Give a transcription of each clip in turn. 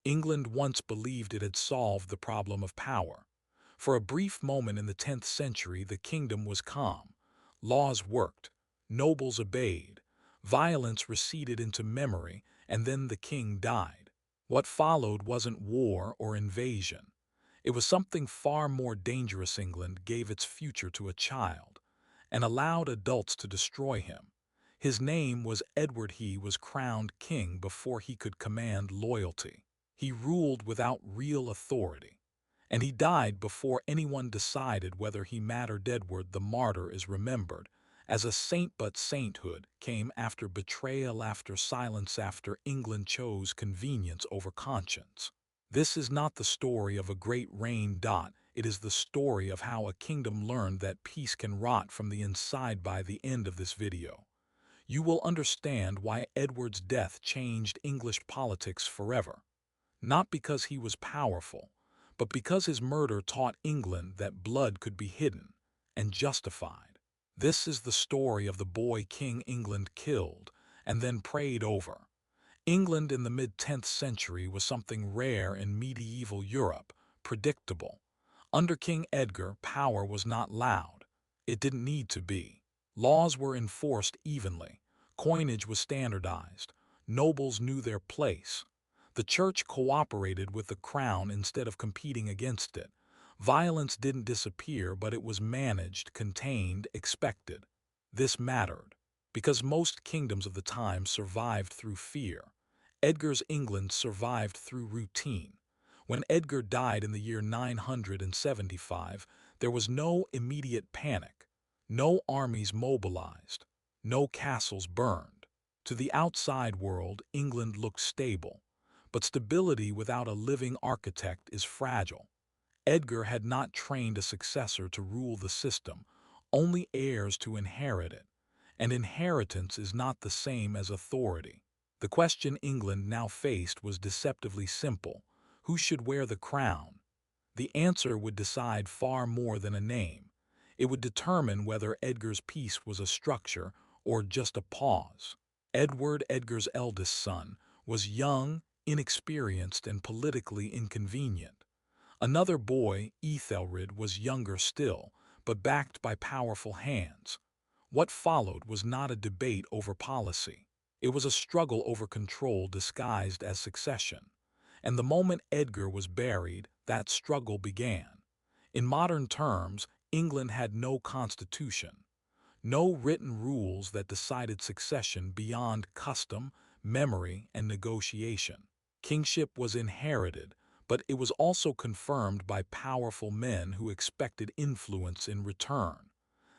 England once believed it had solved the problem of power. For a brief moment in the 10th century, the kingdom was calm. Laws worked, nobles obeyed, violence receded into memory, and then the king died. What followed wasn't war or invasion. It was something far more dangerous. England gave its future to a child and allowed adults to destroy him. His name was Edward. He was crowned king before he could command loyalty. He ruled without real authority, and he died before anyone decided whether he mattered. Edward the Martyr is remembered as a saint, but sainthood came after betrayal, after silence, after England chose convenience over conscience. This is not the story of a great reign. It is the story of how a kingdom learned that peace can rot from the inside. By the end of this video, you will understand why Edward's death changed English politics forever. Not because he was powerful, but because his murder taught England that blood could be hidden and justified. This is the story of the boy king England killed and then prayed over. England in the mid-10th century was something rare in medieval Europe, predictable. Under King Edgar, power was not loud. It didn't need to be. Laws were enforced evenly. Coinage was standardized. Nobles knew their place. The church cooperated with the crown instead of competing against it. Violence didn't disappear, but it was managed, contained, expected. This mattered, because most kingdoms of the time survived through fear. Edgar's England survived through routine. When Edgar died in the year 975, there was no immediate panic, no armies mobilized, no castles burned. To the outside world, England looked stable. But stability without a living architect is fragile. Edgar had not trained a successor to rule the system, only heirs to inherit it. And inheritance is not the same as authority. The question England now faced was deceptively simple. Who should wear the crown? The answer would decide far more than a name. It would determine whether Edgar's peace was a structure or just a pause. Edgar's eldest son, was young, inexperienced, and politically inconvenient. Another boy, Æthelred, was younger still, but backed by powerful hands. What followed was not a debate over policy. It was a struggle over control disguised as succession. And the moment Edgar was buried, that struggle began. In modern terms, England had no constitution, no written rules that decided succession beyond custom, memory, and negotiation. Kingship was inherited, but it was also confirmed by powerful men who expected influence in return.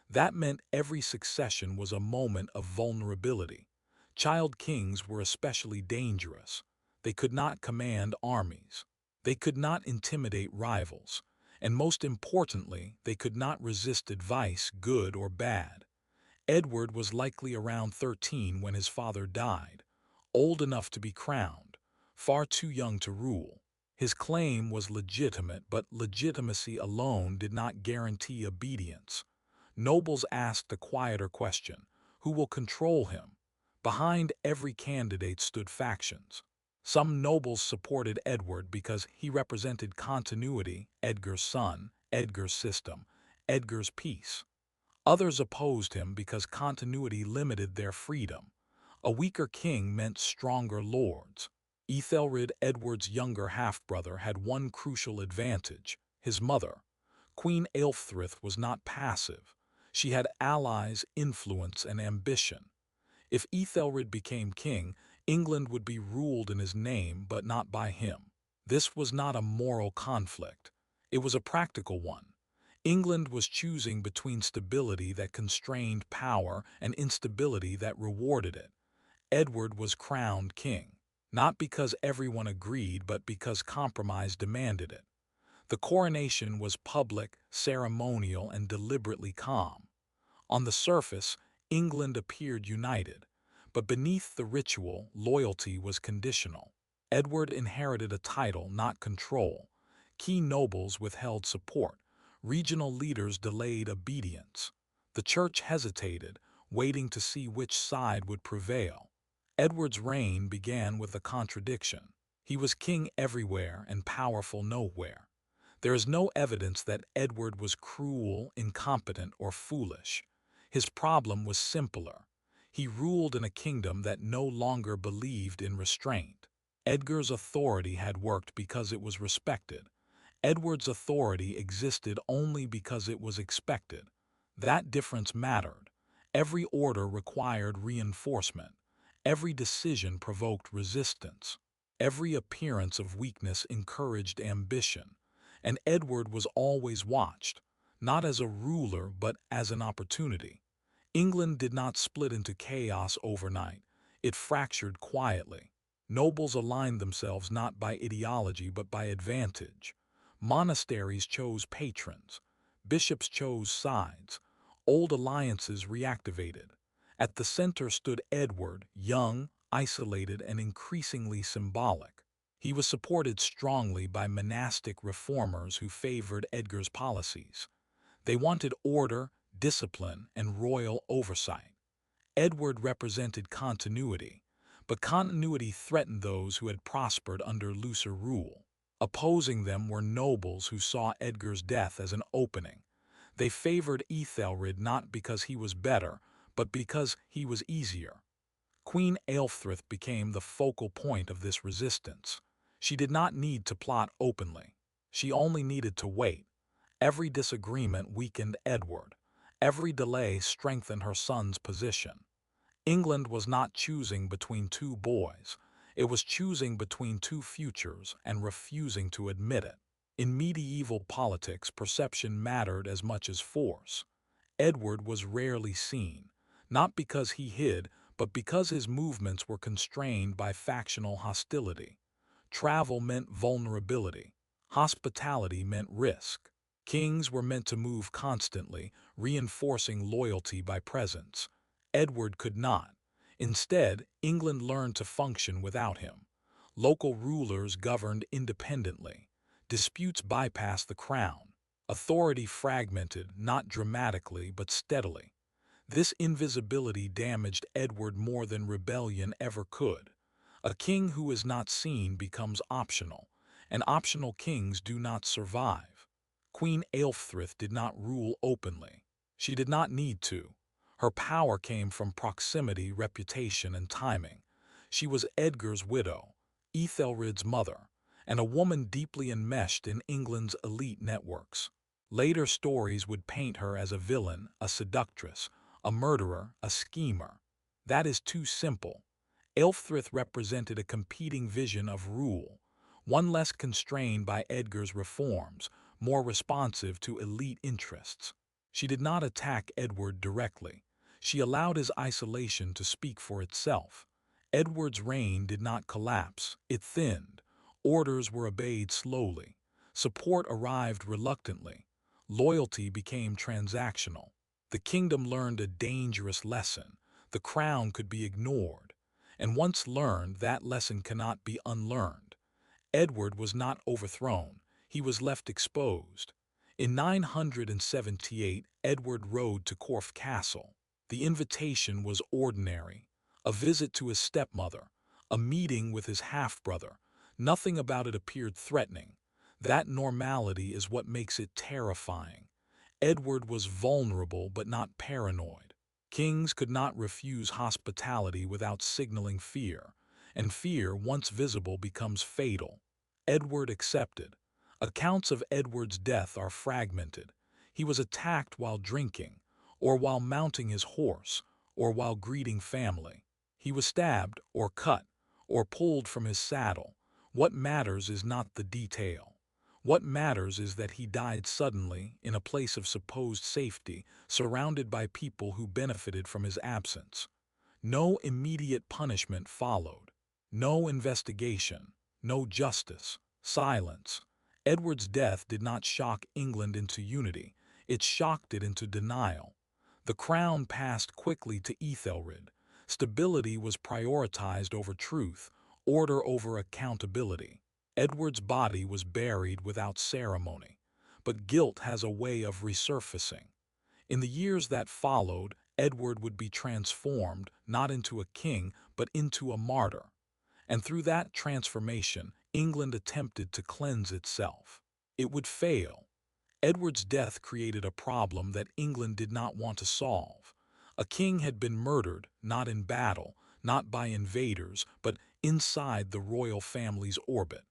That meant every succession was a moment of vulnerability. Child kings were especially dangerous. They could not command armies. They could not intimidate rivals. And most importantly, they could not resist advice, good or bad. Edward was likely around 13 when his father died, old enough to be crowned, far too young to rule. His claim was legitimate, but legitimacy alone did not guarantee obedience. Nobles asked a quieter question: who will control him? Behind every candidate stood factions. Some nobles supported Edward because he represented continuity, Edgar's son, Edgar's system, Edgar's peace. Others opposed him because continuity limited their freedom. A weaker king meant stronger lords. Æthelred, Edward's younger half-brother, had one crucial advantage: his mother. Queen Æthelred was not passive. She had allies, influence, and ambition. If Æthelred became king, England would be ruled in his name but not by him. This was not a moral conflict. It was a practical one. England was choosing between stability that constrained power and instability that rewarded it. Edward was crowned king, not because everyone agreed, but because compromise demanded it. The coronation was public, ceremonial, and deliberately calm. On the surface, England appeared united, but beneath the ritual, loyalty was conditional. Edward inherited a title, not control. Key nobles withheld support. Regional leaders delayed obedience. The church hesitated, waiting to see which side would prevail. Edward's reign began with a contradiction. He was king everywhere and powerful nowhere. There is no evidence that Edward was cruel, incompetent, or foolish. His problem was simpler. He ruled in a kingdom that no longer believed in restraint. Edgar's authority had worked because it was respected. Edward's authority existed only because it was expected. That difference mattered. Every order required reinforcement. Every decision provoked resistance. Every appearance of weakness encouraged ambition. And Edward was always watched, not as a ruler but as an opportunity. England did not split into chaos overnight. It fractured quietly. Nobles aligned themselves not by ideology but by advantage. Monasteries chose patrons. Bishops chose sides. Old alliances reactivated. At the center stood Edward, young, isolated, and increasingly symbolic. He was supported strongly by monastic reformers who favored Edgar's policies. They wanted order, discipline, and royal oversight. Edward represented continuity, but continuity threatened those who had prospered under looser rule. Opposing them were nobles who saw Edgar's death as an opening. They favored Æthelred not because he was better, but because he was easier. Queen Æthelred became the focal point of this resistance. She did not need to plot openly. She only needed to wait. Every disagreement weakened Edward. Every delay strengthened her son's position. England was not choosing between two boys. It was choosing between two futures and refusing to admit it. In medieval politics, perception mattered as much as force. Edward was rarely seen, not because he hid, but because his movements were constrained by factional hostility. Travel meant vulnerability. Hospitality meant risk. Kings were meant to move constantly, reinforcing loyalty by presence. Edward could not. Instead, England learned to function without him. Local rulers governed independently. Disputes bypassed the crown. Authority fragmented, not dramatically but steadily. This invisibility damaged Edward more than rebellion ever could. A king who is not seen becomes optional, and optional kings do not survive. Queen Æthelred did not rule openly. She did not need to. Her power came from proximity, reputation, and timing. She was Edgar's widow, Æthelred's mother, and a woman deeply enmeshed in England's elite networks. Later stories would paint her as a villain, a seductress, a murderer, a schemer. That is too simple. Æthelred represented a competing vision of rule, one less constrained by Edgar's reforms, more responsive to elite interests. She did not attack Edward directly. She allowed his isolation to speak for itself. Edward's reign did not collapse, it thinned. Orders were obeyed slowly. Support arrived reluctantly. Loyalty became transactional. The kingdom learned a dangerous lesson. The crown could be ignored. And once learned, that lesson cannot be unlearned. Edward was not overthrown. He was left exposed. In 978, Edward rode to Corfe Castle. The invitation was ordinary. A visit to his stepmother, a meeting with his half-brother. Nothing about it appeared threatening. That normality is what makes it terrifying. Edward was vulnerable but not paranoid. Kings could not refuse hospitality without signaling fear, and fear, once visible, becomes fatal. Edward accepted. Accounts of Edward's death are fragmented. He was attacked while drinking, or while mounting his horse, or while greeting family. He was stabbed, or cut, or pulled from his saddle. What matters is not the detail. What matters is that he died suddenly, in a place of supposed safety, surrounded by people who benefited from his absence. No immediate punishment followed. No investigation. No justice. Silence. Edward's death did not shock England into unity. It shocked it into denial. The crown passed quickly to Æthelred. Stability was prioritized over truth, order over accountability. Edward's body was buried without ceremony, but guilt has a way of resurfacing. In the years that followed, Edward would be transformed not into a king, but into a martyr. And through that transformation, England attempted to cleanse itself. It would fail. Edward's death created a problem that England did not want to solve. A king had been murdered, not in battle, not by invaders, but inside the royal family's orbit.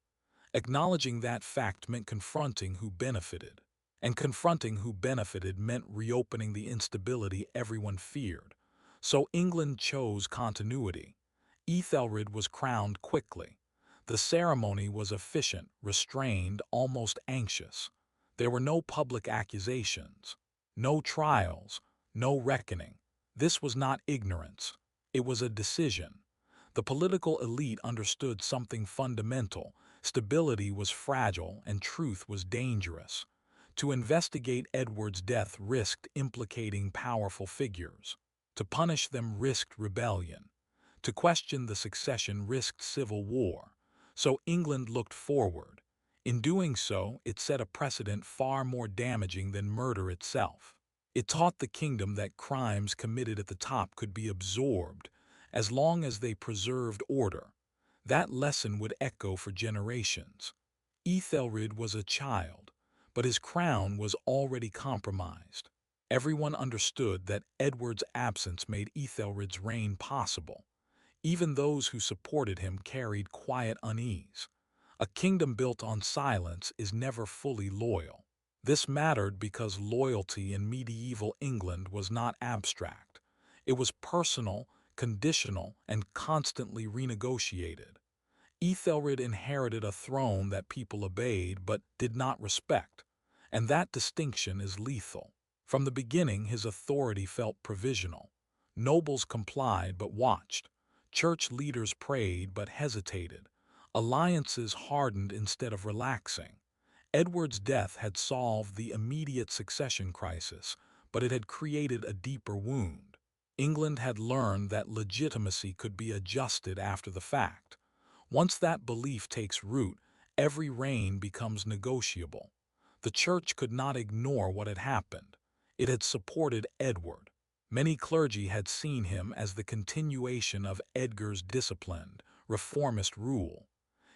Acknowledging that fact meant confronting who benefited. And confronting who benefited meant reopening the instability everyone feared. So England chose continuity. Æthelred was crowned quickly. The ceremony was efficient, restrained, almost anxious. There were no public accusations, no trials, no reckoning. This was not ignorance. It was a decision. The political elite understood something fundamental. Stability was fragile and truth was dangerous. To investigate Edward's death risked implicating powerful figures. To punish them risked rebellion. To question the succession risked civil war. So England looked forward. In doing so, it set a precedent far more damaging than murder itself. It taught the kingdom that crimes committed at the top could be absorbed, as long as they preserved order. That lesson would echo for generations. Æthelred was a child, but his crown was already compromised. Everyone understood that Edward's absence made Æthelred's reign possible. Even those who supported him carried quiet unease. A kingdom built on silence is never fully loyal. This mattered because loyalty in medieval England was not abstract. It was personal, conditional, and constantly renegotiated. Æthelred inherited a throne that people obeyed but did not respect, and that distinction is lethal. From the beginning, his authority felt provisional. Nobles complied but watched. Church leaders prayed but hesitated. Alliances hardened instead of relaxing. Edward's death had solved the immediate succession crisis, but it had created a deeper wound. England had learned that legitimacy could be adjusted after the fact. Once that belief takes root, every reign becomes negotiable. The church could not ignore what had happened. It had supported Edward. Many clergy had seen him as the continuation of Edgar's disciplined, reformist rule.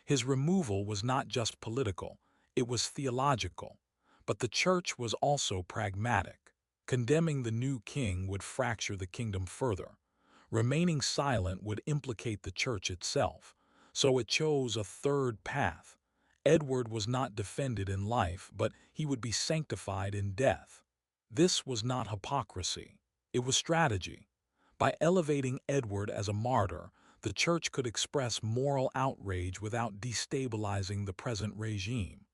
His removal was not just political, it was theological. But the church was also pragmatic. Condemning the new king would fracture the kingdom further. Remaining silent would implicate the church itself. So it chose a third path. Edward was not defended in life, but he would be sanctified in death. This was not hypocrisy. It was strategy. By elevating Edward as a martyr, the church could express moral outrage without destabilizing the present regime.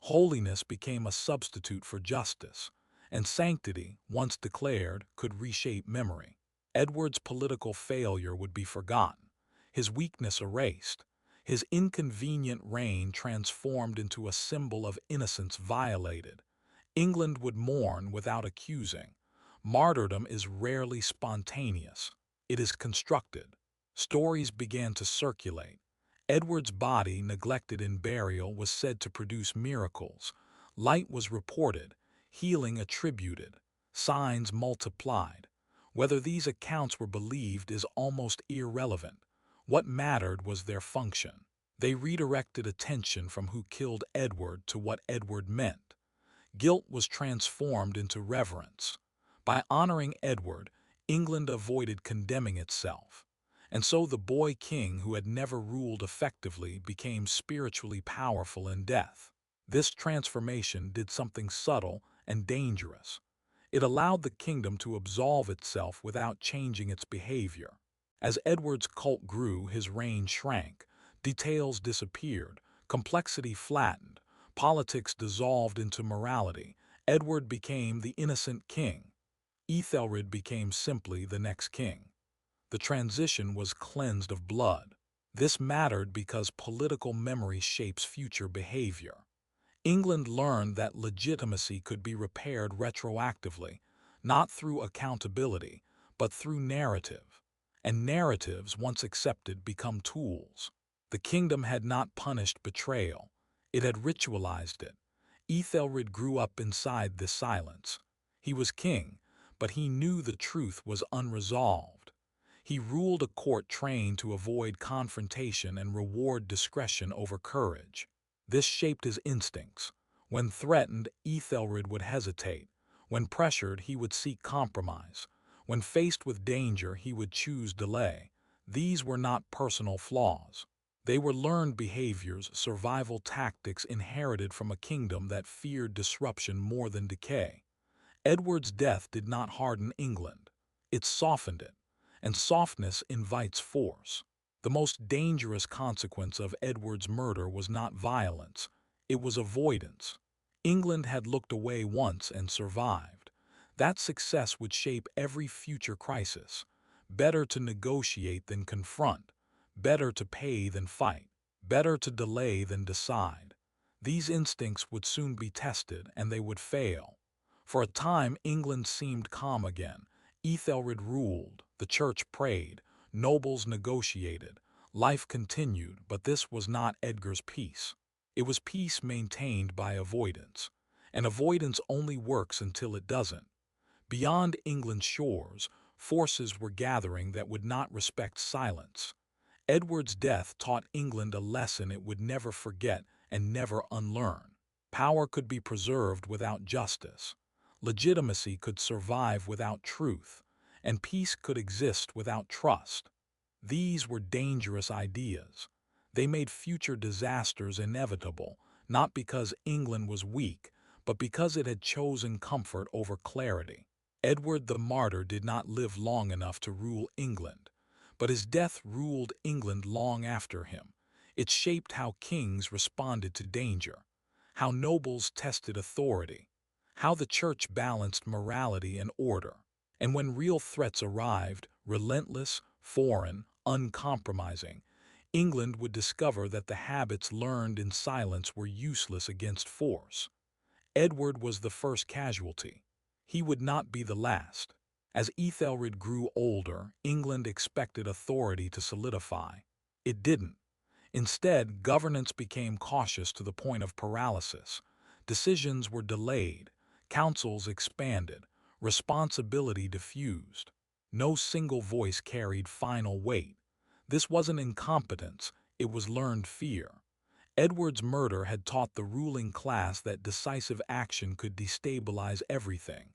Holiness became a substitute for justice, and sanctity, once declared, could reshape memory. Edward's political failure would be forgotten, his weakness erased, his inconvenient reign transformed into a symbol of innocence violated. England would mourn without accusing. Martyrdom is rarely spontaneous. It is constructed. Stories began to circulate. Edward's body, neglected in burial, was said to produce miracles. Light was reported, healing attributed, signs multiplied. Whether these accounts were believed is almost irrelevant. What mattered was their function. They redirected attention from who killed Edward to what Edward meant. Guilt was transformed into reverence. By honoring Edward, England avoided condemning itself. And so the boy king who had never ruled effectively became spiritually powerful in death. This transformation did something subtle and dangerous. It allowed the kingdom to absolve itself without changing its behavior. As Edward's cult grew, his reign shrank. Details disappeared, complexity flattened, politics dissolved into morality. Edward became the innocent king. Æthelred became simply the next king. The transition was cleansed of blood. This mattered because political memory shapes future behavior. England learned that legitimacy could be repaired retroactively, not through accountability, but through narrative. And narratives, once accepted, become tools. The kingdom had not punished betrayal. It had ritualized it. Æthelred grew up inside this silence. He was king, but he knew the truth was unresolved. He ruled a court trained to avoid confrontation and reward discretion over courage. This shaped his instincts. When threatened, Æthelred would hesitate. When pressured, he would seek compromise. When faced with danger, he would choose delay. These were not personal flaws. They were learned behaviors, survival tactics inherited from a kingdom that feared disruption more than decay. Edward's death did not harden England. It softened it, and softness invites force. The most dangerous consequence of Edward's murder was not violence, it was avoidance. England had looked away once and survived. That success would shape every future crisis. Better to negotiate than confront. Better to pay than fight. Better to delay than decide. These instincts would soon be tested, and they would fail. For a time, England seemed calm again. Æthelred ruled, the church prayed, nobles negotiated. Life continued, but this was not Edgar's peace. It was peace maintained by avoidance. And avoidance only works until it doesn't. Beyond England's shores, forces were gathering that would not respect silence. Edward's death taught England a lesson it would never forget and never unlearn. Power could be preserved without justice. Legitimacy could survive without truth, and peace could exist without trust. These were dangerous ideas. They made future disasters inevitable, not because England was weak, but because it had chosen comfort over clarity. Edward the Martyr did not live long enough to rule England, but his death ruled England long after him. It shaped how kings responded to danger, how nobles tested authority, how the church balanced morality and order. And when real threats arrived, relentless, foreign, uncompromising, England would discover that the habits learned in silence were useless against force. Edward was the first casualty. He would not be the last. As Æthelred grew older, England expected authority to solidify. It didn't. Instead, governance became cautious to the point of paralysis. Decisions were delayed, councils expanded, responsibility diffused. No single voice carried final weight. This wasn't incompetence, it was learned fear. Edward's murder had taught the ruling class that decisive action could destabilize everything.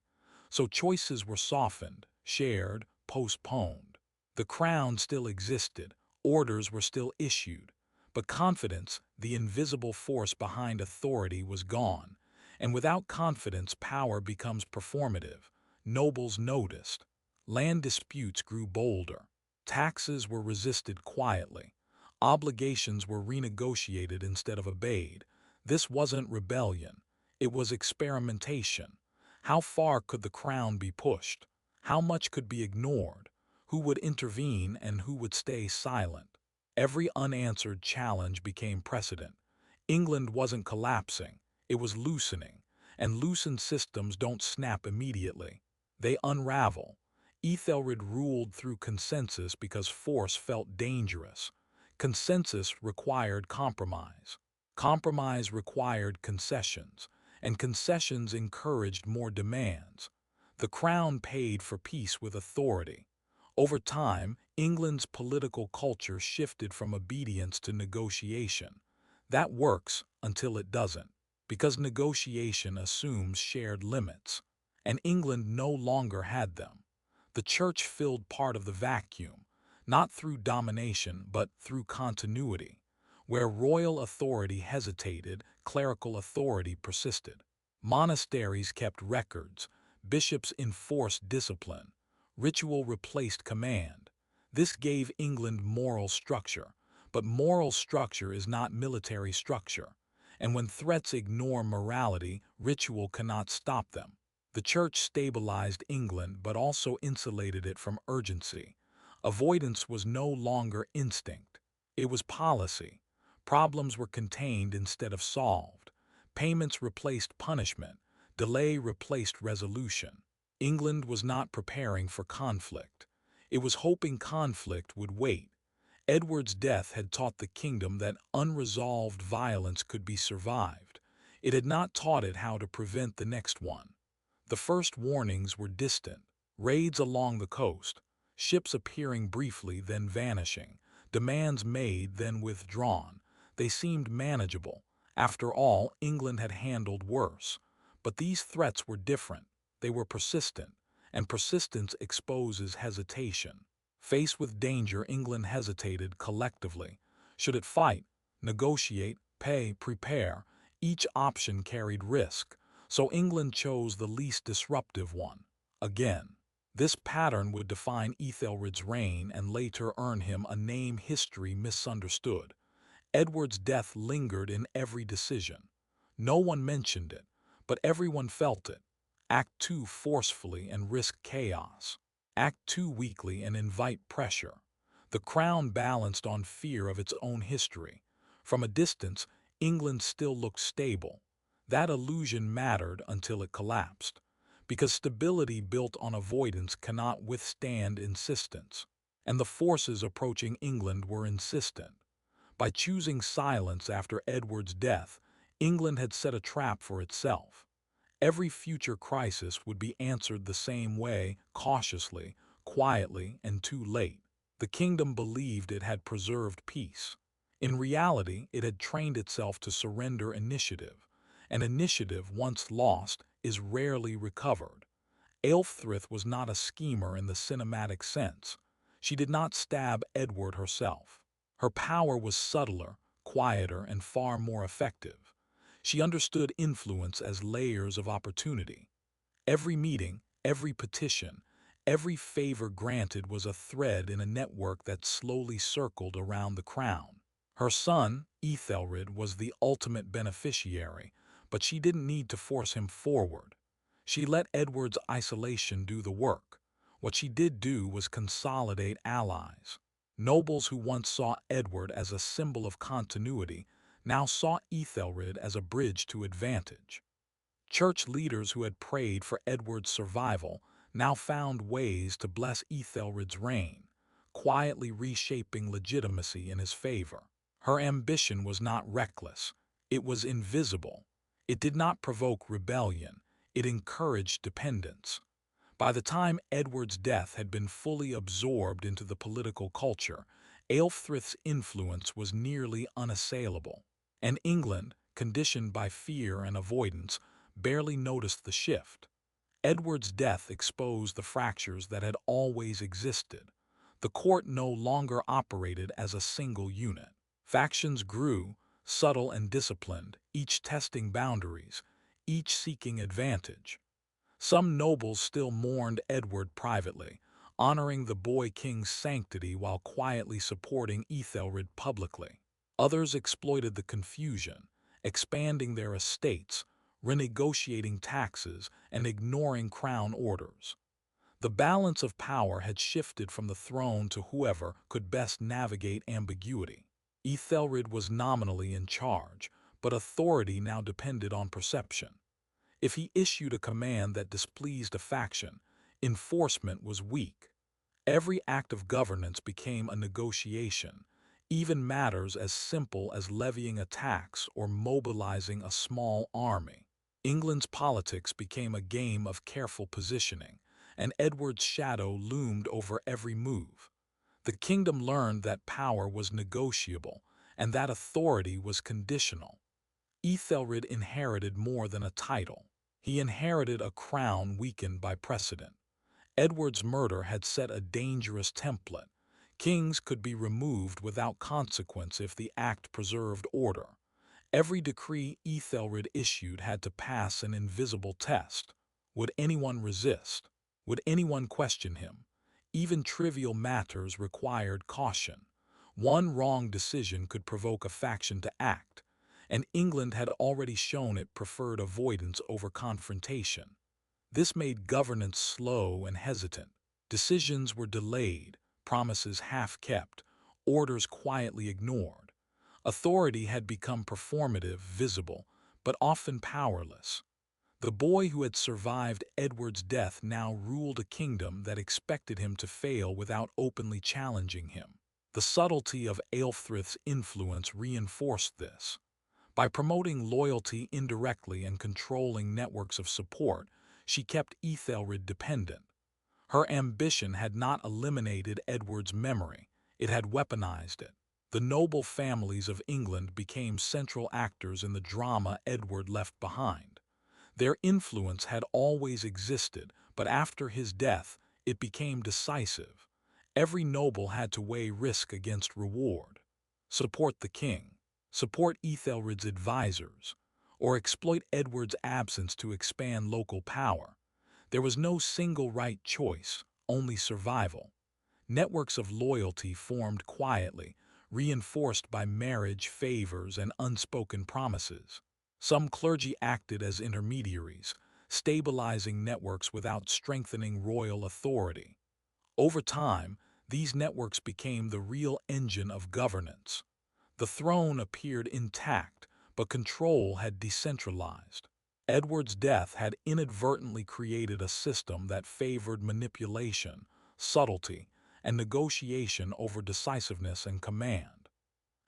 So choices were softened, shared, postponed. The crown still existed, orders were still issued, but confidence, the invisible force behind authority, was gone. And without confidence, power becomes performative. Nobles noticed. Land disputes grew bolder. Taxes were resisted quietly. Obligations were renegotiated instead of obeyed. This wasn't rebellion. It was experimentation. How far could the crown be pushed? How much could be ignored? Who would intervene and who would stay silent? Every unanswered challenge became precedent. England wasn't collapsing, it was loosening, and loosened systems don't snap immediately. They unravel. Æthelred ruled through consensus because force felt dangerous. Consensus required compromise. Compromise required concessions, and concessions encouraged more demands. The crown paid for peace with authority. Over time, England's political culture shifted from obedience to negotiation. That works until it doesn't, because negotiation assumes shared limits, and England no longer had them. The church filled part of the vacuum, not through domination but through continuity. Where royal authority hesitated, clerical authority persisted. Monasteries kept records, bishops enforced discipline, ritual replaced command. This gave England moral structure, but moral structure is not military structure. And when threats ignore morality, ritual cannot stop them. The church stabilized England but also insulated it from urgency. Avoidance was no longer instinct. It was policy. Problems were contained instead of solved. Payments replaced punishment. Delay replaced resolution. England was not preparing for conflict. It was hoping conflict would wait. Edward's death had taught the kingdom that unresolved violence could be survived. It had not taught it how to prevent the next one. The first warnings were distant. Raids along the coast, ships appearing briefly then vanishing, demands made then withdrawn. They seemed manageable. After all, England had handled worse. But these threats were different. They were persistent, and persistence exposes hesitation. Faced with danger, England hesitated collectively. Should it fight, negotiate, pay, prepare? Each option carried risk, so England chose the least disruptive one. Again, this pattern would define Æthelred's reign and later earn him a name history misunderstood. Edward's death lingered in every decision. No one mentioned it, but everyone felt it. Act 2 forcefully and risk chaos. Act 2 weakly and invite pressure. The crown balanced on fear of its own history. From a distance, England still looked stable. That illusion mattered until it collapsed, because stability built on avoidance cannot withstand insistence. And the forces approaching England were insistent. By choosing silence after Edward's death, England had set a trap for itself. Every future crisis would be answered the same way, cautiously, quietly, and too late. The kingdom believed it had preserved peace. In reality, it had trained itself to surrender initiative. And initiative, once lost, is rarely recovered. Æthelred was not a schemer in the cinematic sense. She did not stab Edward herself. Her power was subtler, quieter, and far more effective. She understood influence as layers of opportunity. Every meeting, every petition, every favor granted was a thread in a network that slowly circled around the crown. Her son, Æthelred, was the ultimate beneficiary, but she didn't need to force him forward. She let Edward's isolation do the work. What she did do was consolidate allies. Nobles who once saw Edward as a symbol of continuity now saw Æthelred as a bridge to advantage. Church leaders who had prayed for Edward's survival now found ways to bless Æthelred's reign, quietly reshaping legitimacy in his favor. Her ambition was not reckless. It was invisible. It did not provoke rebellion. It encouraged dependence. By the time Edward's death had been fully absorbed into the political culture, Æthered's influence was nearly unassailable. And England, conditioned by fear and avoidance, barely noticed the shift. Edward's death exposed the fractures that had always existed. The court no longer operated as a single unit. Factions grew, subtle and disciplined, each testing boundaries, each seeking advantage. Some nobles still mourned Edward privately, honoring the boy king's sanctity while quietly supporting Æthelred publicly. Others exploited the confusion, expanding their estates, renegotiating taxes, and ignoring crown orders. The balance of power had shifted from the throne to whoever could best navigate ambiguity. Æthelred was nominally in charge, but authority now depended on perception. If he issued a command that displeased a faction, enforcement was weak. Every act of governance became a negotiation, even matters as simple as levying a tax or mobilizing a small army. England's politics became a game of careful positioning, and Edward's shadow loomed over every move. The kingdom learned that power was negotiable, and that authority was conditional. Æthelred inherited more than a title. He inherited a crown weakened by precedent. Edward's murder had set a dangerous template. Kings could be removed without consequence if the act preserved order. Every decree Æthelred issued had to pass an invisible test. Would anyone resist? Would anyone question him? Even trivial matters required caution. One wrong decision could provoke a faction to act, and England had already shown it preferred avoidance over confrontation. This made governance slow and hesitant. Decisions were delayed, promises half-kept, orders quietly ignored. Authority had become performative, visible, but often powerless. The boy who had survived Edward's death now ruled a kingdom that expected him to fail without openly challenging him. The subtlety of Æthered's influence reinforced this. By promoting loyalty indirectly and controlling networks of support, she kept Æthelred dependent. Her ambition had not eliminated Edward's memory, it had weaponized it. The noble families of England became central actors in the drama Edward left behind. Their influence had always existed, but after his death, it became decisive. Every noble had to weigh risk against reward. Support the king, support Æthelred's advisors, or exploit Edward's absence to expand local power. There was no single right choice, only survival. Networks of loyalty formed quietly, reinforced by marriage favors and unspoken promises. Some clergy acted as intermediaries, stabilizing networks without strengthening royal authority. Over time, these networks became the real engine of governance. The throne appeared intact, but control had decentralized. Edward's death had inadvertently created a system that favored manipulation, subtlety, and negotiation over decisiveness and command.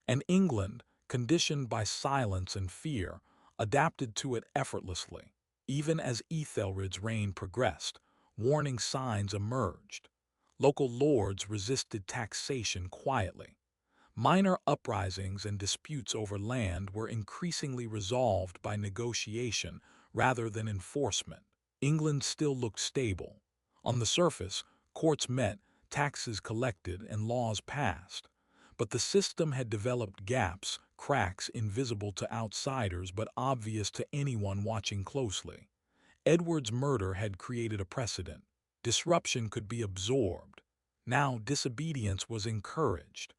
And England, conditioned by silence and fear, adapted to it effortlessly. Even as Æthelred's reign progressed, warning signs emerged. Local lords resisted taxation quietly. Minor uprisings and disputes over land were increasingly resolved by negotiation rather than enforcement. England still looked stable. On the surface, courts met, taxes collected, and laws passed. But the system had developed gaps, cracks invisible to outsiders but obvious to anyone watching closely. Edward's murder had created a precedent. Disruption could be absorbed. Now disobedience was encouraged.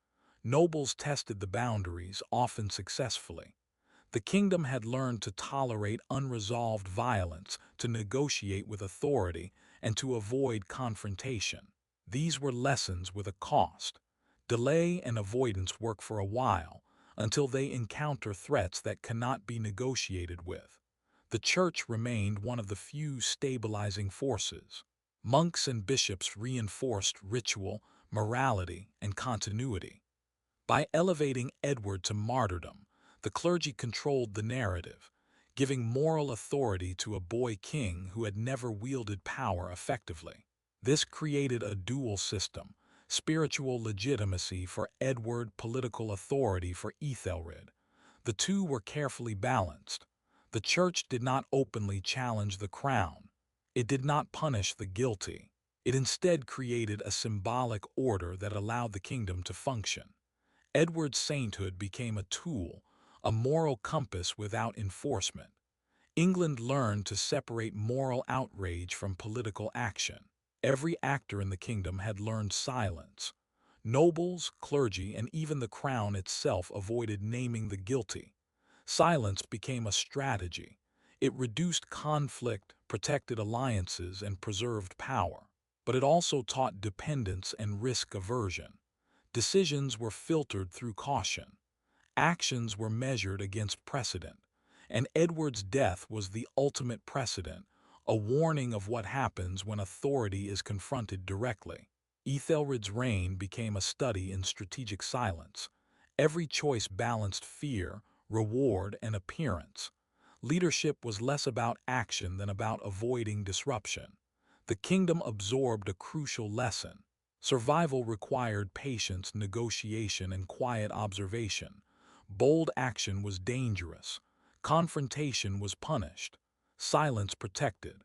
Nobles tested the boundaries, often successfully. The kingdom had learned to tolerate unresolved violence, to negotiate with authority, and to avoid confrontation. These were lessons with a cost. Delay and avoidance work for a while, until they encounter threats that cannot be negotiated with. The church remained one of the few stabilizing forces. Monks and bishops reinforced ritual, morality, and continuity. By elevating Edward to martyrdom, the clergy controlled the narrative, giving moral authority to a boy king who had never wielded power effectively. This created a dual system: spiritual legitimacy for Edward, political authority for Æthelred. The two were carefully balanced. The church did not openly challenge the crown. It did not punish the guilty. It instead created a symbolic order that allowed the kingdom to function. Edward's sainthood became a tool, a moral compass without enforcement. England learned to separate moral outrage from political action. Every actor in the kingdom had learned silence. Nobles, clergy, and even the crown itself avoided naming the guilty. Silence became a strategy. It reduced conflict, protected alliances, and preserved power. But it also taught dependence and risk aversion. Decisions were filtered through caution. Actions were measured against precedent. And Edward's death was the ultimate precedent, a warning of what happens when authority is confronted directly. Æthelred's reign became a study in strategic silence. Every choice balanced fear, reward, and appearance. Leadership was less about action than about avoiding disruption. The kingdom absorbed a crucial lesson. Survival required patience, negotiation, and quiet observation. Bold action was dangerous. Confrontation was punished. Silence protected.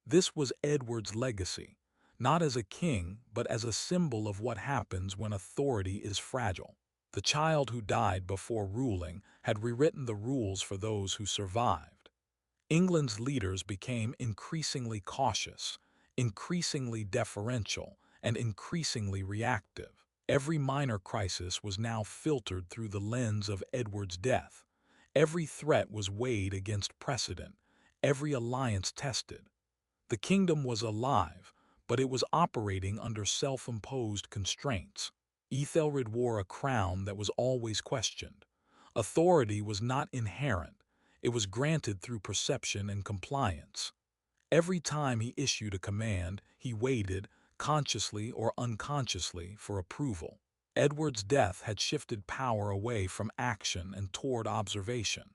This was Edward's legacy, not as a king, but as a symbol of what happens when authority is fragile. The child who died before ruling had rewritten the rules for those who survived. England's leaders became increasingly cautious, increasingly deferential, and increasingly reactive. Every minor crisis was now filtered through the lens of Edward's death. Every threat was weighed against precedent, every alliance tested. The kingdom was alive, but it was operating under self-imposed constraints. Æthelred wore a crown that was always questioned. Authority was not inherent, it was granted through perception and compliance. Every time he issued a command, he waited, consciously or unconsciously, for approval. Edward's death had shifted power away from action and toward observation.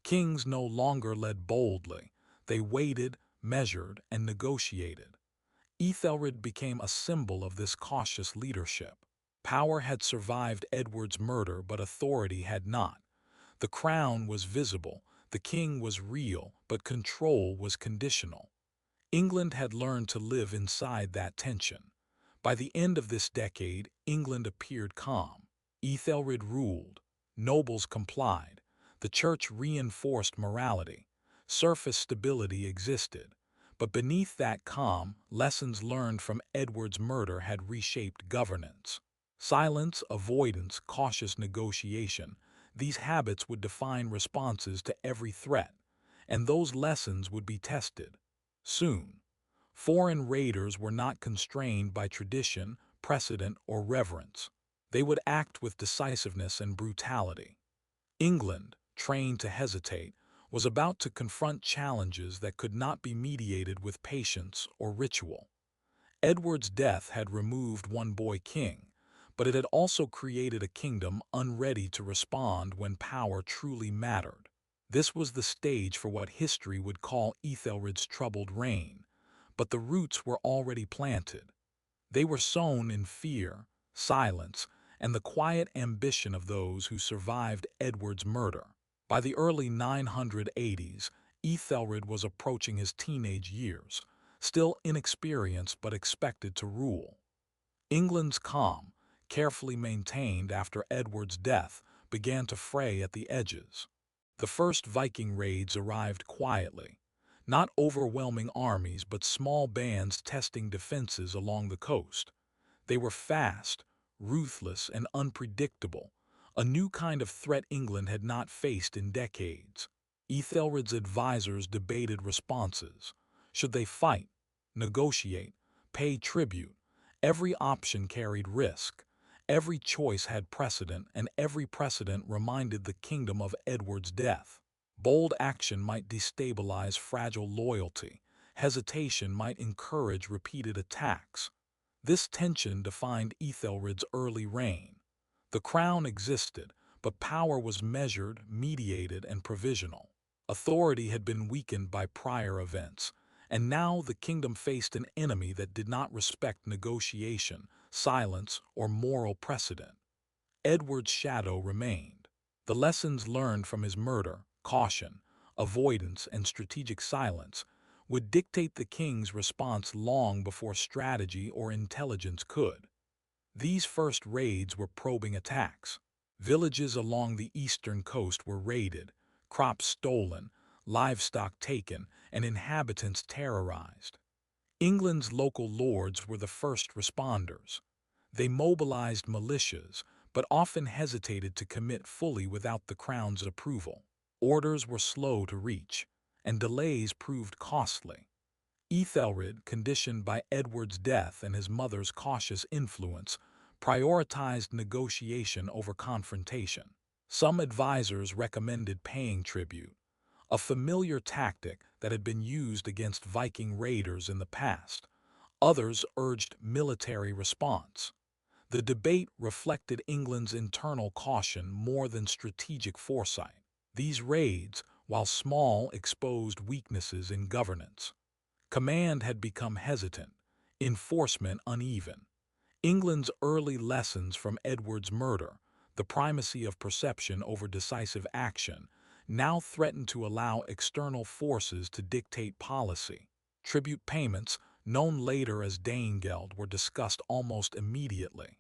Kings no longer led boldly. They waited, measured, and negotiated. Æthelred became a symbol of this cautious leadership. Power had survived Edward's murder, but authority had not. The crown was visible, the king was real, but control was conditional. England had learned to live inside that tension. By the end of this decade, England appeared calm. Æthelred ruled. Nobles complied. The church reinforced morality. Surface stability existed. But beneath that calm, lessons learned from Edward's murder had reshaped governance. Silence, avoidance, cautious negotiation, these habits would define responses to every threat, and those lessons would be tested. Soon, foreign raiders were not constrained by tradition, precedent, or reverence. They would act with decisiveness and brutality. England, trained to hesitate, was about to confront challenges that could not be mediated with patience or ritual. Edward's death had removed one boy king, but it had also created a kingdom unready to respond when power truly mattered. This was the stage for what history would call Æthelred's troubled reign, but the roots were already planted. They were sown in fear, silence, and the quiet ambition of those who survived Edward's murder. By the early 980s, Æthelred was approaching his teenage years, still inexperienced but expected to rule. England's calm, carefully maintained after Edward's death, began to fray at the edges. The first Viking raids arrived quietly, not overwhelming armies but small bands testing defenses along the coast. They were fast, ruthless, and unpredictable, a new kind of threat England had not faced in decades. Æthelred's advisors debated responses. Should they fight, negotiate, pay tribute? Every option carried risk. Every choice had precedent, and every precedent reminded the kingdom of Edward's death. Bold action might destabilize fragile loyalty. Hesitation might encourage repeated attacks. This tension defined Æthelred's early reign. The crown existed, but power was measured, mediated, and provisional. Authority had been weakened by prior events, and now the kingdom faced an enemy that did not respect negotiation, silence, or moral precedent. Edward's shadow remained. The lessons learned from his murder, caution, avoidance, and strategic silence, would dictate the king's response long before strategy or intelligence could. These first raids were probing attacks. Villages along the eastern coast were raided, crops stolen, livestock taken, and inhabitants terrorized. England's local lords were the first responders. They mobilized militias, but often hesitated to commit fully without the crown's approval. Orders were slow to reach, and delays proved costly. Æthelred, conditioned by Edward's death and his mother's cautious influence, prioritized negotiation over confrontation. Some advisors recommended paying tribute, a familiar tactic that had been used against Viking raiders in the past. Others urged military response. The debate reflected England's internal caution more than strategic foresight. These raids, while small, exposed weaknesses in governance. Command had become hesitant, enforcement uneven. England's early lessons from Edward's murder, the primacy of perception over decisive action, now threatened to allow external forces to dictate policy. Tribute payments, known later as Danegeld, were discussed almost immediately.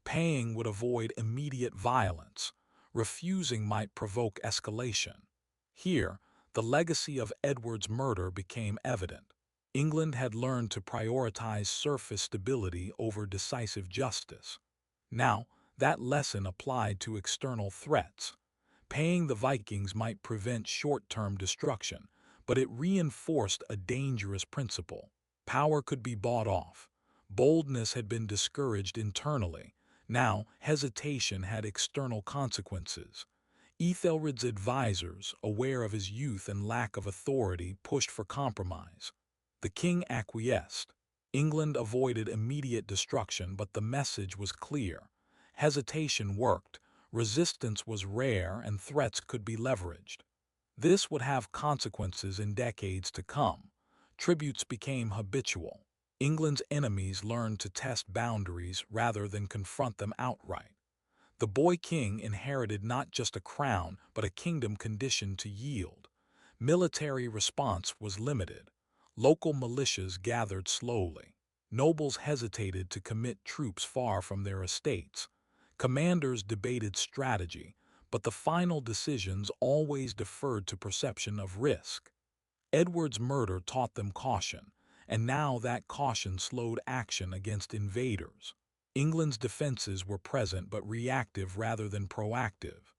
Paying would avoid immediate violence. Refusing might provoke escalation. Here, the legacy of Edward's murder became evident. England had learned to prioritize surface stability over decisive justice. Now, that lesson applied to external threats. Paying the Vikings might prevent short-term destruction, but it reinforced a dangerous principle. Power could be bought off. Boldness had been discouraged internally. Now, hesitation had external consequences. Æthelred's advisors, aware of his youth and lack of authority, pushed for compromise. The king acquiesced. England avoided immediate destruction, but the message was clear. Hesitation worked, resistance was rare, and threats could be leveraged. This would have consequences in decades to come. Tributes became habitual. England's enemies learned to test boundaries rather than confront them outright. The boy king inherited not just a crown, but a kingdom conditioned to yield. Military response was limited. Local militias gathered slowly. Nobles hesitated to commit troops far from their estates. Commanders debated strategy, but the final decisions always deferred to perception of risk. Edward's murder taught them caution, and now that caution slowed action against invaders. England's defenses were present but reactive rather than proactive.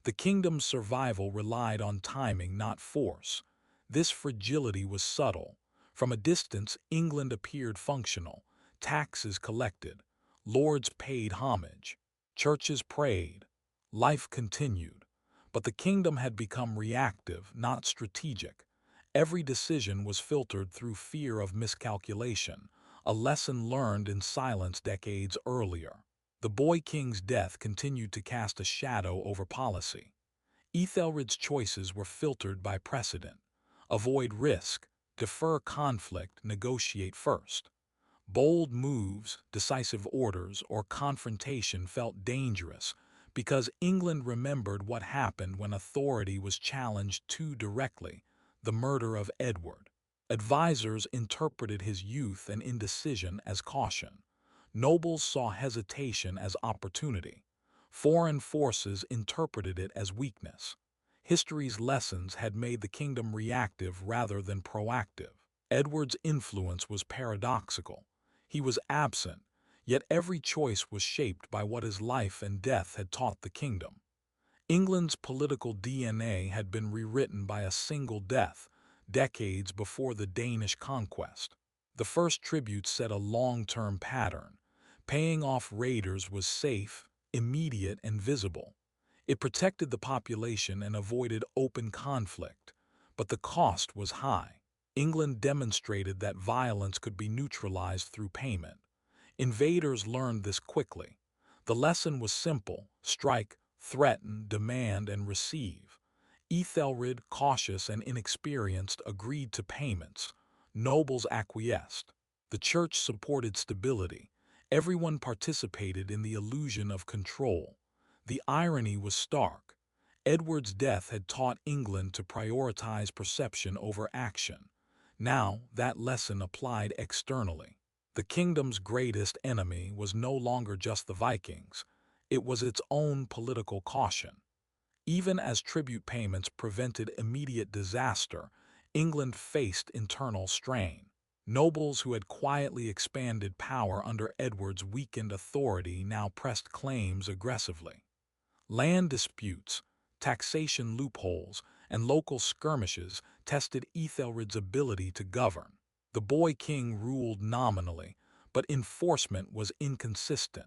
The kingdom's survival relied on timing, not force. This fragility was subtle. From a distance, England appeared functional. Taxes collected. Lords paid homage. Churches prayed. Life continued. But the kingdom had become reactive, not strategic. Every decision was filtered through fear of miscalculation, a lesson learned in silence decades earlier. The boy king's death continued to cast a shadow over policy. Æthelred's choices were filtered by precedent. Avoid risk, defer conflict, negotiate first. Bold moves, decisive orders, or confrontation felt dangerous because England remembered what happened when authority was challenged too directly: the murder of Edward. Advisors interpreted his youth and indecision as caution. Nobles saw hesitation as opportunity. Foreign forces interpreted it as weakness. History's lessons had made the kingdom reactive rather than proactive. Edward's influence was paradoxical. He was absent, yet every choice was shaped by what his life and death had taught the kingdom. England's political DNA had been rewritten by a single death, decades before the Danish conquest. The first tribute set a long-term pattern. Paying off raiders was safe, immediate, and visible. It protected the population and avoided open conflict, but the cost was high. England demonstrated that violence could be neutralized through payment. Invaders learned this quickly. The lesson was simple: strike, threaten, demand, and receive. Æthelred, cautious and inexperienced, agreed to payments. Nobles acquiesced. The church supported stability. Everyone participated in the illusion of control. The irony was stark. Edward's death had taught England to prioritize perception over action. Now that lesson applied externally. The kingdom's greatest enemy was no longer just the Vikings. It was its own political caution. Even as tribute payments prevented immediate disaster, England faced internal strain. Nobles who had quietly expanded power under Edward's weakened authority now pressed claims aggressively. Land disputes, taxation loopholes, and local skirmishes tested Æthelred's ability to govern. The boy king ruled nominally, but enforcement was inconsistent.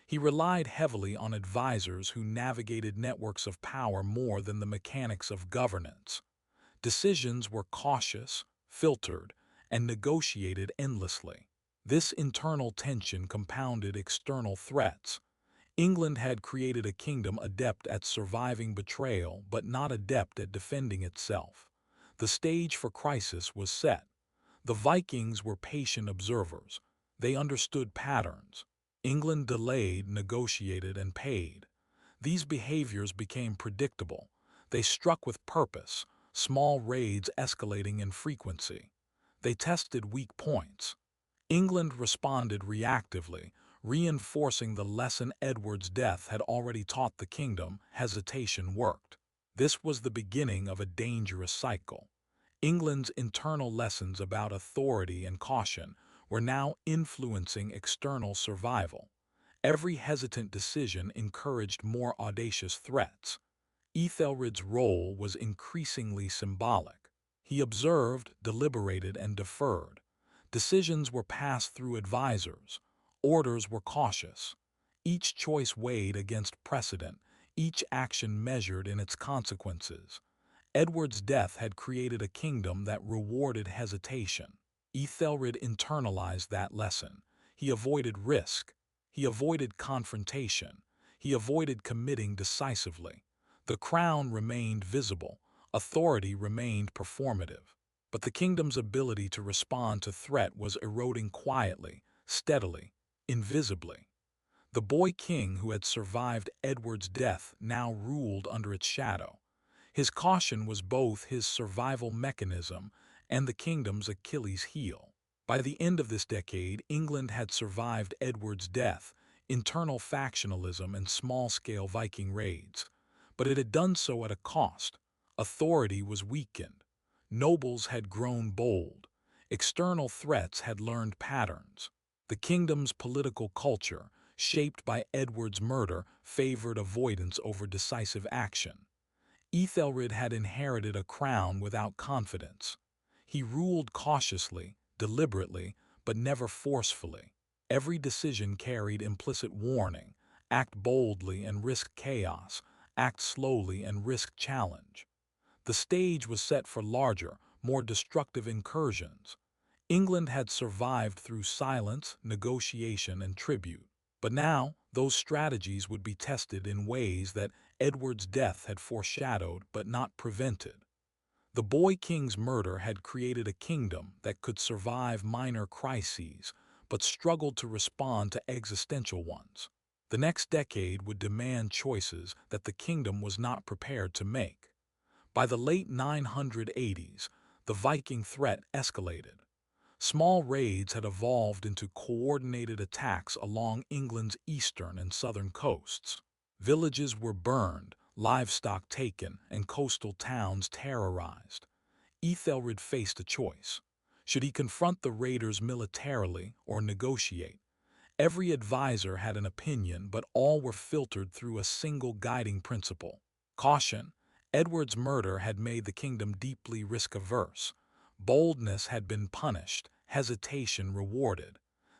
He relied heavily on advisors who navigated networks of power more than the mechanics of governance. Decisions were cautious, filtered, and negotiated endlessly. This internal tension compounded external threats. England had created a kingdom adept at surviving betrayal, but not adept at defending itself. The stage for crisis was set. The Vikings were patient observers. They understood patterns. England delayed, negotiated, and paid. These behaviors became predictable. They struck with purpose, small raids escalating in frequency. They tested weak points. England responded reactively, reinforcing the lesson Edward's death had already taught the kingdom: hesitation worked. This was the beginning of a dangerous cycle. England's internal lessons about authority and caution were now influencing external survival. Every hesitant decision encouraged more audacious threats. Æthelred's role was increasingly symbolic. He observed, deliberated, and deferred. Decisions were passed through advisors. Orders were cautious. Each choice weighed against precedent, each action measured in its consequences. Edward's death had created a kingdom that rewarded hesitation. Æthelred internalized that lesson. He avoided risk. He avoided confrontation. He avoided committing decisively. The crown remained visible. Authority remained performative. But the kingdom's ability to respond to threat was eroding quietly, steadily, invisibly. The boy king who had survived Edward's death now ruled under its shadow. His caution was both his survival mechanism and the kingdom's Achilles heel. By the end of this decade, England had survived Edward's death, internal factionalism, and small-scale Viking raids. But it had done so at a cost. Authority was weakened. Nobles had grown bold. External threats had learned patterns. The kingdom's political culture, shaped by Edward's murder, favored avoidance over decisive action. Æthelred had inherited a crown without confidence. He ruled cautiously, deliberately, but never forcefully. Every decision carried implicit warning: act boldly and risk chaos, act slowly and risk challenge. The stage was set for larger, more destructive incursions. England had survived through silence, negotiation, and tribute. But now, those strategies would be tested in ways that Edward's death had foreshadowed but not prevented. The boy king's murder had created a kingdom that could survive minor crises, but struggled to respond to existential ones. The next decade would demand choices that the kingdom was not prepared to make. By the late 980s, the Viking threat escalated. Small raids had evolved into coordinated attacks along England's eastern and southern coasts. Villages were burned, livestock taken, and coastal towns terrorized. Æthelred faced a choice. Should he confront the raiders militarily or negotiate? Every advisor had an opinion, but all were filtered through a single guiding principle: caution. Edward's murder had made the kingdom deeply risk-averse. Boldness had been punished, hesitation rewarded.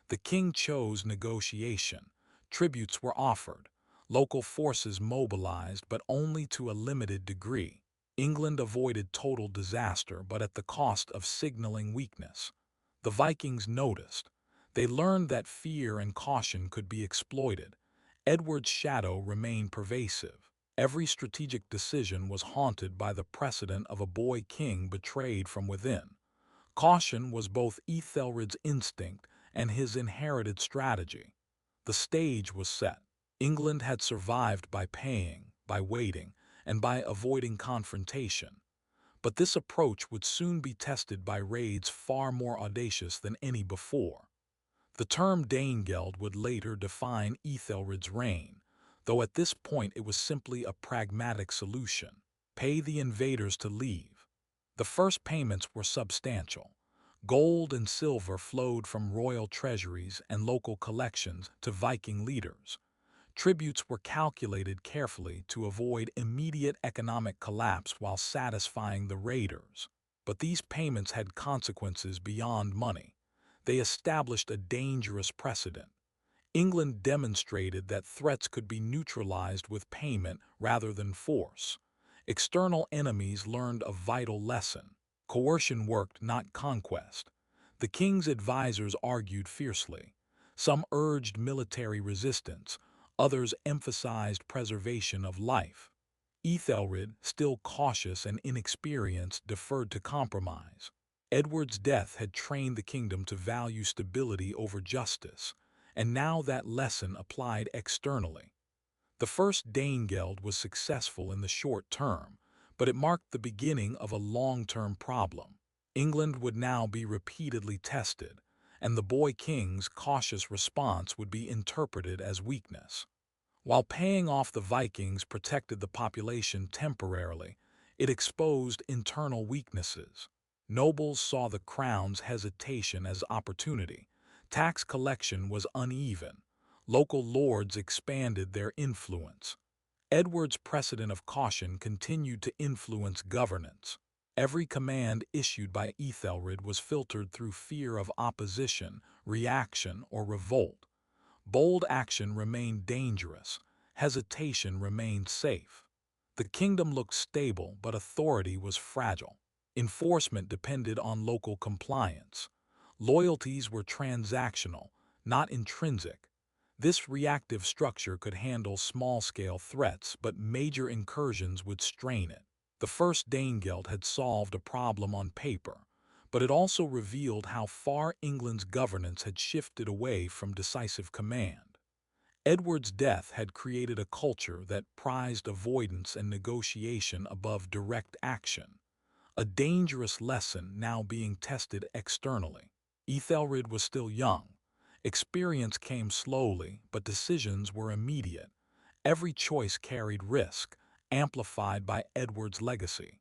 The king chose negotiation. Tributes were offered. Local forces mobilized, but only to a limited degree. England avoided total disaster, but at the cost of signaling weakness. The Vikings noticed. They learned that fear and caution could be exploited. Edward's shadow remained pervasive. Every strategic decision was haunted by the precedent of a boy king betrayed from within. Caution was both Æthelred's instinct and his inherited strategy. The stage was set. England had survived by paying, by waiting, and by avoiding confrontation. But this approach would soon be tested by raids far more audacious than any before. The term Danegeld would later define Æthelred's reign, though at this point it was simply a pragmatic solution: pay the invaders to leave. The first payments were substantial. Gold and silver flowed from royal treasuries and local collections to Viking leaders. Tributes were calculated carefully to avoid immediate economic collapse while satisfying the raiders. But these payments had consequences beyond money. They established a dangerous precedent. England demonstrated that threats could be neutralized with payment rather than force. External enemies learned a vital lesson: coercion worked, not conquest. The king's advisors argued fiercely. Some urged military resistance, others emphasized preservation of life. Æthelred, still cautious and inexperienced, deferred to compromise. Edward's death had trained the kingdom to value stability over justice, and now that lesson applied externally. The first Danegeld was successful in the short term, but it marked the beginning of a long-term problem. England would now be repeatedly tested, and the boy king's cautious response would be interpreted as weakness. While paying off the Vikings protected the population temporarily, it exposed internal weaknesses. Nobles saw the crown's hesitation as opportunity. Tax collection was uneven. Local lords expanded their influence. Edward's precedent of caution continued to influence governance. Every command issued by Æthelred was filtered through fear of opposition, reaction, or revolt. Bold action remained dangerous. Hesitation remained safe. The kingdom looked stable, but authority was fragile. Enforcement depended on local compliance. Loyalties were transactional, not intrinsic. This reactive structure could handle small-scale threats, but major incursions would strain it. The first Danegeld had solved a problem on paper, but it also revealed how far England's governance had shifted away from decisive command. Edward's death had created a culture that prized avoidance and negotiation above direct action, a dangerous lesson now being tested externally. Æthelred was still young. Experience came slowly, but decisions were immediate. Every choice carried risk, amplified by Edward's legacy.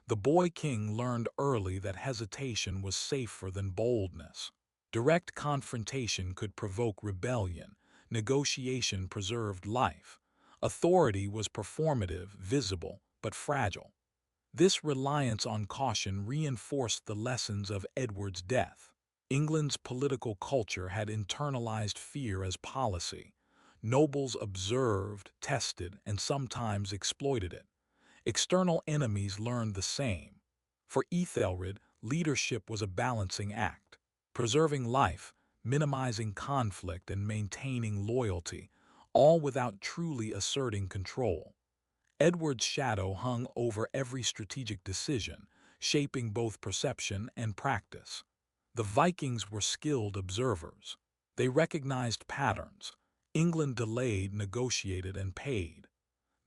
The boy king learned early that hesitation was safer than boldness. Direct confrontation could provoke rebellion, negotiation preserved life. Authority was performative, visible, but fragile. This reliance on caution reinforced the lessons of Edward's death. England's political culture had internalized fear as policy. Nobles observed, tested, and sometimes exploited it. External enemies learned the same. For Æthelred, leadership was a balancing act, preserving life, minimizing conflict, and maintaining loyalty, all without truly asserting control. Edward's shadow hung over every strategic decision, shaping both perception and practice. The Vikings were skilled observers. They recognized patterns. England delayed, negotiated, and paid.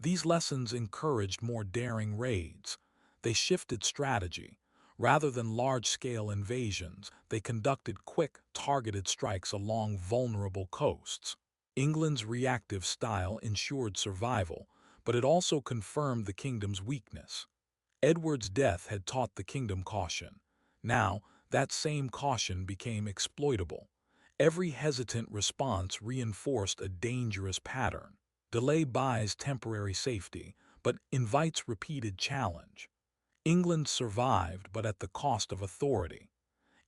These lessons encouraged more daring raids. They shifted strategy. Rather than large-scale invasions, they conducted quick, targeted strikes along vulnerable coasts. England's reactive style ensured survival, but it also confirmed the kingdom's weakness. Edward's death had taught the kingdom caution. Now, that same caution became exploitable. Every hesitant response reinforced a dangerous pattern. Delay buys temporary safety, but invites repeated challenge. England survived, but at the cost of authority.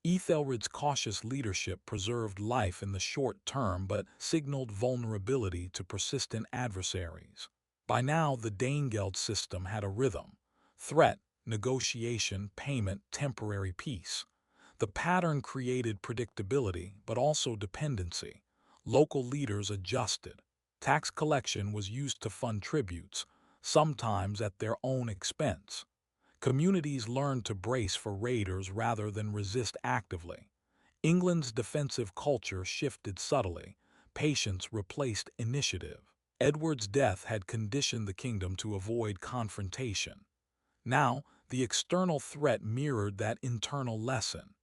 Æthelred's cautious leadership preserved life in the short term but signaled vulnerability to persistent adversaries. By now, the Danegeld system had a rhythm: threat, negotiation, payment, temporary peace. The pattern created predictability, but also dependency. Local leaders adjusted. Tax collection was used to fund tributes, sometimes at their own expense. Communities learned to brace for raiders rather than resist actively. England's defensive culture shifted subtly. Patience replaced initiative. Edward's death had conditioned the kingdom to avoid confrontation. Now, the external threat mirrored that internal lesson.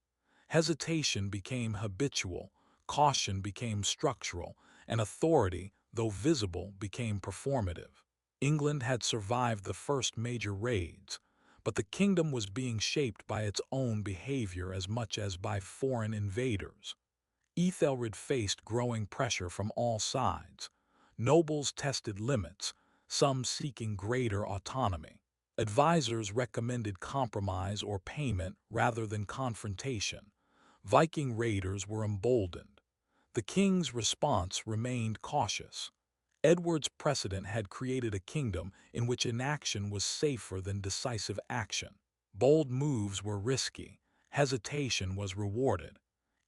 Hesitation became habitual, caution became structural, and authority, though visible, became performative. England had survived the first major raids, but the kingdom was being shaped by its own behavior as much as by foreign invaders. Æthelred faced growing pressure from all sides. Nobles tested limits, some seeking greater autonomy. Advisors recommended compromise or payment rather than confrontation. Viking raiders were emboldened. The king's response remained cautious. Edward's precedent had created a kingdom in which inaction was safer than decisive action. Bold moves were risky. Hesitation was rewarded.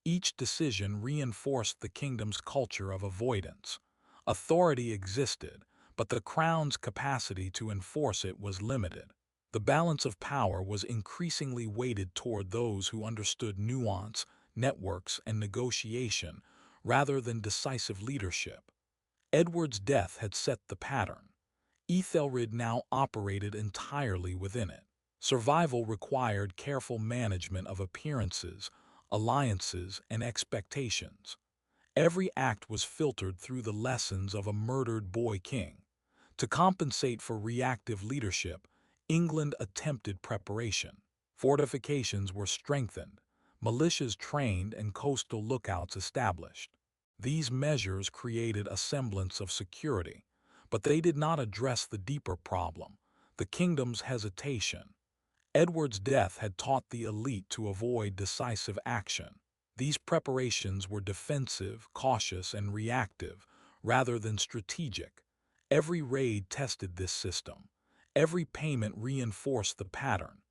Each decision reinforced the kingdom's culture of avoidance. Authority existed, but the crown's capacity to enforce it was limited. The balance of power was increasingly weighted toward those who understood nuance, networks, and negotiation, rather than decisive leadership. Edward's death had set the pattern. Æthelred now operated entirely within it. Survival required careful management of appearances, alliances, and expectations. Every act was filtered through the lessons of a murdered boy king. To compensate for reactive leadership, England attempted preparation. Fortifications were strengthened, militias trained, and coastal lookouts established. These measures created a semblance of security, but they did not address the deeper problem: the kingdom's hesitation. Edward's death had taught the elite to avoid decisive action. These preparations were defensive, cautious, and reactive, rather than strategic. Every raid tested this system. Every payment reinforced the pattern.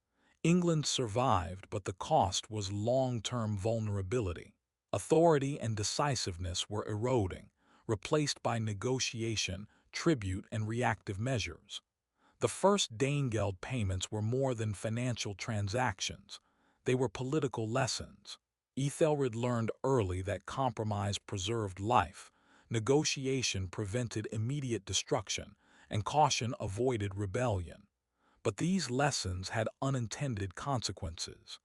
England survived, but the cost was long-term vulnerability. Authority and decisiveness were eroding, replaced by negotiation, tribute, and reactive measures. The first Danegeld payments were more than financial transactions. They were political lessons. Æthelred learned early that compromise preserved life, negotiation prevented immediate destruction, and caution avoided rebellion. But these lessons had unintended consequences.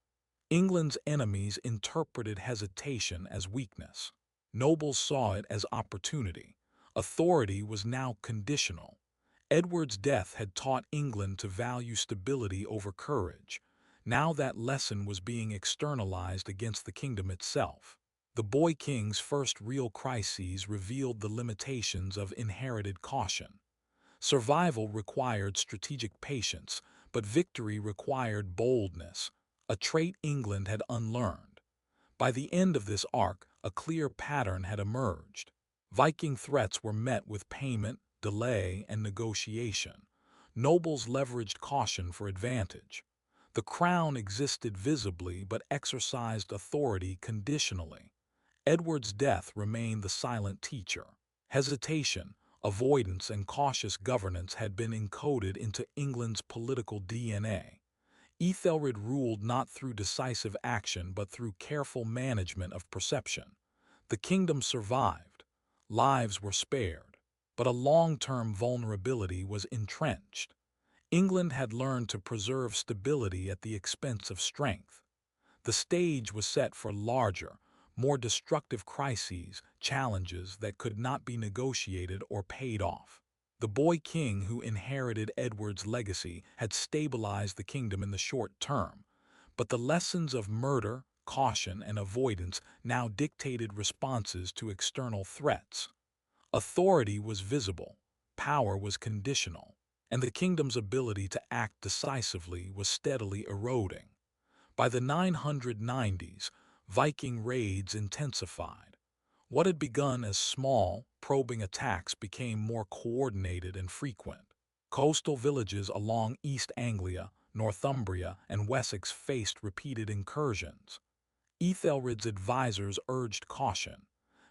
England's enemies interpreted hesitation as weakness. Nobles saw it as opportunity. Authority was now conditional. Edward's death had taught England to value stability over courage. Now that lesson was being externalized against the kingdom itself. The boy king's first real crises revealed the limitations of inherited caution. Survival required strategic patience, but victory required boldness, a trait England had unlearned. By the end of this arc, a clear pattern had emerged. Viking threats were met with payment, delay, and negotiation. Nobles leveraged caution for advantage. The crown existed visibly but exercised authority conditionally. Edward's death remained the silent teacher. Hesitation, avoidance, and cautious governance had been encoded into England's political DNA. Æthelred ruled not through decisive action but through careful management of perception. The kingdom survived. Lives were spared. But a long-term vulnerability was entrenched. England had learned to preserve stability at the expense of strength. The stage was set for larger, more destructive crises, challenges that could not be negotiated or paid off. The boy king who inherited Edward's legacy had stabilized the kingdom in the short term, but the lessons of murder, caution, and avoidance now dictated responses to external threats. Authority was visible, power was conditional, and the kingdom's ability to act decisively was steadily eroding. By the 990s, Viking raids intensified. What had begun as small, probing attacks became more coordinated and frequent. Coastal villages along East Anglia, Northumbria, and Wessex faced repeated incursions. Æthelred's advisors urged caution.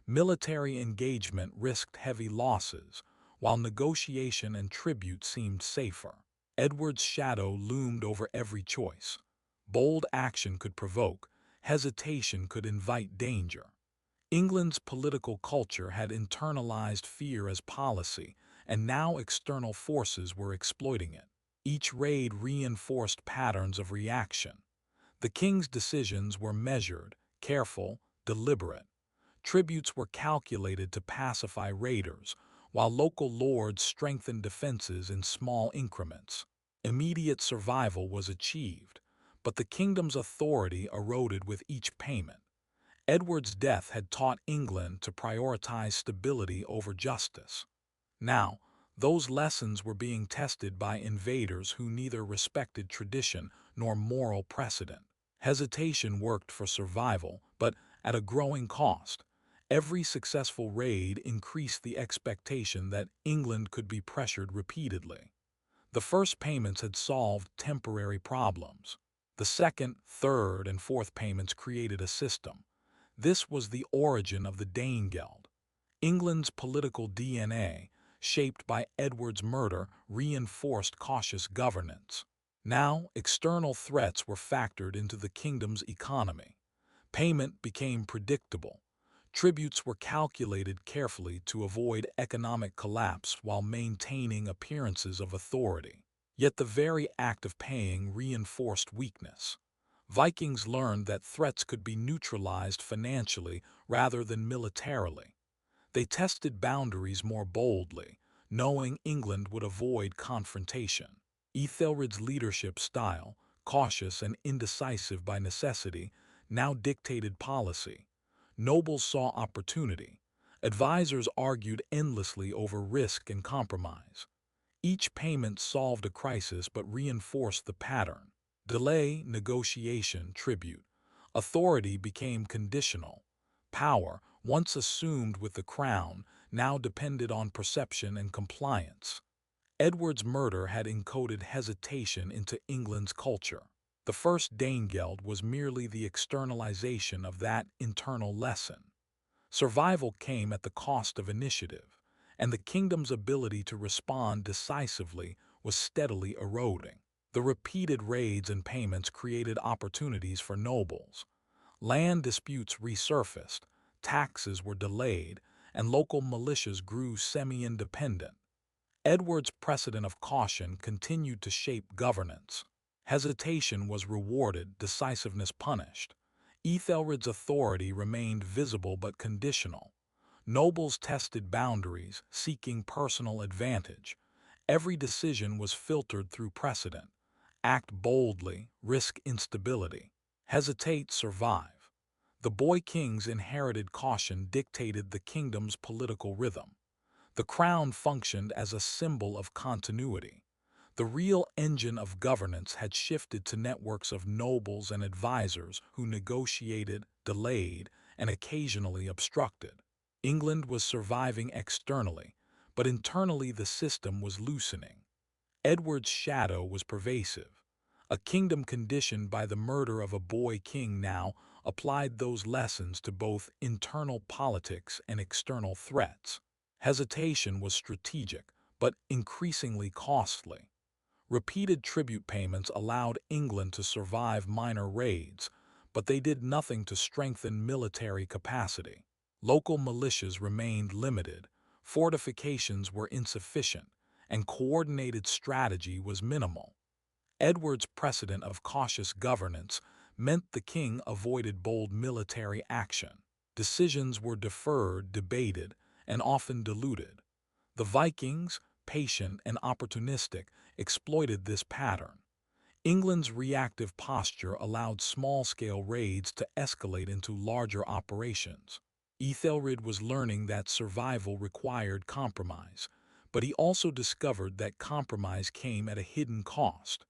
Military engagement risked heavy losses, while negotiation and tribute seemed safer. Edward's shadow loomed over every choice. Bold action could provoke, hesitation could invite danger. England's political culture had internalized fear as policy, and now external forces were exploiting it. Each raid reinforced patterns of reaction. The king's decisions were measured, careful, deliberate. Tributes were calculated to pacify raiders, while local lords strengthened defenses in small increments. Immediate survival was achieved, but the kingdom's authority eroded with each payment. Edward's death had taught England to prioritize stability over justice. Now, those lessons were being tested by invaders who neither respected tradition nor moral precedent. Hesitation worked for survival, but at a growing cost. Every successful raid increased the expectation that England could be pressured repeatedly. The first payments had solved temporary problems. The second, third, and fourth payments created a system. This was the origin of the Danegeld. England's political DNA, shaped by Edward's murder, reinforced cautious governance. Now, external threats were factored into the kingdom's economy. Payment became predictable. Tributes were calculated carefully to avoid economic collapse while maintaining appearances of authority. Yet the very act of paying reinforced weakness. Vikings learned that threats could be neutralized financially rather than militarily. They tested boundaries more boldly, knowing England would avoid confrontation. Æthelred's leadership style, cautious and indecisive by necessity, now dictated policy. Nobles saw opportunity. Advisors argued endlessly over risk and compromise. Each payment solved a crisis but reinforced the pattern. Delay, negotiation, tribute. Authority became conditional. Power, once assumed with the crown, now depended on perception and compliance. Edward's murder had encoded hesitation into England's culture. The first Danegeld was merely the externalization of that internal lesson. Survival came at the cost of initiative, and the kingdom's ability to respond decisively was steadily eroding. The repeated raids and payments created opportunities for nobles. Land disputes resurfaced, taxes were delayed, and local militias grew semi-independent. Edward's precedent of caution continued to shape governance. Hesitation was rewarded, decisiveness punished. Æthelred's authority remained visible but conditional. Nobles tested boundaries, seeking personal advantage. Every decision was filtered through precedent. Act boldly, risk instability. Hesitate, survive. The boy king's inherited caution dictated the kingdom's political rhythm. The crown functioned as a symbol of continuity. The real engine of governance had shifted to networks of nobles and advisors who negotiated, delayed, and occasionally obstructed. England was surviving externally, but internally the system was loosening. Edward's shadow was pervasive. A kingdom conditioned by the murder of a boy king now applied those lessons to both internal politics and external threats. Hesitation was strategic, but increasingly costly. Repeated tribute payments allowed England to survive minor raids, but they did nothing to strengthen military capacity. Local militias remained limited, fortifications were insufficient, and coordinated strategy was minimal. Edward's precedent of cautious governance meant the king avoided bold military action. Decisions were deferred, debated, and often diluted. The Vikings, patient and opportunistic, exploited this pattern. England's reactive posture allowed small-scale raids to escalate into larger operations. Æthelred was learning that survival required compromise, but he also discovered that compromise came at a hidden cost.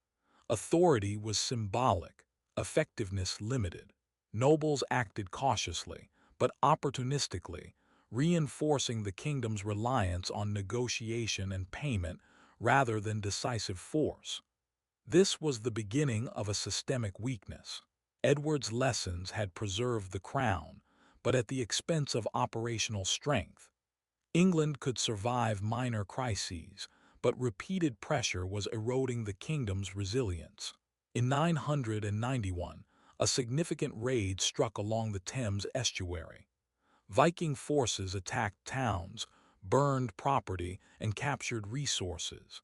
Authority was symbolic, effectiveness limited. Nobles acted cautiously, but opportunistically, reinforcing the kingdom's reliance on negotiation and payment rather than decisive force. This was the beginning of a systemic weakness. Edward's lessons had preserved the crown, but at the expense of operational strength. England could survive minor crises, but repeated pressure was eroding the kingdom's resilience. In 991, a significant raid struck along the Thames estuary. Viking forces attacked towns, burned property, and captured resources.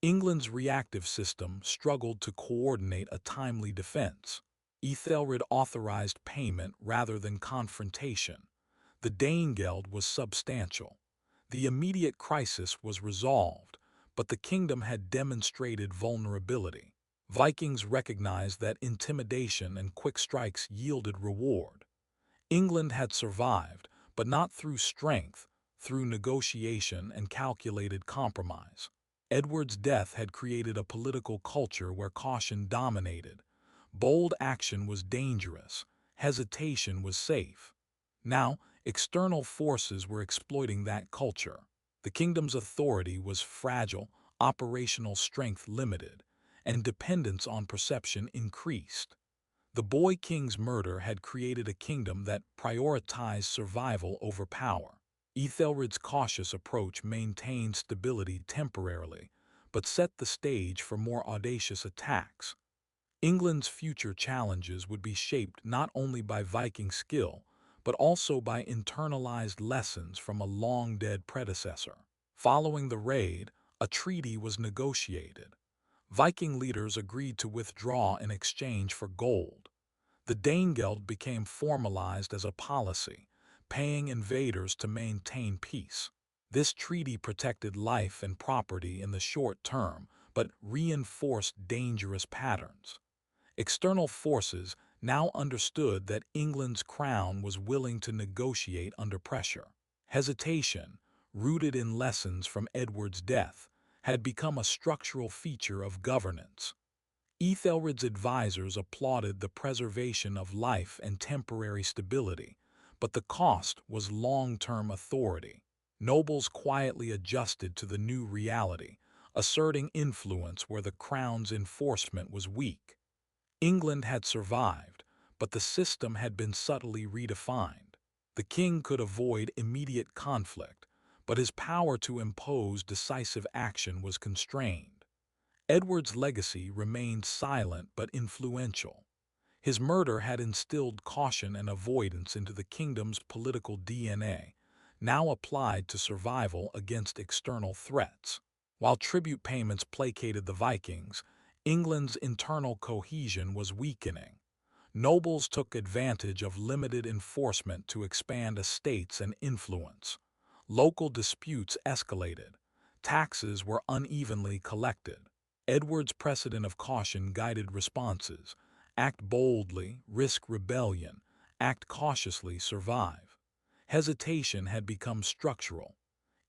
England's reactive system struggled to coordinate a timely defense. Æthelred authorized payment rather than confrontation. The Danegeld was substantial. The immediate crisis was resolved, but the kingdom had demonstrated vulnerability. Vikings recognized that intimidation and quick strikes yielded reward. England had survived, but not through strength, through negotiation and calculated compromise. Edward's death had created a political culture where caution dominated. Bold action was dangerous, hesitation was safe. Now, external forces were exploiting that culture. The kingdom's authority was fragile, operational strength limited, and dependence on perception increased. The boy king's murder had created a kingdom that prioritized survival over power. Æthelred's cautious approach maintained stability temporarily, but set the stage for more audacious attacks. England's future challenges would be shaped not only by Viking skill, but also by internalized lessons from a long-dead predecessor. Following the raid, a treaty was negotiated. Viking leaders agreed to withdraw in exchange for gold. The Danegeld became formalized as a policy, paying invaders to maintain peace. This treaty protected life and property in the short term, but reinforced dangerous patterns. External forces now understood that England's crown was willing to negotiate under pressure. Hesitation, rooted in lessons from Edward's death, had become a structural feature of governance. Æthelred's advisors applauded the preservation of life and temporary stability, but the cost was long-term authority. Nobles quietly adjusted to the new reality, asserting influence where the crown's enforcement was weak. England had survived, but the system had been subtly redefined. The king could avoid immediate conflict, but his power to impose decisive action was constrained. Edward's legacy remained silent but influential. His murder had instilled caution and avoidance into the kingdom's political DNA, now applied to survival against external threats. While tribute payments placated the Vikings, England's internal cohesion was weakening. Nobles took advantage of limited enforcement to expand estates and influence. Local disputes escalated. Taxes were unevenly collected. Edward's precedent of caution guided responses. Act boldly, risk rebellion. Act cautiously, survive. Hesitation had become structural.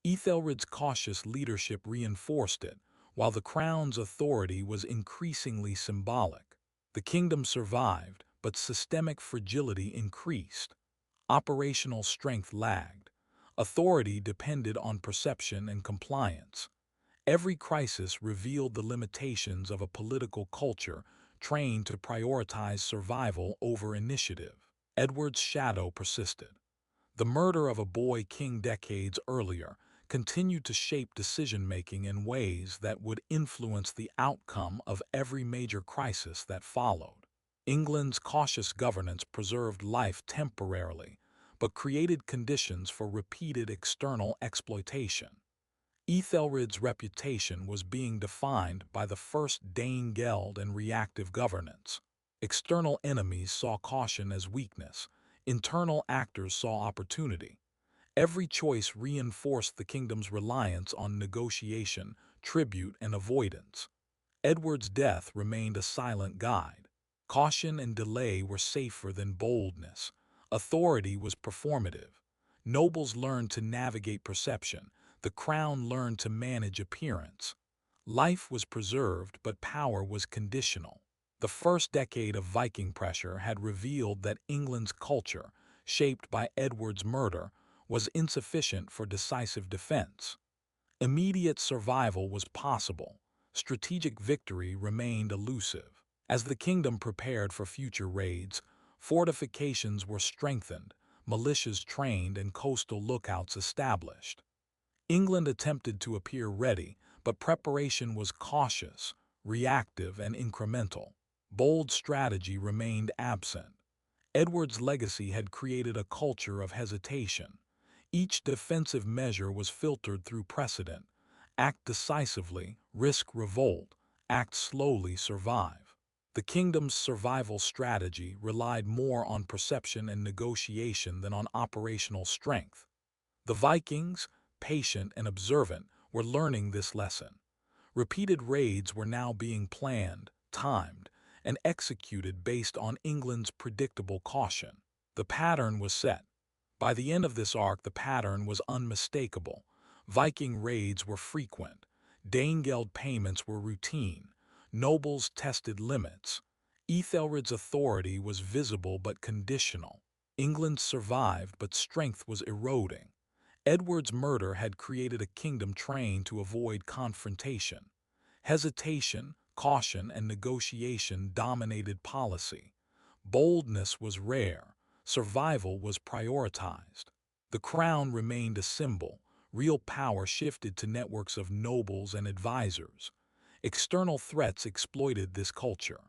Æthelred's cautious leadership reinforced it, while the crown's authority was increasingly symbolic. The kingdom survived, but systemic fragility increased. Operational strength lagged. Authority depended on perception and compliance. Every crisis revealed the limitations of a political culture trained to prioritize survival over initiative. Edward's shadow persisted. The murder of a boy king decades earlier continued to shape decision-making in ways that would influence the outcome of every major crisis that followed. England's cautious governance preserved life temporarily, but created conditions for repeated external exploitation. Æthelred's reputation was being defined by the first Danegeld and reactive governance. External enemies saw caution as weakness. Internal actors saw opportunity. Every choice reinforced the kingdom's reliance on negotiation, tribute, and avoidance. Edward's death remained a silent guide. Caution and delay were safer than boldness. Authority was performative. Nobles learned to navigate perception. The crown learned to manage appearance. Life was preserved, but power was conditional. The first decade of Viking pressure had revealed that England's culture, shaped by Edward's murder, was insufficient for decisive defense. Immediate survival was possible. Strategic victory remained elusive. As the kingdom prepared for future raids, fortifications were strengthened, militias trained, and coastal lookouts established. England attempted to appear ready, but preparation was cautious, reactive, and incremental. Bold strategy remained absent. Edward's legacy had created a culture of hesitation. Each defensive measure was filtered through precedent. Act decisively, risk revolt. Act slowly, survive. The kingdom's survival strategy relied more on perception and negotiation than on operational strength. The Vikings, patient and observant, were learning this lesson. Repeated raids were now being planned, timed, and executed based on England's predictable caution. The pattern was set. By the end of this arc, the pattern was unmistakable. Viking raids were frequent. Danegeld payments were routine. Nobles tested limits. Æthelred's authority was visible but conditional. England survived, but strength was eroding. Edward's murder had created a kingdom trained to avoid confrontation. Hesitation, caution, and negotiation dominated policy. Boldness was rare. Survival was prioritized. The crown remained a symbol. Real power shifted to networks of nobles and advisors. External threats exploited this culture.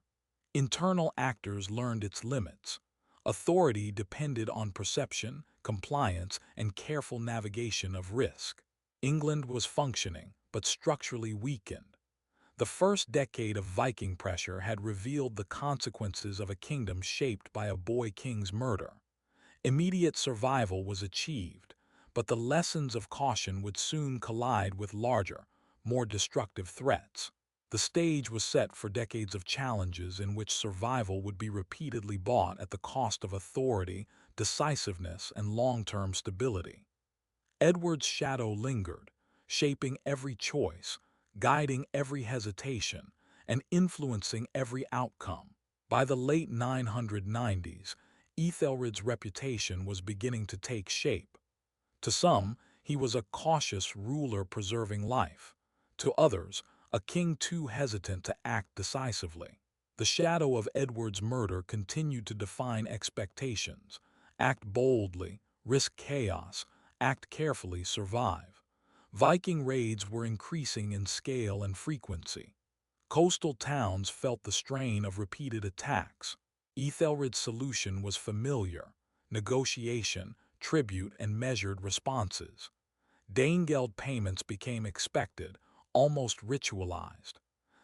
Internal actors learned its limits. Authority depended on perception, compliance, and careful navigation of risk. England was functioning, but structurally weakened. The first decade of Viking pressure had revealed the consequences of a kingdom shaped by a boy king's murder. Immediate survival was achieved, but the lessons of caution would soon collide with larger, more destructive threats. The stage was set for decades of challenges in which survival would be repeatedly bought at the cost of authority, decisiveness, and long-term stability. Edward's shadow lingered, shaping every choice, guiding every hesitation, and influencing every outcome. By the late 990s, Æthelred's reputation was beginning to take shape. To some, he was a cautious ruler preserving life. To others, a king too hesitant to act decisively. The shadow of Edward's murder continued to define expectations. Act boldly, risk chaos, act carefully, survive. Viking raids were increasing in scale and frequency. Coastal towns felt the strain of repeated attacks. Æthelred's solution was familiar: negotiation, tribute, and measured responses. Danegeld payments became expected, almost ritualized.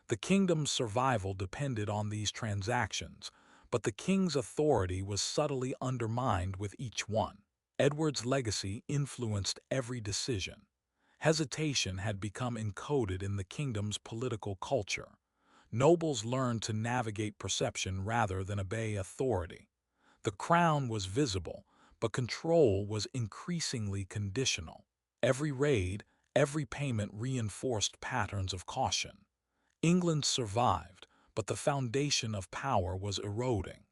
The kingdom's survival depended on these transactions, but the king's authority was subtly undermined with each one. Edward's legacy influenced every decision. Hesitation had become encoded in the kingdom's political culture. Nobles learned to navigate perception rather than obey authority. The crown was visible, but control was increasingly conditional. Every raid, every payment reinforced patterns of caution. England survived, but the foundation of power was eroding.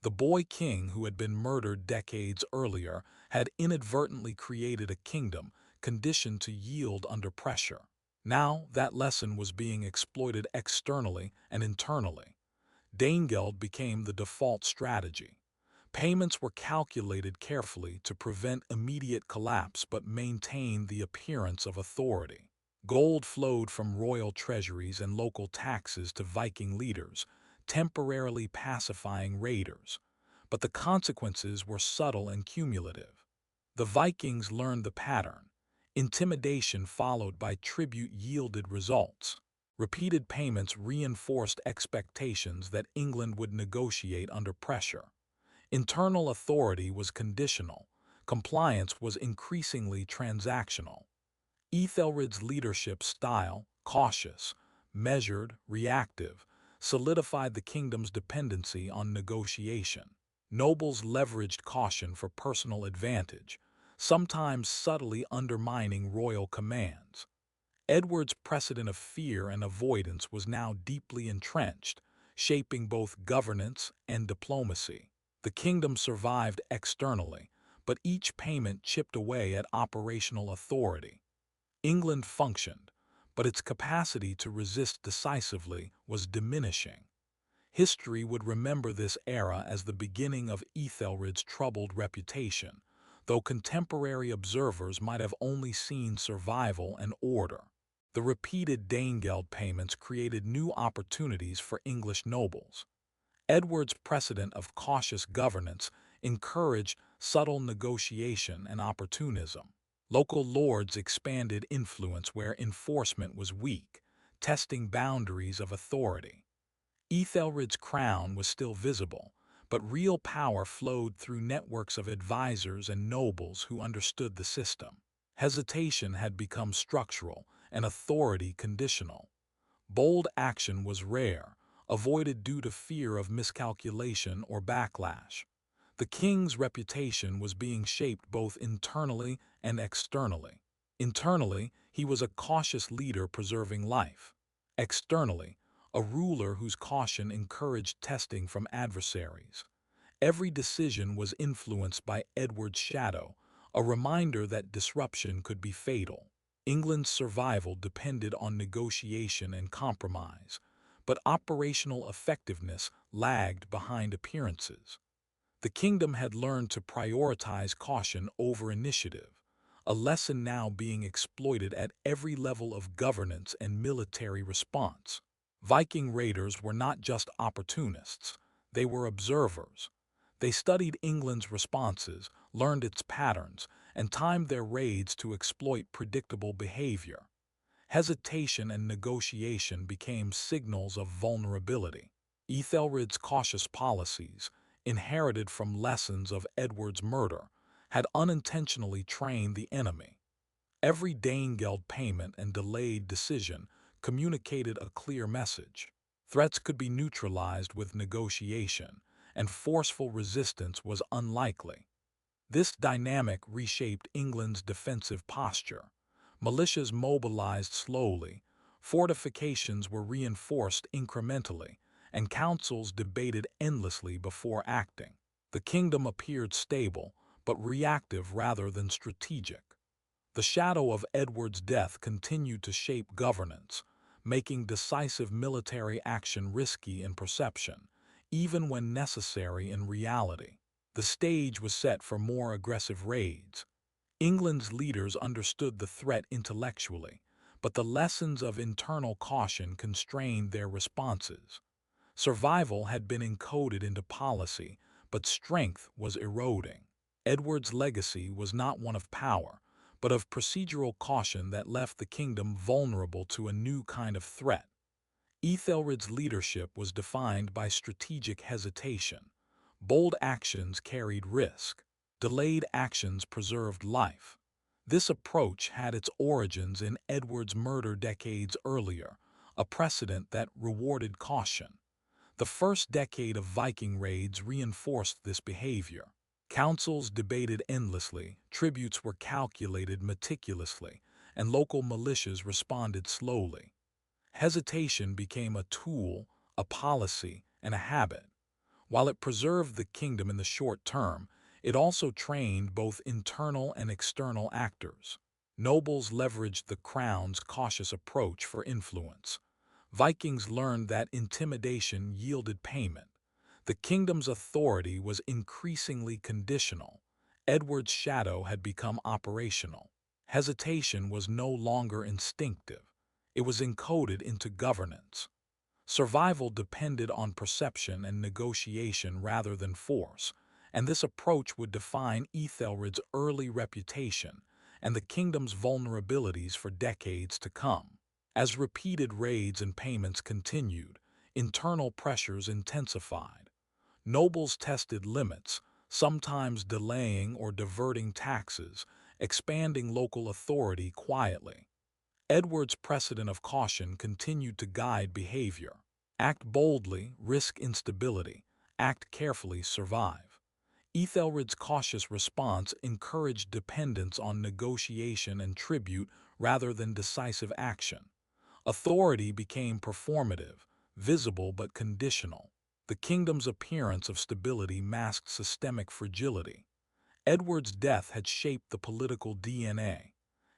The boy king who had been murdered decades earlier had inadvertently created a kingdom conditioned to yield under pressure. Now that lesson was being exploited externally and internally. Danegeld became the default strategy. Payments were calculated carefully to prevent immediate collapse but maintain the appearance of authority. Gold flowed from royal treasuries and local taxes to Viking leaders, temporarily pacifying raiders. But the consequences were subtle and cumulative. The Vikings learned the pattern. Intimidation followed by tribute yielded results. Repeated payments reinforced expectations that England would negotiate under pressure. Internal authority was conditional. Compliance was increasingly transactional. Æthelred's leadership style, cautious, measured, reactive, solidified the kingdom's dependency on negotiation. Nobles leveraged caution for personal advantage, sometimes subtly undermining royal commands. Edward's precedent of fear and avoidance was now deeply entrenched, shaping both governance and diplomacy. The kingdom survived externally, but each payment chipped away at operational authority. England functioned, but its capacity to resist decisively was diminishing. History would remember this era as the beginning of Æthelred's troubled reputation, though contemporary observers might have only seen survival and order. The repeated Danegeld payments created new opportunities for English nobles. Edward's precedent of cautious governance encouraged subtle negotiation and opportunism. Local lords expanded influence where enforcement was weak, testing boundaries of authority. Æthelred's crown was still visible, but real power flowed through networks of advisors and nobles who understood the system. Hesitation had become structural and authority conditional. Bold action was rare, avoided due to fear of miscalculation or backlash. The king's reputation was being shaped both internally and externally. Internally, he was a cautious leader preserving life. Externally, a ruler whose caution encouraged testing from adversaries. Every decision was influenced by Edward's shadow, a reminder that disruption could be fatal. England's survival depended on negotiation and compromise, but operational effectiveness lagged behind appearances. The kingdom had learned to prioritize caution over initiative, a lesson now being exploited at every level of governance and military response. Viking raiders were not just opportunists, they were observers. They studied England's responses, learned its patterns, and timed their raids to exploit predictable behavior. Hesitation and negotiation became signals of vulnerability. Æthelred's cautious policies, inherited from lessons of Edward's murder, had unintentionally trained the enemy. Every Danegeld payment and delayed decision communicated a clear message. Threats could be neutralized with negotiation, and forceful resistance was unlikely. This dynamic reshaped England's defensive posture. Militias mobilized slowly, fortifications were reinforced incrementally, and councils debated endlessly before acting. The kingdom appeared stable, but reactive rather than strategic. The shadow of Edward's death continued to shape governance, making decisive military action risky in perception, even when necessary in reality. The stage was set for more aggressive raids. England's leaders understood the threat intellectually, but the lessons of internal caution constrained their responses. Survival had been encoded into policy, but strength was eroding. Edward's legacy was not one of power, but of procedural caution that left the kingdom vulnerable to a new kind of threat. Æthelred's leadership was defined by strategic hesitation. Bold actions carried risk. Delayed actions preserved life. This approach had its origins in Edward's murder decades earlier, a precedent that rewarded caution. The first decade of Viking raids reinforced this behavior. Councils debated endlessly, tributes were calculated meticulously, and local militias responded slowly. Hesitation became a tool, a policy, and a habit. While it preserved the kingdom in the short term, it also trained both internal and external actors. Nobles leveraged the crown's cautious approach for influence. Vikings learned that intimidation yielded payment. The kingdom's authority was increasingly conditional. Edward's shadow had become operational. Hesitation was no longer instinctive. It was encoded into governance. Survival depended on perception and negotiation rather than force, and this approach would define Æthelred's early reputation and the kingdom's vulnerabilities for decades to come. As repeated raids and payments continued, internal pressures intensified. Nobles tested limits, sometimes delaying or diverting taxes, expanding local authority quietly. Edward's precedent of caution continued to guide behavior. Act boldly, risk instability. Act carefully, survive. Æthelred's cautious response encouraged dependence on negotiation and tribute rather than decisive action. Authority became performative, visible but conditional. The kingdom's appearance of stability masked systemic fragility. Edward's death had shaped the political DNA.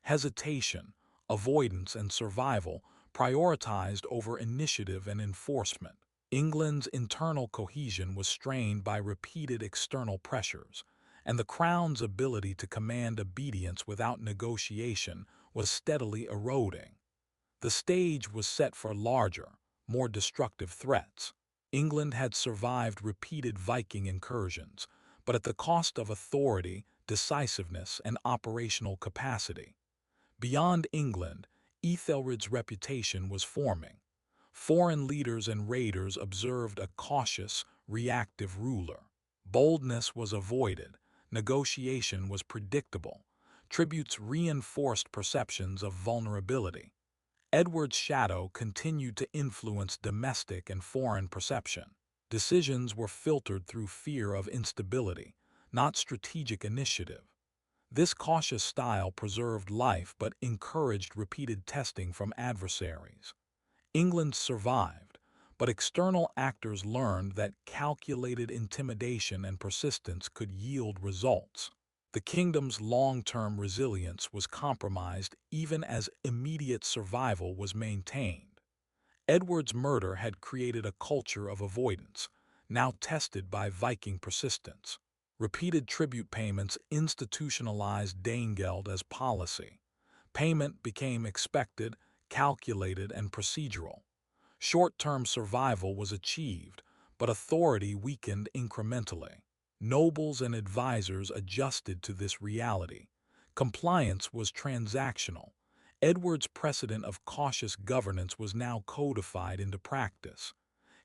Hesitation, avoidance, and survival prioritized over initiative and enforcement. England's internal cohesion was strained by repeated external pressures, and the crown's ability to command obedience without negotiation was steadily eroding. The stage was set for larger, more destructive threats. England had survived repeated Viking incursions, but at the cost of authority, decisiveness, and operational capacity. Beyond England, Æthelred's reputation was forming. Foreign leaders and raiders observed a cautious, reactive ruler. Boldness was avoided, negotiation was predictable, tributes reinforced perceptions of vulnerability. Edward's shadow continued to influence domestic and foreign perception. Decisions were filtered through fear of instability, not strategic initiative. This cautious style preserved life but encouraged repeated testing from adversaries. England survived, but external actors learned that calculated intimidation and persistence could yield results. The kingdom's long-term resilience was compromised even as immediate survival was maintained. Edward's murder had created a culture of avoidance, now tested by Viking persistence. Repeated tribute payments institutionalized Danegeld as policy. Payment became expected, calculated, and procedural. Short-term survival was achieved, but authority weakened incrementally. Nobles and advisors adjusted to this reality. Compliance was transactional. Edward's precedent of cautious governance was now codified into practice.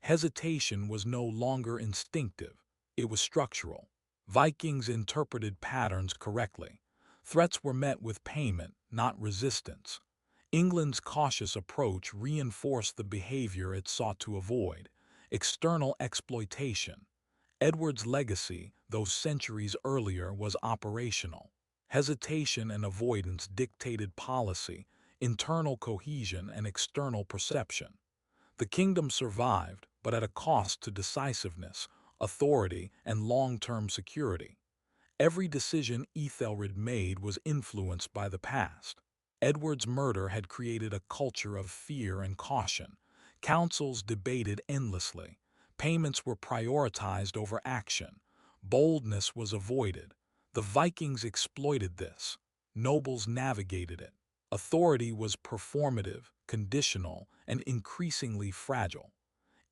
Hesitation was no longer instinctive, it was structural. Vikings interpreted patterns correctly. Threats were met with payment, not resistance. England's cautious approach reinforced the behavior it sought to avoid: external exploitation. Edward's legacy, though centuries earlier, was operational. Hesitation and avoidance dictated policy, internal cohesion, and external perception. The kingdom survived, but at a cost to decisiveness, authority, and long-term security. Every decision Æthelred made was influenced by the past. Edward's murder had created a culture of fear and caution. Councils debated endlessly. Payments were prioritized over action. Boldness was avoided. The Vikings exploited this. Nobles navigated it. Authority was performative, conditional, and increasingly fragile.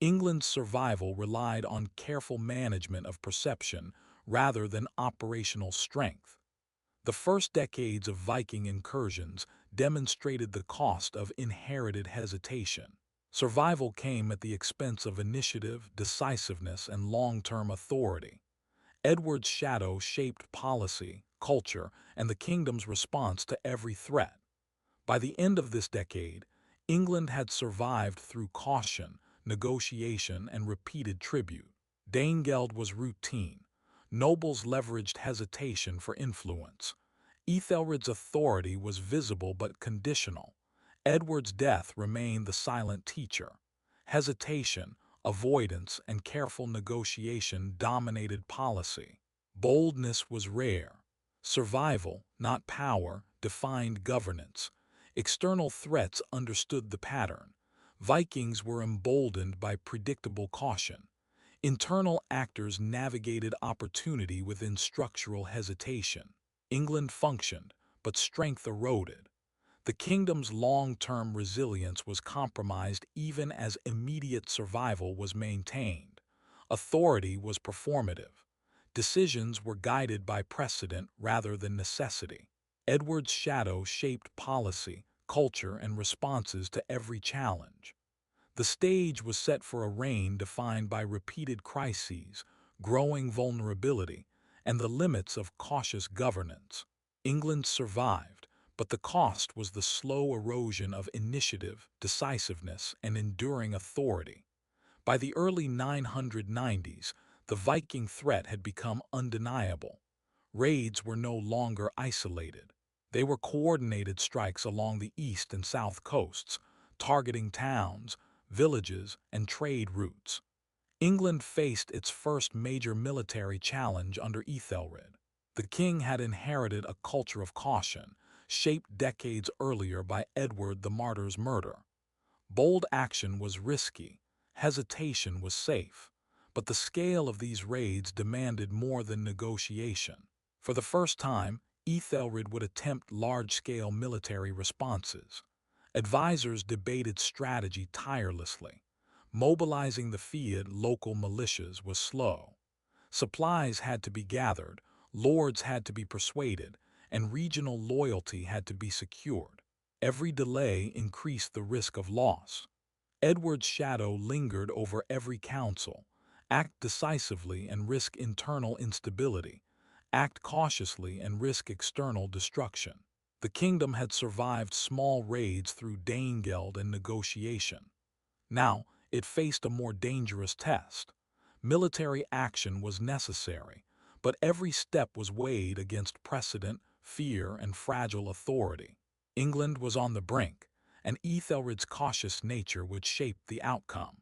England's survival relied on careful management of perception rather than operational strength. The first decades of Viking incursions demonstrated the cost of inherited hesitation. Survival came at the expense of initiative, decisiveness, and long-term authority. Edward's shadow shaped policy, culture, and the kingdom's response to every threat. By the end of this decade, England had survived through caution, negotiation, and repeated tribute. Danegeld was routine. Nobles leveraged hesitation for influence. Æthelred's authority was visible but conditional. Edward's death remained the silent teacher. Hesitation, avoidance, and careful negotiation dominated policy. Boldness was rare. Survival, not power, defined governance. External threats understood the pattern. Vikings were emboldened by predictable caution. Internal actors navigated opportunity within structural hesitation. England functioned, but strength eroded. The kingdom's long-term resilience was compromised even as immediate survival was maintained. Authority was performative. Decisions were guided by precedent rather than necessity. Edward's shadow shaped policy, culture, and responses to every challenge. The stage was set for a reign defined by repeated crises, growing vulnerability, and the limits of cautious governance. England survived, but the cost was the slow erosion of initiative, decisiveness, and enduring authority. By the early 990s, the Viking threat had become undeniable. Raids were no longer isolated. They were coordinated strikes along the east and south coasts, targeting towns, villages, and trade routes. England faced its first major military challenge under Æthelred. The king had inherited a culture of caution, shaped decades earlier by Edward the Martyr's murder. Bold action was risky, hesitation was safe, but the scale of these raids demanded more than negotiation. For the first time, Æthelred would attempt large-scale military responses. Advisors debated strategy tirelessly. Mobilizing the fiat local militias was slow. Supplies had to be gathered, lords had to be persuaded, and regional loyalty had to be secured. Every delay increased the risk of loss. Edward's shadow lingered over every council. Act decisively and risk internal instability. Act cautiously and risk external destruction. The kingdom had survived small raids through Danegeld and negotiation. Now, it faced a more dangerous test. Military action was necessary, but every step was weighed against precedent, fear, and fragile authority. England was on the brink, and Æthelred's cautious nature would shape the outcome.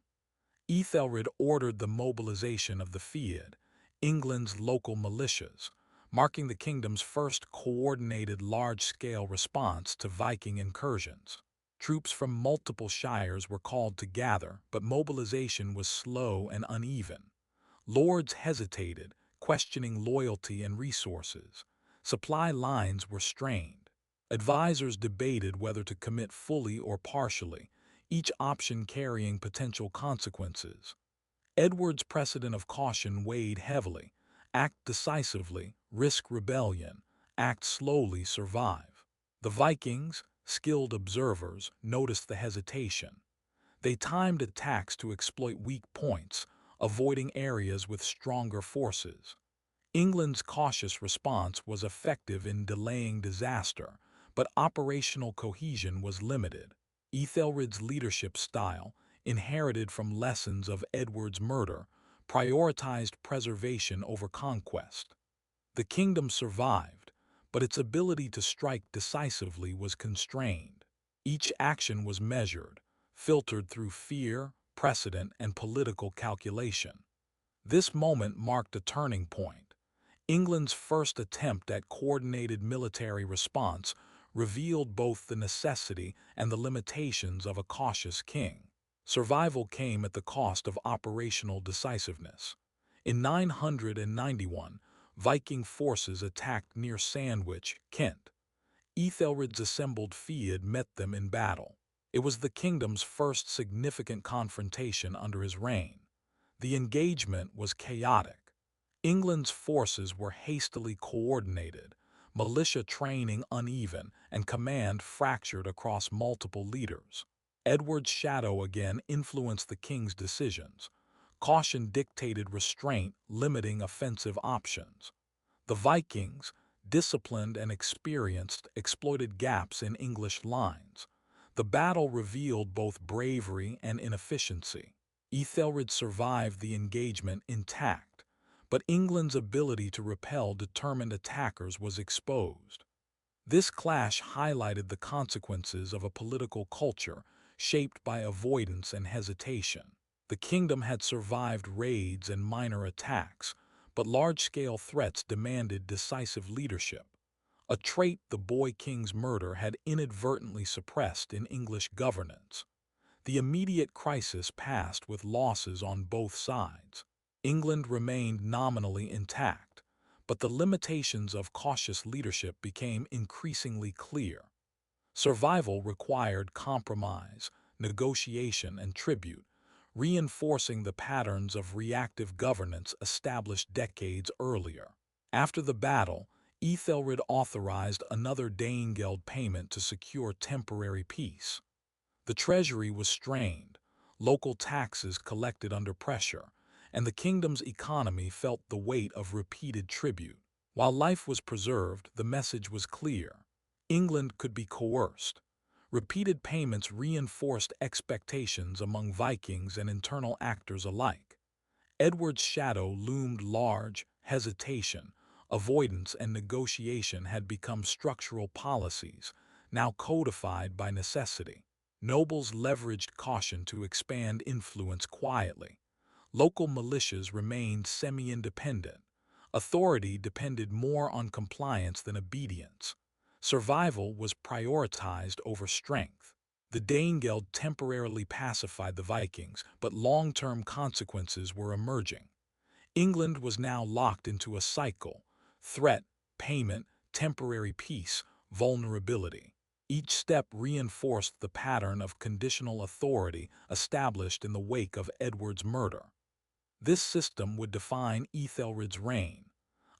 Æthelred ordered the mobilization of the fiat, England's local militias, marking the kingdom's first coordinated large-scale response to Viking incursions. Troops from multiple shires were called to gather, but mobilization was slow and uneven. Lords hesitated, questioning loyalty and resources. Supply lines were strained. Advisors debated whether to commit fully or partially, each option carrying potential consequences. Edward's precedent of caution weighed heavily. Act decisively, risk rebellion. Act slowly, survive. The Vikings, skilled observers, noticed the hesitation. They timed attacks to exploit weak points, avoiding areas with stronger forces. England's cautious response was effective in delaying disaster, but operational cohesion was limited. Æthelred's leadership style, inherited from lessons of Edward's murder, prioritized preservation over conquest. The kingdom survived, but its ability to strike decisively was constrained. Each action was measured, filtered through fear, precedent, and political calculation. This moment marked a turning point. England's first attempt at coordinated military response revealed both the necessity and the limitations of a cautious king. Survival came at the cost of operational decisiveness. In 991, Viking forces attacked near Sandwich, Kent. Æthelred's assembled Fiad met them in battle. It was the kingdom's first significant confrontation under his reign. The engagement was chaotic. England's forces were hastily coordinated, militia training uneven, and command fractured across multiple leaders. Edward's shadow again influenced the king's decisions. Caution dictated restraint, limiting offensive options. The Vikings, disciplined and experienced, exploited gaps in English lines. The battle revealed both bravery and inefficiency. Æthelred survived the engagement intact, but England's ability to repel determined attackers was exposed. This clash highlighted the consequences of a political culture shaped by avoidance and hesitation. The kingdom had survived raids and minor attacks, but large-scale threats demanded decisive leadership, a trait the boy king's murder had inadvertently suppressed in English governance. The immediate crisis passed with losses on both sides. England remained nominally intact, but the limitations of cautious leadership became increasingly clear. Survival required compromise, negotiation, and tribute, reinforcing the patterns of reactive governance established decades earlier. After the battle, Æthelred authorized another Danegeld payment to secure temporary peace. The treasury was strained, local taxes collected under pressure, and the kingdom's economy felt the weight of repeated tribute. While life was preserved, the message was clear. England could be coerced. Repeated payments reinforced expectations among Vikings and internal actors alike. Edward's shadow loomed large. Hesitation, avoidance, and negotiation had become structural policies, now codified by necessity. Nobles leveraged caution to expand influence quietly. Local militias remained semi-independent. Authority depended more on compliance than obedience. Survival was prioritized over strength. The Danegeld temporarily pacified the Vikings, but long-term consequences were emerging. England was now locked into a cycle: threat, payment, temporary peace, vulnerability. Each step reinforced the pattern of conditional authority established in the wake of Edward's murder. This system would define Æthelred's reign,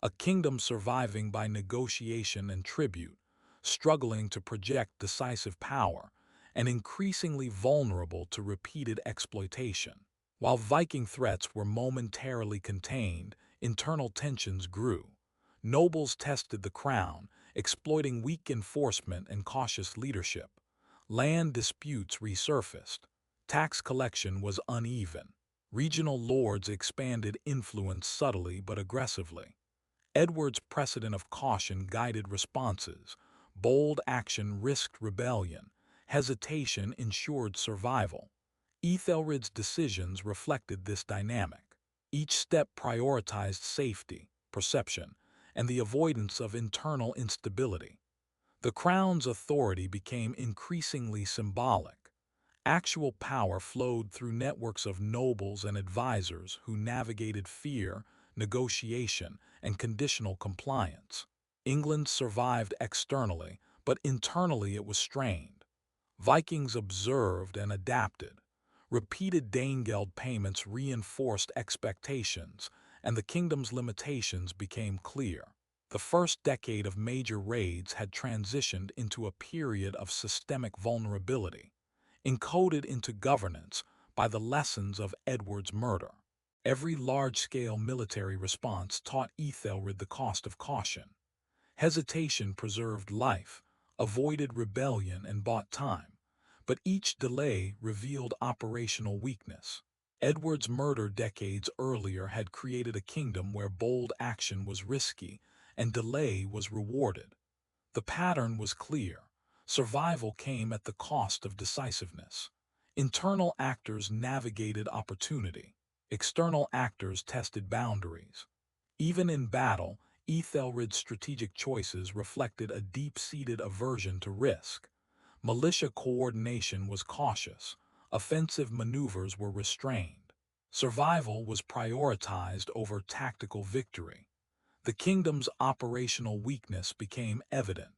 a kingdom surviving by negotiation and tribute, struggling to project decisive power, and increasingly vulnerable to repeated exploitation. While Viking threats were momentarily contained, internal tensions grew. Nobles tested the crown, exploiting weak enforcement and cautious leadership. Land disputes resurfaced. Tax collection was uneven. Regional lords expanded influence subtly but aggressively. Edward's precedent of caution guided responses. Bold action risked rebellion. Hesitation ensured survival. Æthelred's decisions reflected this dynamic. Each step prioritized safety, perception, and the avoidance of internal instability. The crown's authority became increasingly symbolic. Actual power flowed through networks of nobles and advisors who navigated fear, negotiation, and conditional compliance. England survived externally, but internally it was strained. Vikings observed and adapted. Repeated Danegeld payments reinforced expectations, and the kingdom's limitations became clear. The first decade of major raids had transitioned into a period of systemic vulnerability, encoded into governance by the lessons of Edward's murder. Every large-scale military response taught Æthelred the cost of caution. Hesitation preserved life, avoided rebellion, and bought time, but each delay revealed operational weakness. Edward's murder decades earlier had created a kingdom where bold action was risky and delay was rewarded. The pattern was clear. Survival came at the cost of decisiveness. Internal actors navigated opportunity. External actors tested boundaries. Even in battle, Æthelred's strategic choices reflected a deep-seated aversion to risk. Militia coordination was cautious. Offensive maneuvers were restrained. Survival was prioritized over tactical victory. The kingdom's operational weakness became evident.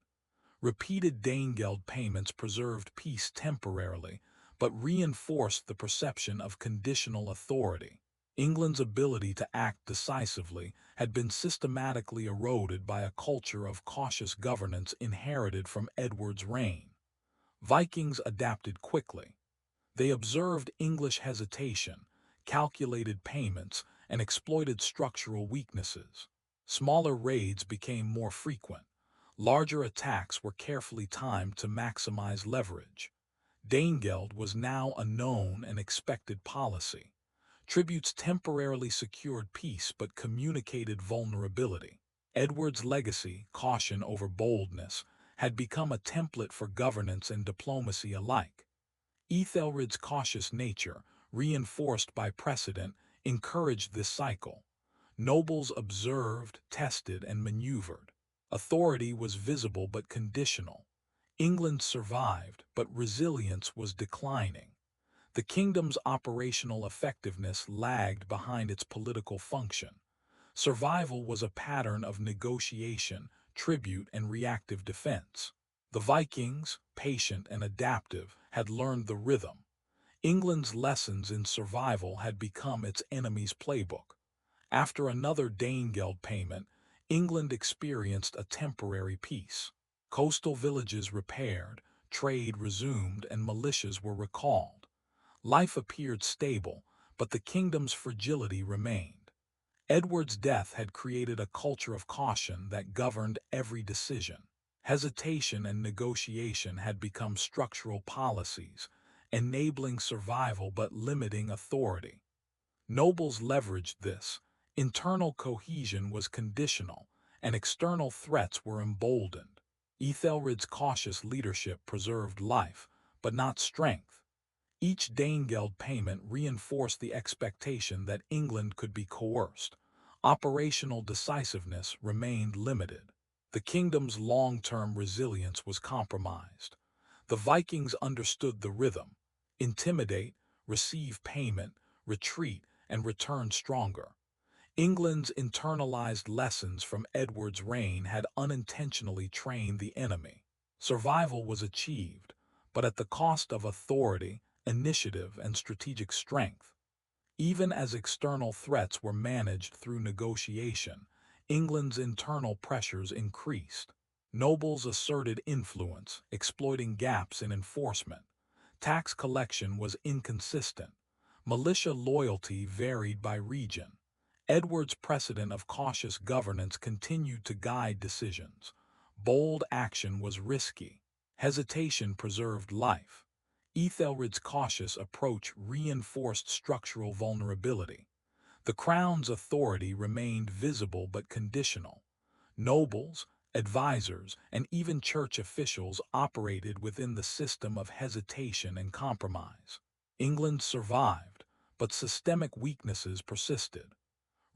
Repeated Danegeld payments preserved peace temporarily, but reinforced the perception of conditional authority. England's ability to act decisively had been systematically eroded by a culture of cautious governance inherited from Edward's reign. Vikings adapted quickly. They observed English hesitation, calculated payments, and exploited structural weaknesses. Smaller raids became more frequent. Larger attacks were carefully timed to maximize leverage. Danegeld was now a known and expected policy. Tributes temporarily secured peace but communicated vulnerability. Edward's legacy, caution over boldness, had become a template for governance and diplomacy alike. Æthelred's cautious nature, reinforced by precedent, encouraged this cycle. Nobles observed, tested, and maneuvered. Authority was visible but conditional. England survived, but resilience was declining. The kingdom's operational effectiveness lagged behind its political function. Survival was a pattern of negotiation, tribute, and reactive defense. The Vikings, patient and adaptive, had learned the rhythm. England's lessons in survival had become its enemy's playbook. After another Danegeld payment, England experienced a temporary peace. Coastal villages repaired, trade resumed, and militias were recalled. Life appeared stable, but the kingdom's fragility remained. Edward's death had created a culture of caution that governed every decision. Hesitation and negotiation had become structural policies, enabling survival but limiting authority. Nobles leveraged this. Internal cohesion was conditional, and external threats were emboldened. Æthelred's cautious leadership preserved life, but not strength. Each Danegeld payment reinforced the expectation that England could be coerced. Operational decisiveness remained limited. The kingdom's long-term resilience was compromised. The Vikings understood the rhythm: intimidate, receive payment, retreat, and return stronger. England's internalized lessons from Edward's reign had unintentionally trained the enemy. Survival was achieved, but at the cost of authority, initiative, and strategic strength. Even as external threats were managed through negotiation, England's internal pressures increased. Nobles asserted influence, exploiting gaps in enforcement. Tax collection was inconsistent. Militia loyalty varied by region. Edward's precedent of cautious governance continued to guide decisions. Bold action was risky. Hesitation preserved life. Æthelred's cautious approach reinforced structural vulnerability. The crown's authority remained visible but conditional. Nobles, advisors, and even church officials operated within the system of hesitation and compromise. England survived, but systemic weaknesses persisted.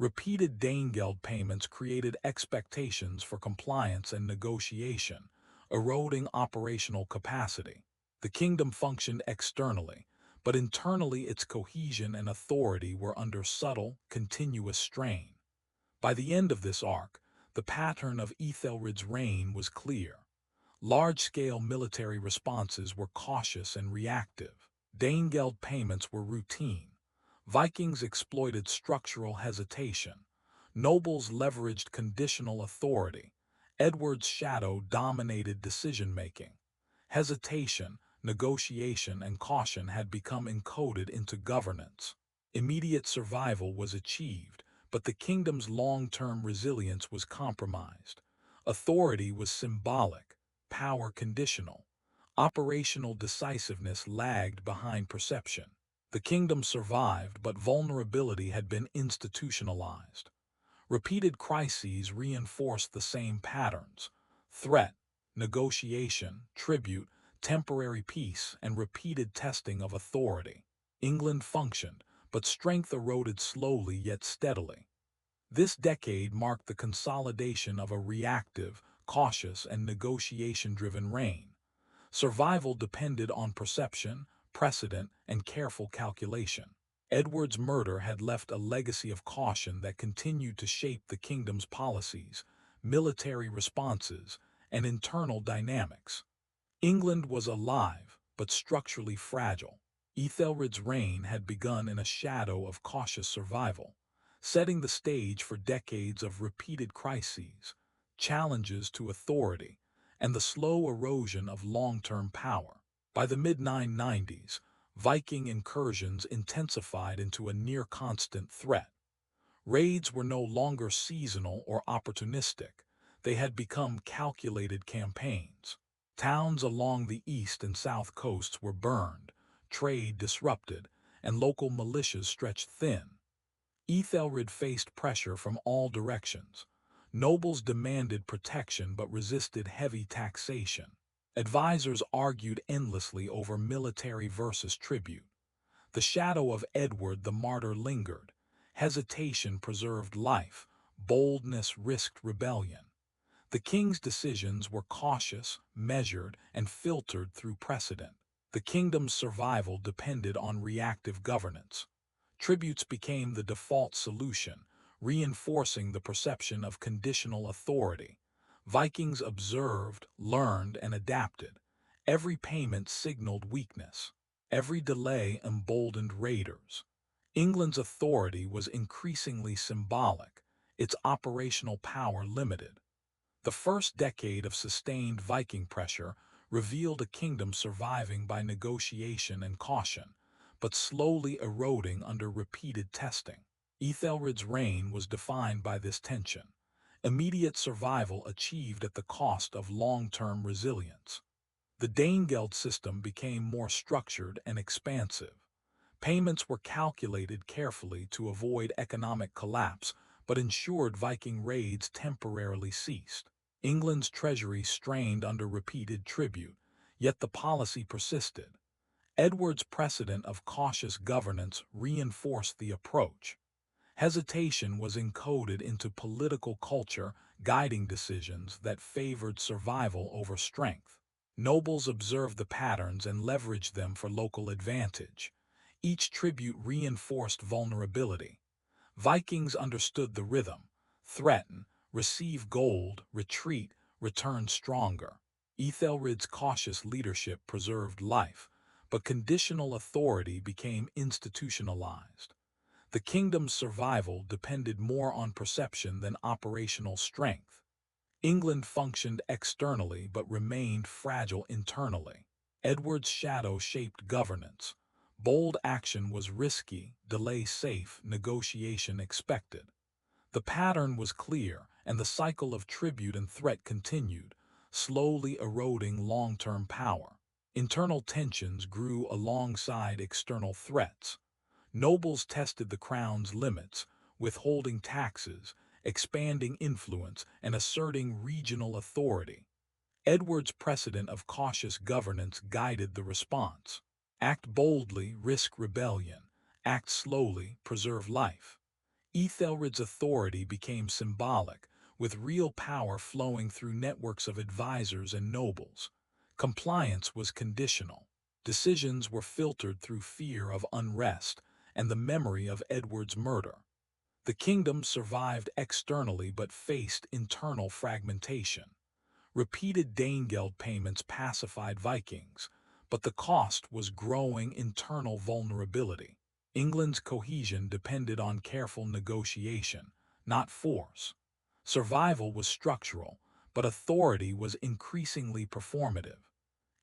Repeated Danegeld payments created expectations for compliance and negotiation, eroding operational capacity. The kingdom functioned externally, but internally its cohesion and authority were under subtle, continuous strain. By the end of this arc, the pattern of Æthelred's reign was clear. Large-scale military responses were cautious and reactive. Danegeld payments were routine. Vikings exploited structural hesitation. Nobles leveraged conditional authority. Edward's shadow dominated decision-making. Hesitation, negotiation, and caution had become encoded into governance. Immediate survival was achieved, but the kingdom's long-term resilience was compromised. Authority was symbolic, power conditional. Operational decisiveness lagged behind perception. The kingdom survived, but vulnerability had been institutionalized. Repeated crises reinforced the same patterns: threat, negotiation, tribute, temporary peace, and repeated testing of authority. England functioned, but strength eroded slowly yet steadily. This decade marked the consolidation of a reactive, cautious, and negotiation-driven reign. Survival depended on perception, precedent, and careful calculation. Edward's murder had left a legacy of caution that continued to shape the kingdom's policies, military responses, and internal dynamics. England was alive, but structurally fragile. Æthelred's reign had begun in a shadow of cautious survival, setting the stage for decades of repeated crises, challenges to authority, and the slow erosion of long-term power. By the mid-990s, Viking incursions intensified into a near-constant threat. Raids were no longer seasonal or opportunistic. They had become calculated campaigns. Towns along the east and south coasts were burned, trade disrupted, and local militias stretched thin. Æthelred faced pressure from all directions. Nobles demanded protection but resisted heavy taxation. Advisors argued endlessly over military versus tribute. The shadow of Edward the Martyr lingered. Hesitation preserved life. Boldness risked rebellion. The king's decisions were cautious, measured, and filtered through precedent. The kingdom's survival depended on reactive governance. Tributes became the default solution, reinforcing the perception of conditional authority. Vikings observed, learned, and adapted. Every payment signaled weakness. Every delay emboldened raiders. England's authority was increasingly symbolic, its operational power limited. The first decade of sustained Viking pressure revealed a kingdom surviving by negotiation and caution, but slowly eroding under repeated testing. Æthelred's reign was defined by this tension. Immediate survival achieved at the cost of long-term resilience. The Danegeld system became more structured and expansive. Payments were calculated carefully to avoid economic collapse, but ensured Viking raids temporarily ceased. England's treasury strained under repeated tribute, yet the policy persisted. Edward's precedent of cautious governance reinforced the approach. Hesitation was encoded into political culture, guiding decisions that favored survival over strength. Nobles observed the patterns and leveraged them for local advantage. Each tribute reinforced vulnerability. Vikings understood the rhythm: threaten, receive gold, retreat, return stronger. Æthelred's cautious leadership preserved life, but conditional authority became institutionalized. The kingdom's survival depended more on perception than operational strength. England functioned externally but remained fragile internally. Edward's shadow shaped governance. Bold action was risky, delay safe, negotiation expected. The pattern was clear, and the cycle of tribute and threat continued, slowly eroding long-term power. Internal tensions grew alongside external threats. Nobles tested the crown's limits, withholding taxes, expanding influence, and asserting regional authority. Edward's precedent of cautious governance guided the response. Act boldly, risk rebellion. Act slowly, preserve life. Æthelred's authority became symbolic, with real power flowing through networks of advisors and nobles. Compliance was conditional. Decisions were filtered through fear of unrest and the memory of Edward's murder. The kingdom survived externally but faced internal fragmentation. Repeated Danegeld payments pacified Vikings, but the cost was growing internal vulnerability. England's cohesion depended on careful negotiation, not force. Survival was structural, but authority was increasingly performative.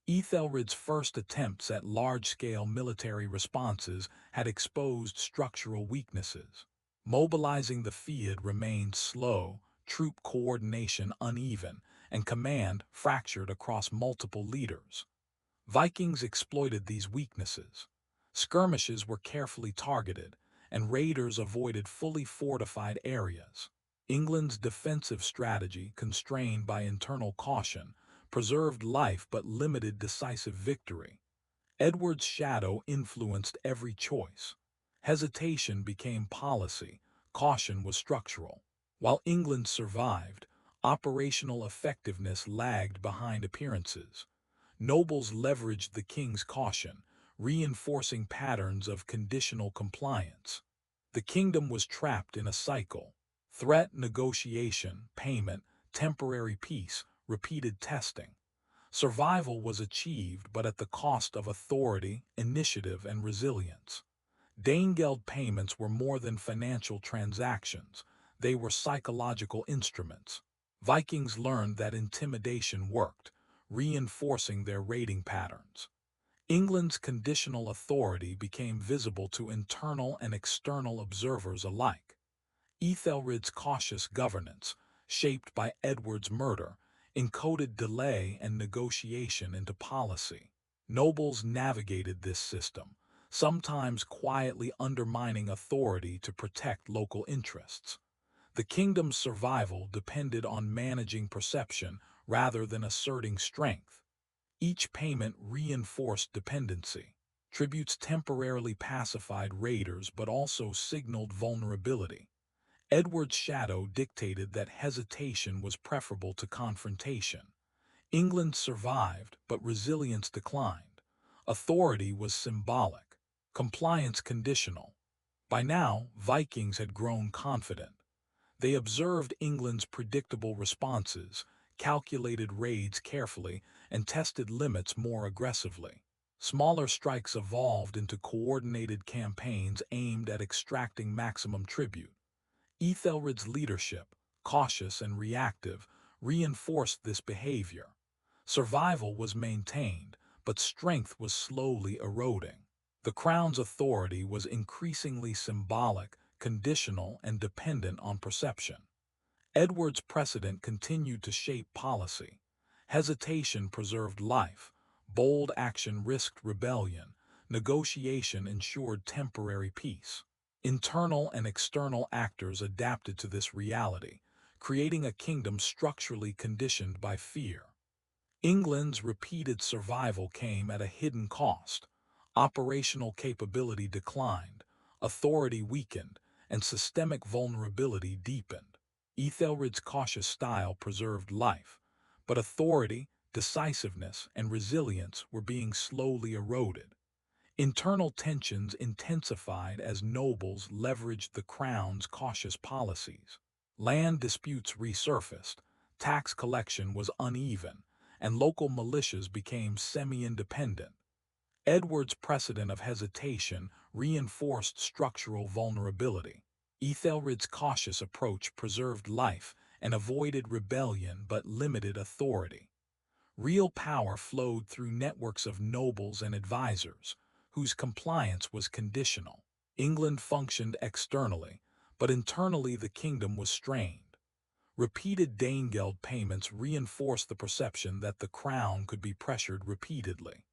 Æthelred's first attempts at large-scale military responses had exposed structural weaknesses. Mobilizing the field remained slow, troop coordination uneven, and command fractured across multiple leaders. Vikings exploited these weaknesses. Skirmishes were carefully targeted, and raiders avoided fully fortified areas. England's defensive strategy, constrained by internal caution, preserved life but limited decisive victory. Edward's shadow influenced every choice. Hesitation became policy, caution was structural. While England survived, operational effectiveness lagged behind appearances. Nobles leveraged the king's caution, reinforcing patterns of conditional compliance. The kingdom was trapped in a cycle: threat, negotiation, payment, temporary peace, repeated testing. Survival was achieved, but at the cost of authority, initiative, and resilience. Danegeld payments were more than financial transactions. They were psychological instruments. Vikings learned that intimidation worked, reinforcing their raiding patterns. England's conditional authority became visible to internal and external observers alike. Æthelred's cautious governance, shaped by Edward's murder, encoded delay and negotiation into policy. Nobles navigated this system, sometimes quietly undermining authority to protect local interests. The kingdom's survival depended on managing perception rather than asserting strength. Each payment reinforced dependency. Tributes temporarily pacified raiders but also signaled vulnerability. Edward's shadow dictated that hesitation was preferable to confrontation. England survived, but resilience declined. Authority was symbolic, compliance conditional. By now, Vikings had grown confident. They observed England's predictable responses, calculated raids carefully, and tested limits more aggressively. Smaller strikes evolved into coordinated campaigns aimed at extracting maximum tribute. Æthelred's leadership, cautious and reactive, reinforced this behavior. Survival was maintained, but strength was slowly eroding. The crown's authority was increasingly symbolic, conditional, and dependent on perception. Edward's precedent continued to shape policy. Hesitation preserved life, bold action risked rebellion, negotiation ensured temporary peace. Internal and external actors adapted to this reality, creating a kingdom structurally conditioned by fear. England's repeated survival came at a hidden cost. Operational capability declined, authority weakened, and systemic vulnerability deepened. Æthelred's cautious style preserved life, but authority, decisiveness, and resilience were being slowly eroded. Internal tensions intensified as nobles leveraged the crown's cautious policies. Land disputes resurfaced, tax collection was uneven, and local militias became semi-independent. Edward's precedent of hesitation reinforced structural vulnerability. Æthelred's cautious approach preserved life and avoided rebellion but limited authority. Real power flowed through networks of nobles and advisors, whose compliance was conditional. England functioned externally, but internally the kingdom was strained. Repeated Danegeld payments reinforced the perception that the crown could be pressured repeatedly.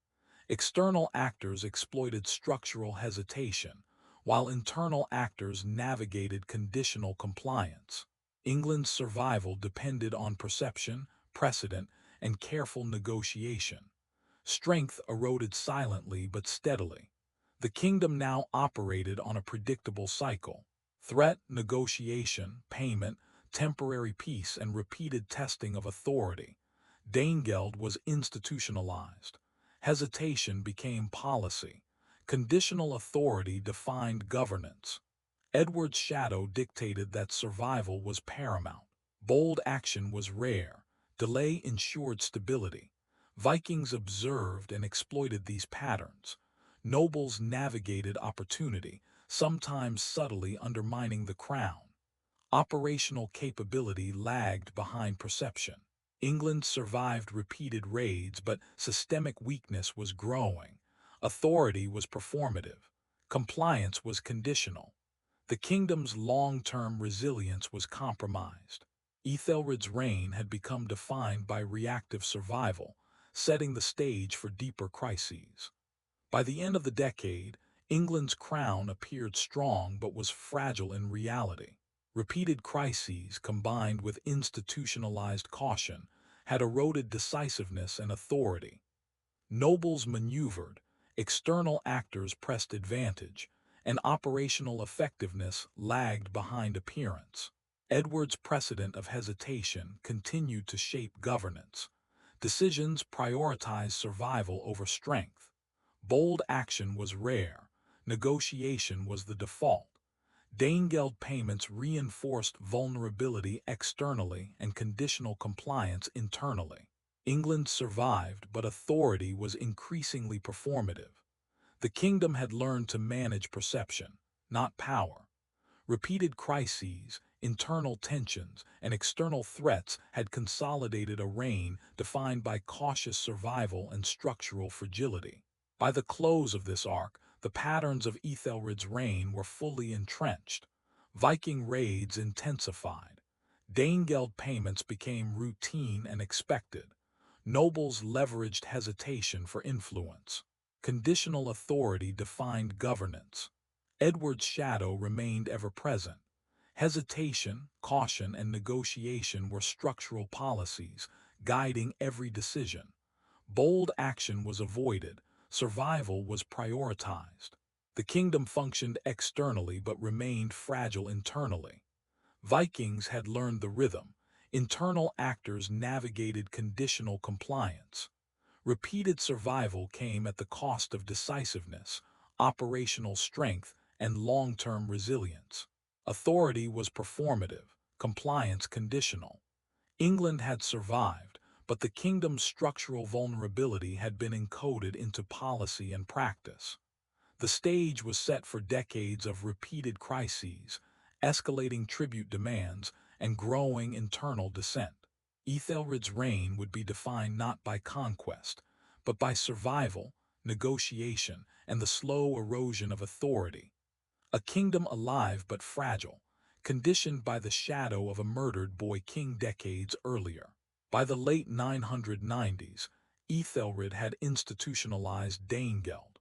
External actors exploited structural hesitation, while internal actors navigated conditional compliance. England's survival depended on perception, precedent, and careful negotiation. Strength eroded silently but steadily. The kingdom now operated on a predictable cycle: threat, negotiation, payment, temporary peace, and repeated testing of authority. Danegeld was institutionalized. Hesitation became policy. Conditional authority defined governance. Edward's shadow dictated that survival was paramount. Bold action was rare. Delay ensured stability. Vikings observed and exploited these patterns. Nobles navigated opportunity, sometimes subtly undermining the crown. Operational capability lagged behind perception. England survived repeated raids, but systemic weakness was growing. Authority was performative. Compliance was conditional. The kingdom's long-term resilience was compromised. Æthelred's reign had become defined by reactive survival, setting the stage for deeper crises. By the end of the decade, England's crown appeared strong but was fragile in reality. Repeated crises, combined with institutionalized caution, had eroded decisiveness and authority. Nobles maneuvered, external actors pressed advantage, and operational effectiveness lagged behind appearance. Edward's precedent of hesitation continued to shape governance. Decisions prioritized survival over strength. Bold action was rare. Negotiation was the default. Danegeld payments reinforced vulnerability externally and conditional compliance internally. England survived, but authority was increasingly performative. The kingdom had learned to manage perception, not power. Repeated crises, internal tensions, and external threats had consolidated a reign defined by cautious survival and structural fragility. By the close of this arc, the patterns of Æthelred's reign were fully entrenched. Viking raids intensified. Danegeld payments became routine and expected. Nobles leveraged hesitation for influence. Conditional authority defined governance. Edward's shadow remained ever present. Hesitation, caution, and negotiation were structural policies, guiding every decision. Bold action was avoided, survival was prioritized. The kingdom functioned externally but remained fragile internally. Vikings had learned the rhythm. Internal actors navigated conditional compliance. Repeated survival came at the cost of decisiveness, operational strength, and long-term resilience. Authority was performative, compliance conditional. England had survived, but the kingdom's structural vulnerability had been encoded into policy and practice. The stage was set for decades of repeated crises, escalating tribute demands, and growing internal dissent. Æthelred's reign would be defined not by conquest, but by survival, negotiation, and the slow erosion of authority. A kingdom alive but fragile, conditioned by the shadow of a murdered boy king decades earlier. By the late 990s, Æthelred had institutionalized Danegeld.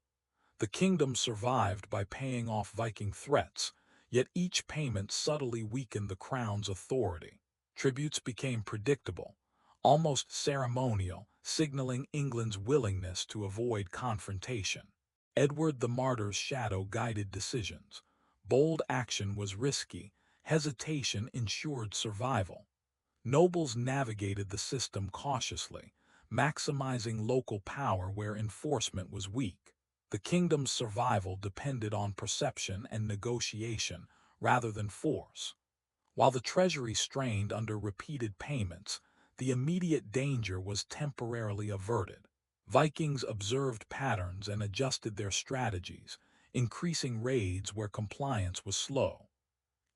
The kingdom survived by paying off Viking threats, yet each payment subtly weakened the crown's authority. Tributes became predictable, almost ceremonial, signaling England's willingness to avoid confrontation. Edward the Martyr's shadow guided decisions. Bold action was risky, hesitation ensured survival. Nobles navigated the system cautiously, maximizing local power where enforcement was weak. The kingdom's survival depended on perception and negotiation rather than force. While the treasury strained under repeated payments, the immediate danger was temporarily averted. Vikings observed patterns and adjusted their strategies, increasing raids where compliance was slow.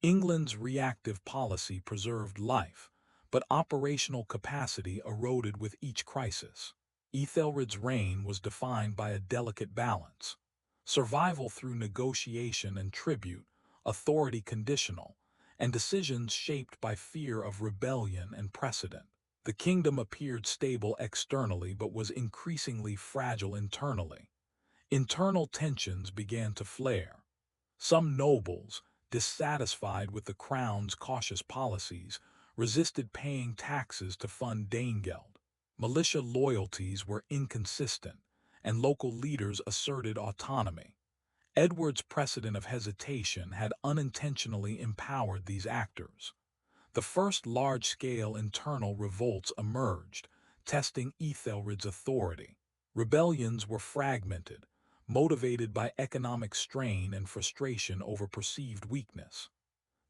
England's reactive policy preserved life, but operational capacity eroded with each crisis. Æthelred's reign was defined by a delicate balance. Survival through negotiation and tribute, authority conditional, and decisions shaped by fear of rebellion and precedent. The kingdom appeared stable externally but was increasingly fragile internally. Internal tensions began to flare. Some nobles, dissatisfied with the crown's cautious policies, resisted paying taxes to fund Danegeld. Militia loyalties were inconsistent, and local leaders asserted autonomy. Edward's precedent of hesitation had unintentionally empowered these actors. The first large-scale internal revolts emerged, testing Æthelred's authority. Rebellions were fragmented, motivated by economic strain and frustration over perceived weakness.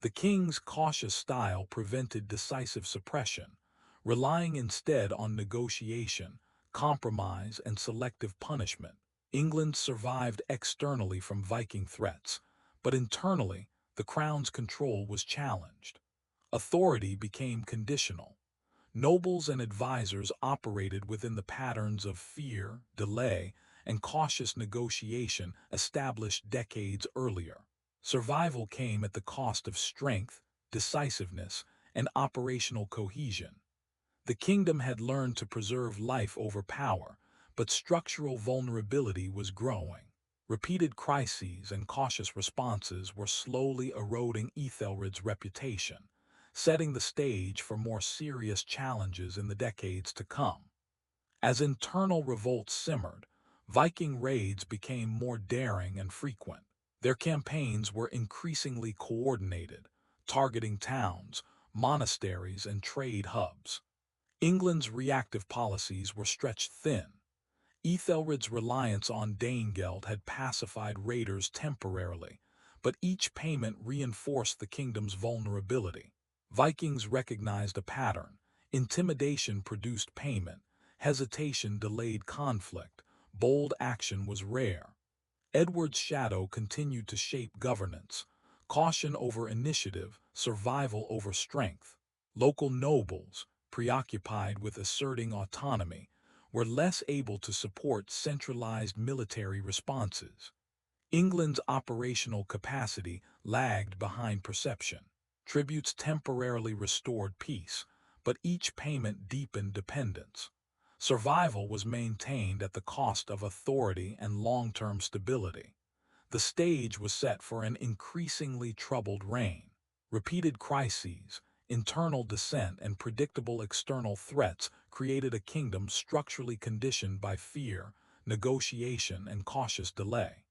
The king's cautious style prevented decisive suppression, relying instead on negotiation, compromise, and selective punishment. England survived externally from Viking threats, but internally, the crown's control was challenged. Authority became conditional. Nobles and advisors operated within the patterns of fear, delay, and cautious negotiation established decades earlier. Survival came at the cost of strength, decisiveness, and operational cohesion. The kingdom had learned to preserve life over power, but structural vulnerability was growing. Repeated crises and cautious responses were slowly eroding Æthelred's reputation, setting the stage for more serious challenges in the decades to come. As internal revolts simmered, Viking raids became more daring and frequent. Their campaigns were increasingly coordinated, targeting towns, monasteries, and trade hubs. England's reactive policies were stretched thin. Æthelred's reliance on Danegeld had pacified raiders temporarily, but each payment reinforced the kingdom's vulnerability. Vikings recognized a pattern. Intimidation produced payment, hesitation delayed conflict, bold action was rare. Edward's shadow continued to shape governance, caution over initiative, survival over strength. Local nobles, preoccupied with asserting autonomy, were less able to support centralized military responses. England's operational capacity lagged behind perception. Tributes temporarily restored peace, but each payment deepened dependence. Survival was maintained at the cost of authority and long-term stability. The stage was set for an increasingly troubled reign. Repeated crises, internal dissent, and predictable external threats created a kingdom structurally conditioned by fear, negotiation, and cautious delay.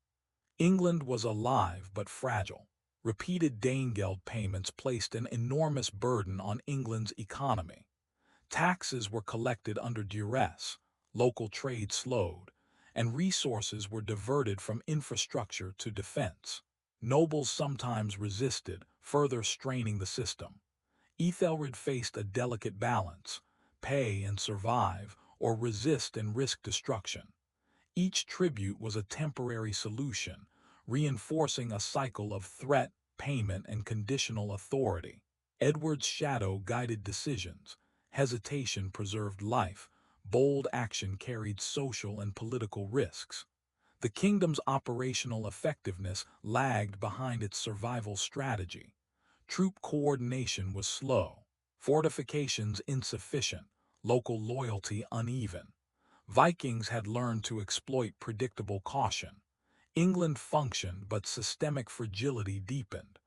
England was alive but fragile. Repeated Danegeld payments placed an enormous burden on England's economy. Taxes were collected under duress, local trade slowed, and resources were diverted from infrastructure to defense. Nobles sometimes resisted, further straining the system. Æthelred faced a delicate balance: pay and survive, or resist and risk destruction. Each tribute was a temporary solution, reinforcing a cycle of threat, payment, and conditional authority. Edward's shadow guided decisions, hesitation preserved life, bold action carried social and political risks. The kingdom's operational effectiveness lagged behind its survival strategy. Troop coordination was slow, fortifications insufficient, local loyalty uneven. Vikings had learned to exploit predictable caution. England functioned, but systemic fragility deepened.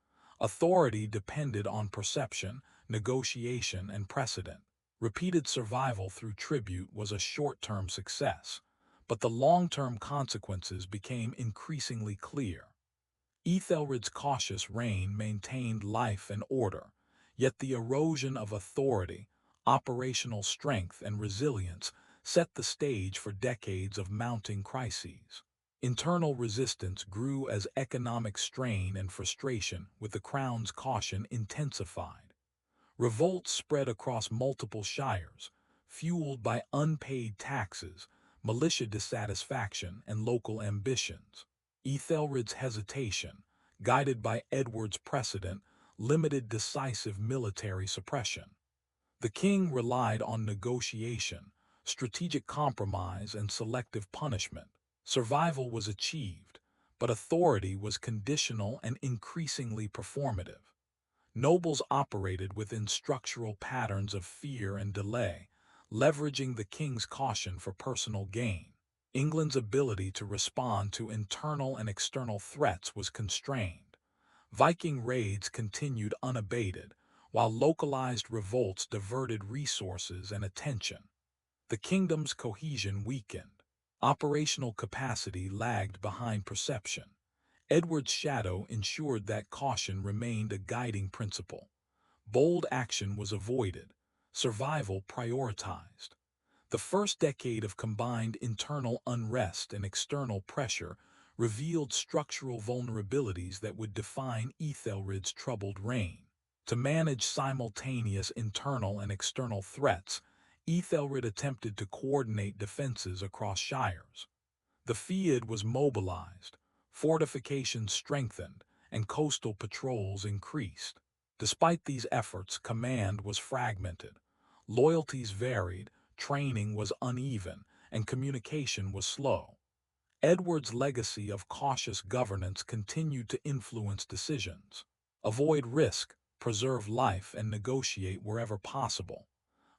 Authority depended on perception, negotiation, and precedent. Repeated survival through tribute was a short-term success, but the long-term consequences became increasingly clear. Æthelred's cautious reign maintained life and order, yet the erosion of authority, operational strength, and resilience set the stage for decades of mounting crises. Internal resistance grew as economic strain and frustration with the crown's caution intensified. Revolts spread across multiple shires, fueled by unpaid taxes, militia dissatisfaction, and local ambitions. Æthelred's hesitation, guided by Edward's precedent, limited decisive military suppression. The king relied on negotiation, strategic compromise, and selective punishment. Survival was achieved, but authority was conditional and increasingly performative. Nobles operated within structural patterns of fear and delay, leveraging the king's caution for personal gain. England's ability to respond to internal and external threats was constrained. Viking raids continued unabated, while localized revolts diverted resources and attention. The kingdom's cohesion weakened. Operational capacity lagged behind perception. Edward's shadow ensured that caution remained a guiding principle. Bold action was avoided, survival prioritized. The first decade of combined internal unrest and external pressure revealed structural vulnerabilities that would define Æthelred's troubled reign. To manage simultaneous internal and external threats, Æthelred attempted to coordinate defenses across shires. The Field was mobilized, fortifications strengthened, and coastal patrols increased. Despite these efforts, command was fragmented. Loyalties varied, training was uneven, and communication was slow. Edward's legacy of cautious governance continued to influence decisions. Avoid risk, preserve life, and negotiate wherever possible.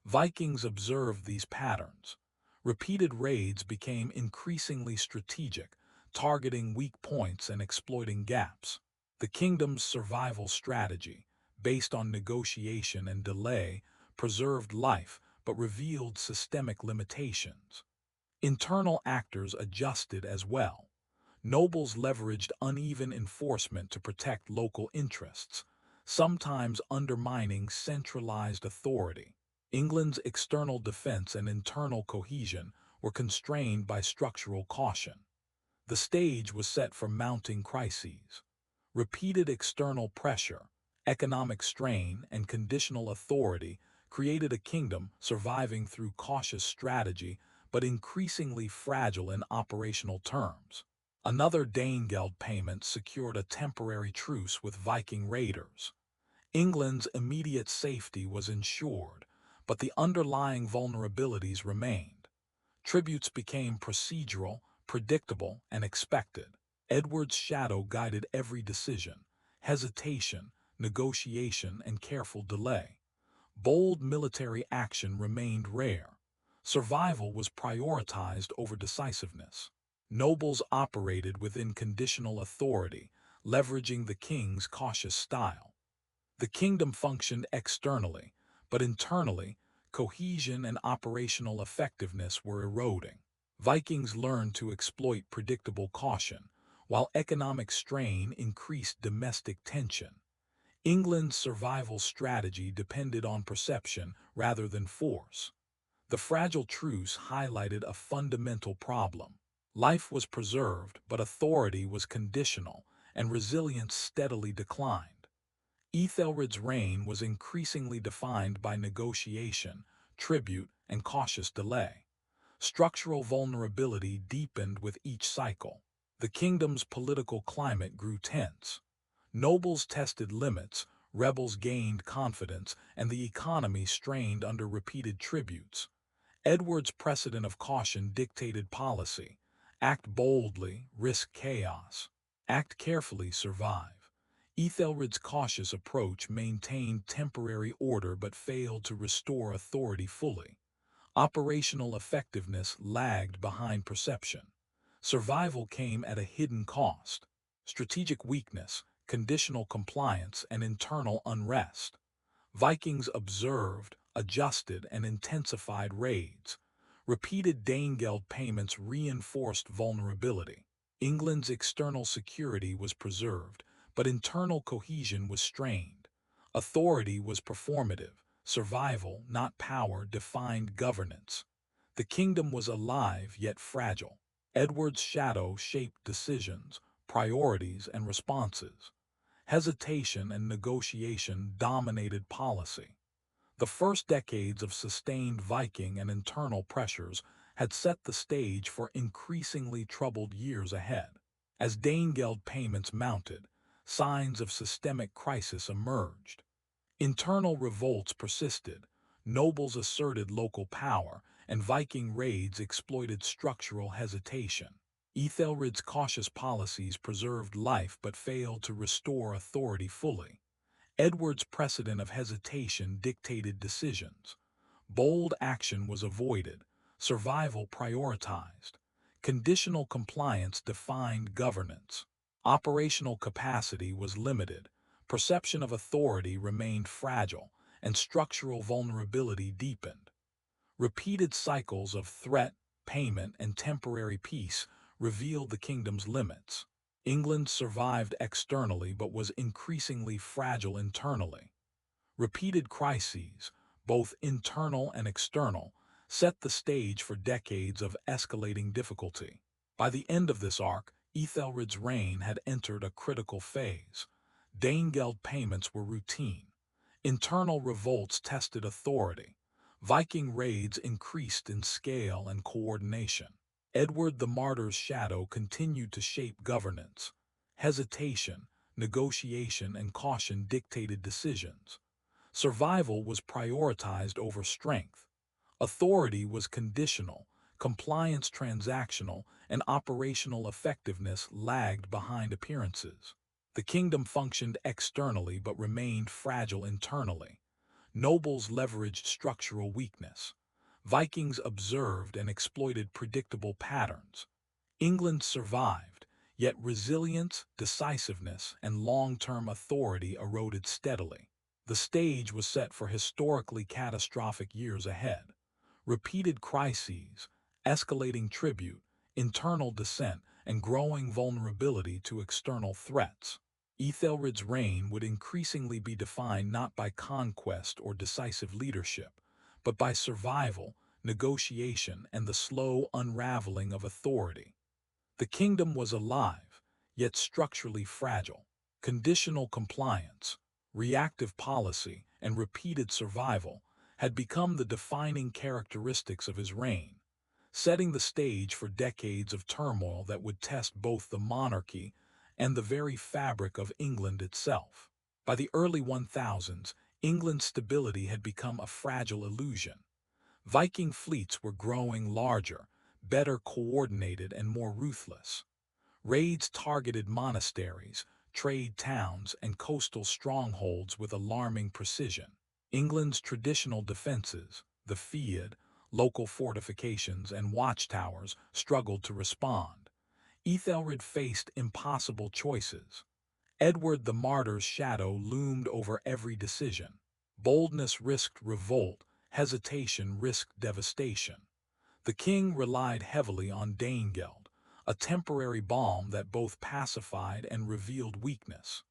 Vikings observed these patterns. Repeated raids became increasingly strategic, targeting weak points and exploiting gaps. The kingdom's survival strategy, based on negotiation and delay, preserved life but revealed systemic limitations. Internal actors adjusted as well. Nobles leveraged uneven enforcement to protect local interests, sometimes undermining centralized authority. England's external defense and internal cohesion were constrained by structural caution. The stage was set for mounting crises. Repeated external pressure, economic strain, and conditional authority created a kingdom surviving through cautious strategy but increasingly fragile in operational terms. Another Danegeld payment secured a temporary truce with Viking raiders. England's immediate safety was ensured, but the underlying vulnerabilities remained. Tributes became procedural, predictable, and expected. Edward's shadow guided every decision, hesitation, negotiation, and careful delay. Bold military action remained rare. Survival was prioritized over decisiveness. Nobles operated within conditional authority, leveraging the king's cautious style. The kingdom functioned externally, but internally, cohesion and operational effectiveness were eroding. Vikings learned to exploit predictable caution, while economic strain increased domestic tension. England's survival strategy depended on perception rather than force. The fragile truce highlighted a fundamental problem. Life was preserved, but authority was conditional, and resilience steadily declined. Æthelred's reign was increasingly defined by negotiation, tribute, and cautious delay. Structural vulnerability deepened with each cycle. The kingdom's political climate grew tense. Nobles tested limits, rebels gained confidence, and the economy strained under repeated tributes. Edward's precedent of caution dictated policy. Act boldly, risk chaos. Act carefully, survive. Æthelred's cautious approach maintained temporary order but failed to restore authority fully. Operational effectiveness lagged behind perception. Survival came at a hidden cost. Strategic weakness, conditional compliance, and internal unrest. Vikings observed, adjusted, and intensified raids. Repeated Danegeld payments reinforced vulnerability. England's external security was preserved, but internal cohesion was strained. Authority was performative. Survival, not power, defined governance. The kingdom was alive yet fragile. Edward's shadow shaped decisions, priorities, and responses. Hesitation and negotiation dominated policy. The first decades of sustained Viking and internal pressures had set the stage for increasingly troubled years ahead. As Danegeld payments mounted, signs of systemic crisis emerged. Internal revolts persisted, nobles asserted local power, and Viking raids exploited structural hesitation. Æthelred's cautious policies preserved life but failed to restore authority fully. Edward's precedent of hesitation dictated decisions. Bold action was avoided, survival prioritized. Conditional compliance defined governance. Operational capacity was limited, perception of authority remained fragile, and structural vulnerability deepened. Repeated cycles of threat, payment, and temporary peace revealed the kingdom's limits. England survived externally but was increasingly fragile internally. Repeated crises, both internal and external, set the stage for decades of escalating difficulty. By the end of this arc, Æthelred's reign had entered a critical phase. Danegeld payments were routine. Internal revolts tested authority. Viking raids increased in scale and coordination. Edward the Martyr's shadow continued to shape governance. Hesitation, negotiation, and caution dictated decisions. Survival was prioritized over strength. Authority was conditional, compliance transactional, and operational effectiveness lagged behind appearances. The kingdom functioned externally but remained fragile internally. Nobles leveraged structural weakness. Vikings observed and exploited predictable patterns. England survived, yet resilience, decisiveness, and long-term authority eroded steadily. The stage was set for historically catastrophic years ahead. Repeated crises, escalating tribute, internal dissent, and growing vulnerability to external threats. Æthelred's reign would increasingly be defined not by conquest or decisive leadership, but by survival, negotiation, and the slow unraveling of authority. The kingdom was alive, yet structurally fragile. Conditional compliance, reactive policy, and repeated survival had become the defining characteristics of his reign, setting the stage for decades of turmoil that would test both the monarchy and the very fabric of England itself. By the early 1000s, England's stability had become a fragile illusion. Viking fleets were growing larger, better coordinated, and more ruthless. Raids targeted monasteries, trade towns, and coastal strongholds with alarming precision. England's traditional defenses, the Field, local fortifications, and watchtowers, struggled to respond. Æthelred faced impossible choices. Edward the Martyr's shadow loomed over every decision. Boldness risked revolt, hesitation risked devastation. The king relied heavily on Danegeld, a temporary balm that both pacified and revealed weakness.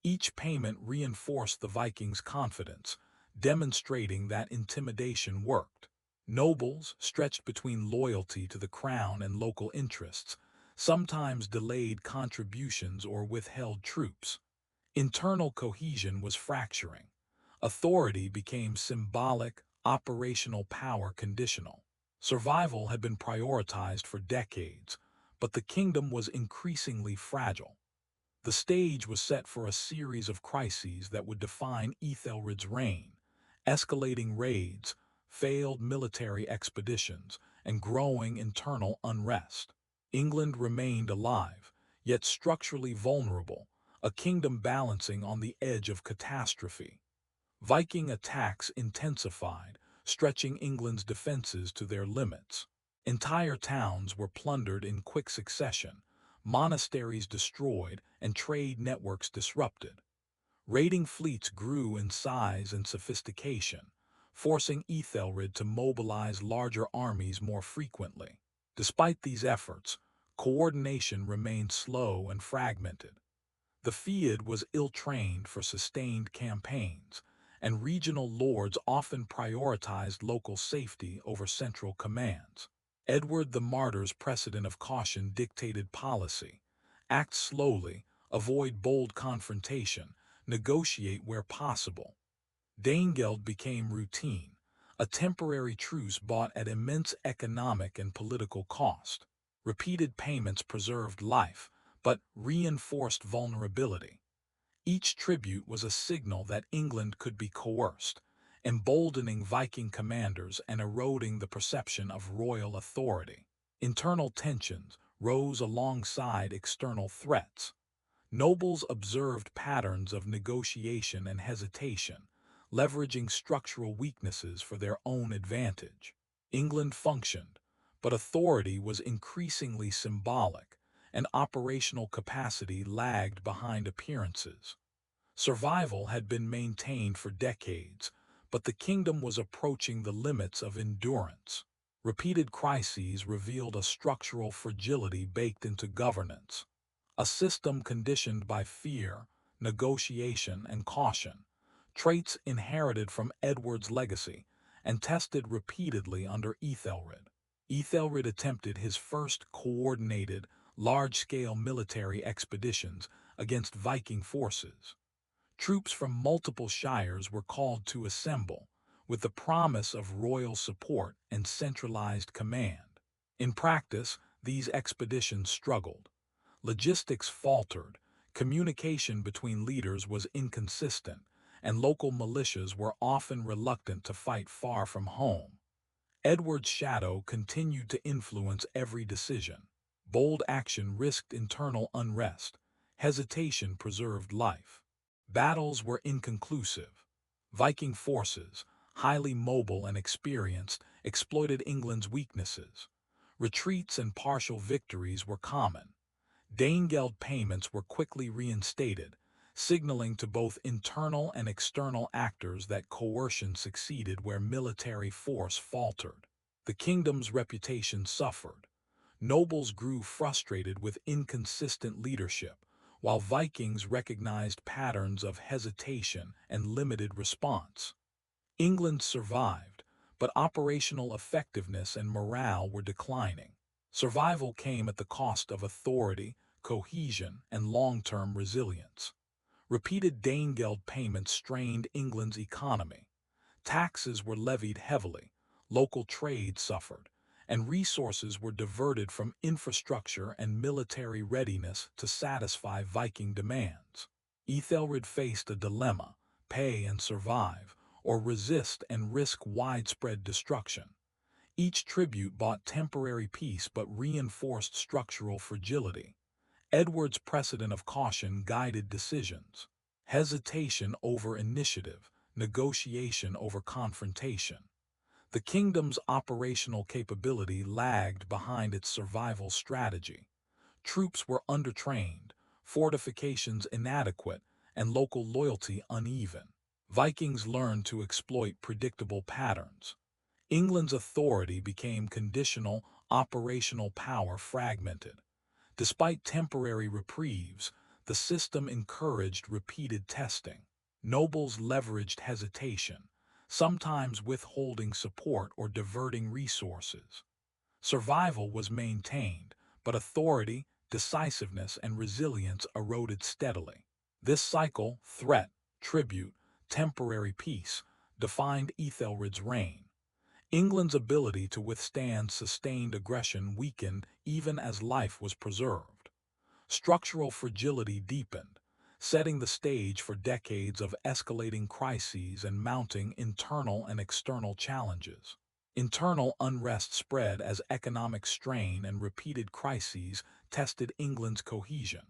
Each payment reinforced the Vikings' confidence, demonstrating that intimidation worked. Nobles, stretched between loyalty to the crown and local interests, sometimes delayed contributions or withheld troops. Internal cohesion was fracturing. Authority became symbolic, operational power conditional. Survival had been prioritized for decades, but the kingdom was increasingly fragile. The stage was set for a series of crises that would define Æthelred's reign: escalating raids, failed military expeditions, and growing internal unrest. England remained alive, yet structurally vulnerable, a kingdom balancing on the edge of catastrophe. Viking attacks intensified, stretching England's defenses to their limits. Entire towns were plundered in quick succession, monasteries destroyed, and trade networks disrupted. Raiding fleets grew in size and sophistication, forcing Æthelred to mobilize larger armies more frequently. Despite these efforts, coordination remained slow and fragmented. The Field was ill-trained for sustained campaigns, and regional lords often prioritized local safety over central commands. Edward the Martyr's precedent of caution dictated policy: act slowly, avoid bold confrontation, negotiate where possible. Danegeld became routine, a temporary truce bought at immense economic and political cost. Repeated payments preserved life, but reinforced vulnerability. Each tribute was a signal that England could be coerced, emboldening Viking commanders and eroding the perception of royal authority. Internal tensions rose alongside external threats. Nobles observed patterns of negotiation and hesitation, leveraging structural weaknesses for their own advantage. England functioned, but authority was increasingly symbolic, and operational capacity lagged behind appearances. Survival had been maintained for decades, but the kingdom was approaching the limits of endurance. Repeated crises revealed a structural fragility baked into governance, a system conditioned by fear, negotiation, and caution, traits inherited from Edward's legacy and tested repeatedly under Æthelred. Æthelred attempted his first coordinated, large-scale military expeditions against Viking forces. Troops from multiple shires were called to assemble, with the promise of royal support and centralized command. In practice, these expeditions struggled. Logistics faltered, communication between leaders was inconsistent, and local militias were often reluctant to fight far from home. Edward's shadow continued to influence every decision. Bold action risked internal unrest. Hesitation preserved life. Battles were inconclusive. Viking forces, highly mobile and experienced, exploited England's weaknesses. Retreats and partial victories were common. Danegeld payments were quickly reinstated, signaling to both internal and external actors that coercion succeeded where military force faltered. The kingdom's reputation suffered. Nobles grew frustrated with inconsistent leadership, while Vikings recognized patterns of hesitation and limited response. England survived, but operational effectiveness and morale were declining. Survival came at the cost of authority, cohesion, and long-term resilience. Repeated Danegeld payments strained England's economy. Taxes were levied heavily, local trade suffered, and resources were diverted from infrastructure and military readiness to satisfy Viking demands. Æthelred faced a dilemma: pay and survive, or resist and risk widespread destruction. Each tribute bought temporary peace but reinforced structural fragility. Edward's precedent of caution guided decisions: hesitation over initiative, negotiation over confrontation. The kingdom's operational capability lagged behind its survival strategy. Troops were undertrained, fortifications inadequate, and local loyalty uneven. Vikings learned to exploit predictable patterns. England's authority became conditional, operational power fragmented. Despite temporary reprieves, the system encouraged repeated testing. Nobles leveraged hesitation, sometimes withholding support or diverting resources. Survival was maintained, but authority, decisiveness, and resilience eroded steadily. This cycle, threat, tribute, temporary peace, defined Æthelred's reign. England's ability to withstand sustained aggression weakened even as life was preserved. Structural fragility deepened, setting the stage for decades of escalating crises and mounting internal and external challenges. Internal unrest spread as economic strain and repeated crises tested England's cohesion.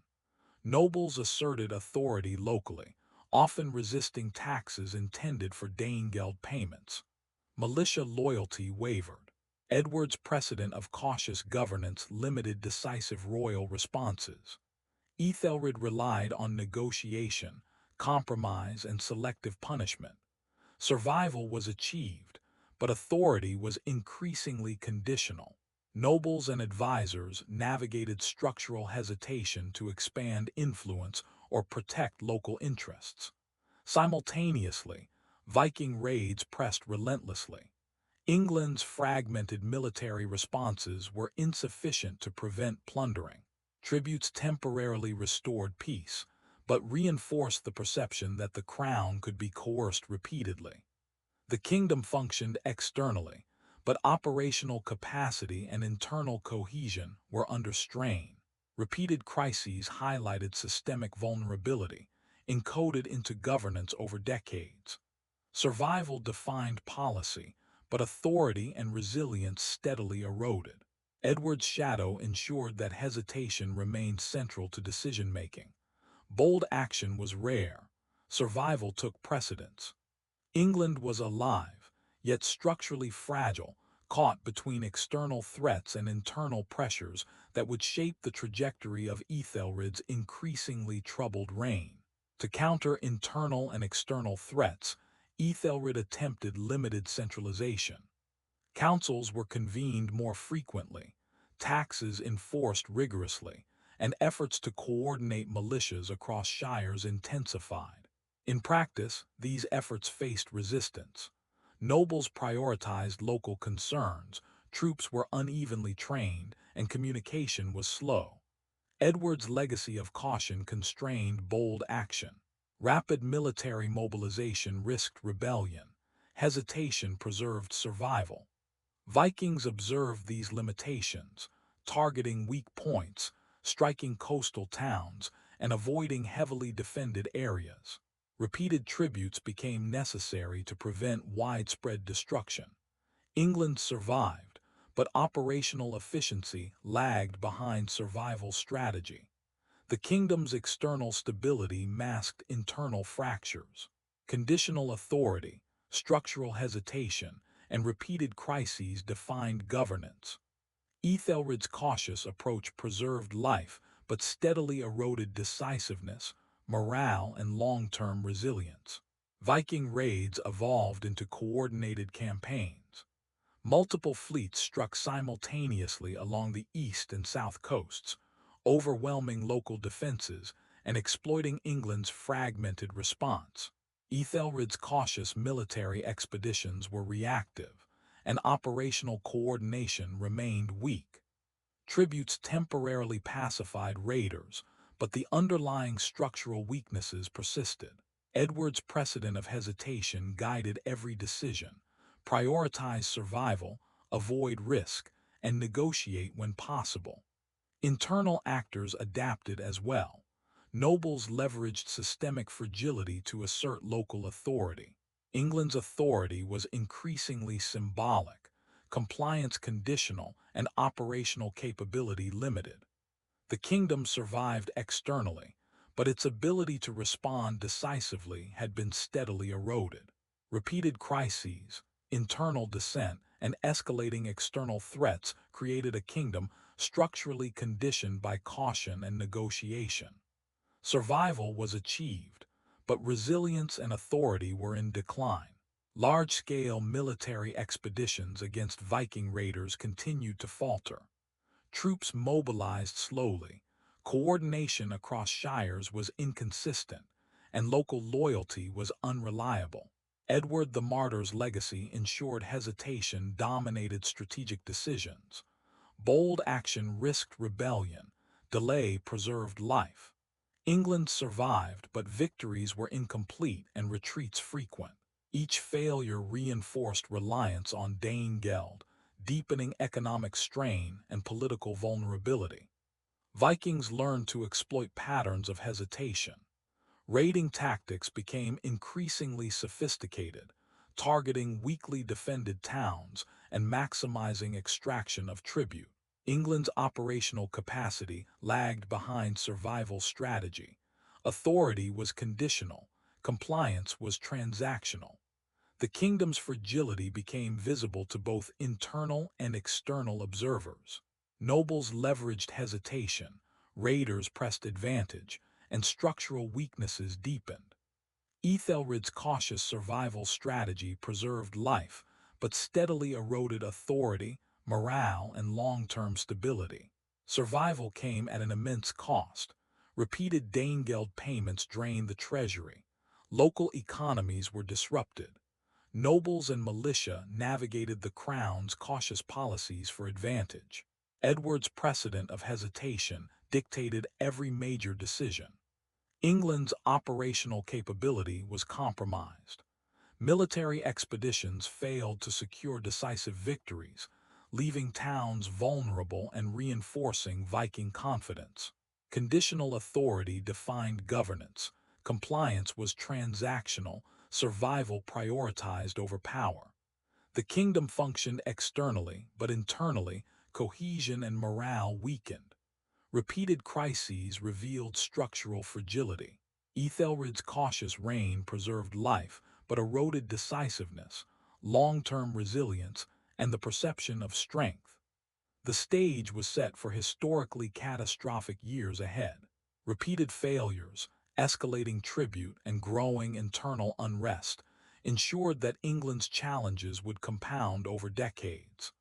Nobles asserted authority locally, often resisting taxes intended for Danegeld payments. Militia loyalty wavered. Edward's precedent of cautious governance limited decisive royal responses. Æthelred relied on negotiation, compromise, and selective punishment. Survival was achieved, but authority was increasingly conditional. Nobles and advisors navigated structural hesitation to expand influence or protect local interests. Simultaneously, Viking raids pressed relentlessly. England's fragmented military responses were insufficient to prevent plundering. Tributes temporarily restored peace, but reinforced the perception that the crown could be coerced repeatedly. The kingdom functioned externally, but operational capacity and internal cohesion were under strain. Repeated crises highlighted systemic vulnerability, encoded into governance over decades. Survival defined policy, but authority and resilience steadily eroded. Edward's shadow ensured that hesitation remained central to decision-making. Bold action was rare. Survival took precedence. England was alive, yet structurally fragile, caught between external threats and internal pressures that would shape the trajectory of Æthelred's increasingly troubled reign. To counter internal and external threats, Æthelred attempted limited centralization. Councils were convened more frequently, taxes enforced rigorously, and efforts to coordinate militias across shires intensified. In practice, these efforts faced resistance. Nobles prioritized local concerns, troops were unevenly trained, and communication was slow. Edward's legacy of caution constrained bold action. Rapid military mobilization risked rebellion. Hesitation preserved survival. Vikings observed these limitations, targeting weak points, striking coastal towns, and avoiding heavily defended areas. Repeated tributes became necessary to prevent widespread destruction. England survived, but operational efficiency lagged behind survival strategy. The kingdom's external stability masked internal fractures. Conditional authority, structural hesitation, and repeated crises defined governance. Æthelred's cautious approach preserved life but steadily eroded decisiveness, morale, and long-term resilience. Viking raids evolved into coordinated campaigns. Multiple fleets struck simultaneously along the east and south coasts, overwhelming local defenses and exploiting England's fragmented response. Æthelred's cautious military expeditions were reactive, and operational coordination remained weak. Tributes temporarily pacified raiders, but the underlying structural weaknesses persisted. Edward's precedent of hesitation guided every decision: prioritize survival, avoid risk, and negotiate when possible. Internal actors adapted as well. Nobles leveraged systemic fragility to assert local authority. England's authority was increasingly symbolic, compliance conditional, and operational capability limited. The kingdom survived externally, but its ability to respond decisively had been steadily eroded. Repeated crises, internal dissent, and escalating external threats created a kingdom structurally conditioned by caution and negotiation. Survival was achieved, but resilience and authority were in decline. Large-scale military expeditions against Viking raiders continued to falter. Troops mobilized slowly, coordination across shires was inconsistent, and local loyalty was unreliable. Edward the Martyr's legacy ensured hesitation dominated strategic decisions. Bold action risked rebellion, delay preserved life. England survived, but victories were incomplete and retreats frequent. Each failure reinforced reliance on Danegeld, deepening economic strain and political vulnerability. Vikings learned to exploit patterns of hesitation. Raiding tactics became increasingly sophisticated, targeting weakly defended towns and maximizing extraction of tribute. England's operational capacity lagged behind survival strategy. Authority was conditional, compliance was transactional. The kingdom's fragility became visible to both internal and external observers. Nobles leveraged hesitation, raiders pressed advantage, and structural weaknesses deepened. Æthelred's cautious survival strategy preserved life, but steadily eroded authority, morale, and long-term stability. Survival came at an immense cost. Repeated Danegeld payments drained the treasury. Local economies were disrupted. Nobles and militia navigated the crown's cautious policies for advantage. Edward's precedent of hesitation dictated every major decision. England's operational capability was compromised. Military expeditions failed to secure decisive victories, leaving towns vulnerable and reinforcing Viking confidence. Conditional authority defined governance. Compliance was transactional, survival prioritized over power. The kingdom functioned externally, but internally, cohesion and morale weakened. Repeated crises revealed structural fragility. Æthelred's cautious reign preserved life, but eroded decisiveness, long-term resilience, and the perception of strength. The stage was set for historically catastrophic years ahead. Repeated failures, escalating tribute, and growing internal unrest ensured that England's challenges would compound over decades.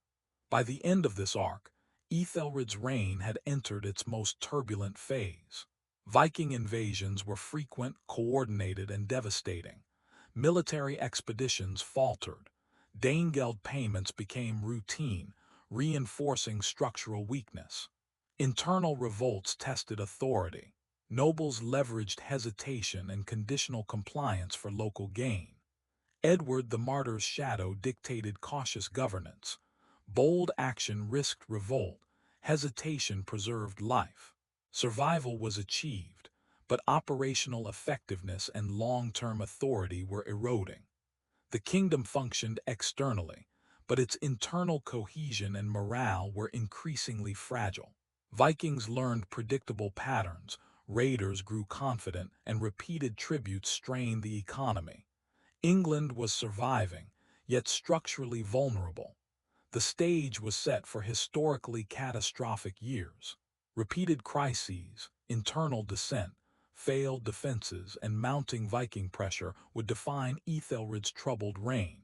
By the end of this arc, Æthelred's reign had entered its most turbulent phase. Viking invasions were frequent, coordinated, and devastating. Military expeditions faltered. Danegeld payments became routine, reinforcing structural weakness. Internal revolts tested authority. Nobles leveraged hesitation and conditional compliance for local gain. Edward the Martyr's shadow dictated cautious governance. Bold action risked revolt, hesitation preserved life. Survival was achieved, but operational effectiveness and long-term authority were eroding. The kingdom functioned externally, but its internal cohesion and morale were increasingly fragile. Vikings learned predictable patterns, raiders grew confident, and repeated tributes strained the economy. England was surviving, yet structurally vulnerable. The stage was set for historically catastrophic years. Repeated crises, internal dissent, failed defenses, and mounting Viking pressure would define Æthelred's troubled reign.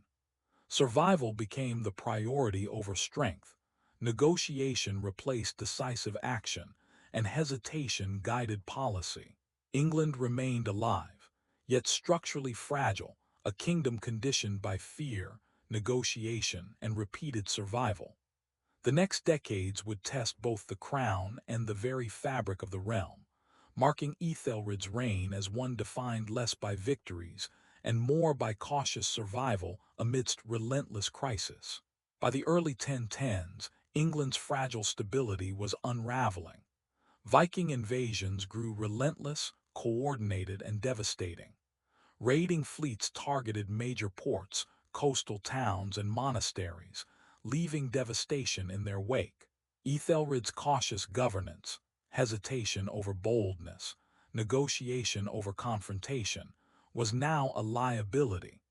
Survival became the priority over strength. Negotiation replaced decisive action, and hesitation guided policy. England remained alive, yet structurally fragile, a kingdom conditioned by fear, negotiation, and repeated survival. The next decades would test both the crown and the very fabric of the realm. marking Æthelred's reign as one defined less by victories and more by cautious survival amidst relentless crisis. By the early 1010s, England's fragile stability was unraveling. Viking invasions grew relentless, coordinated, and devastating. Raiding fleets targeted major ports, coastal towns, and monasteries, leaving devastation in their wake. Æthelred's cautious governance, hesitation over boldness, negotiation over confrontation, was now a liability.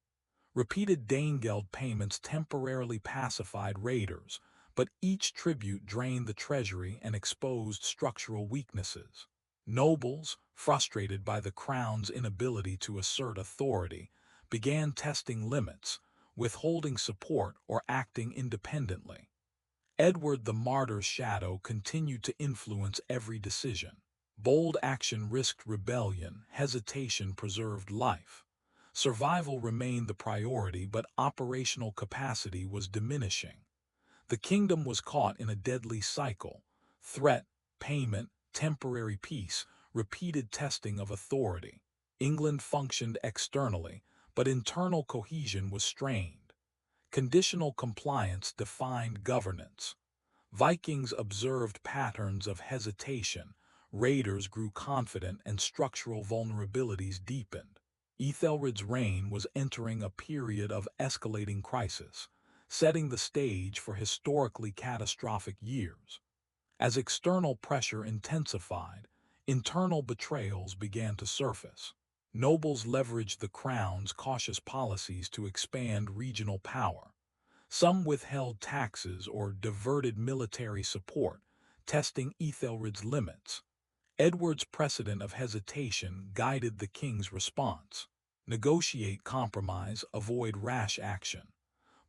Repeated Danegeld payments temporarily pacified raiders, but each tribute drained the treasury and exposed structural weaknesses. Nobles, frustrated by the crown's inability to assert authority, began testing limits, withholding support or acting independently. Edward the Martyr's shadow continued to influence every decision. Bold action risked rebellion, hesitation preserved life. Survival remained the priority, but operational capacity was diminishing. The kingdom was caught in a deadly cycle: threat, payment, temporary peace, repeated testing of authority. England functioned externally, but internal cohesion was strained. Conditional compliance defined governance. Vikings observed patterns of hesitation, raiders grew confident, and structural vulnerabilities deepened. Æthelred's reign was entering a period of escalating crisis, setting the stage for historically catastrophic years. As external pressure intensified, internal betrayals began to surface. Nobles leveraged the crown's cautious policies to expand regional power. Some withheld taxes or diverted military support, testing Æthelred's limits. Edward's precedent of hesitation guided the king's response. Negotiate compromise, avoid rash action.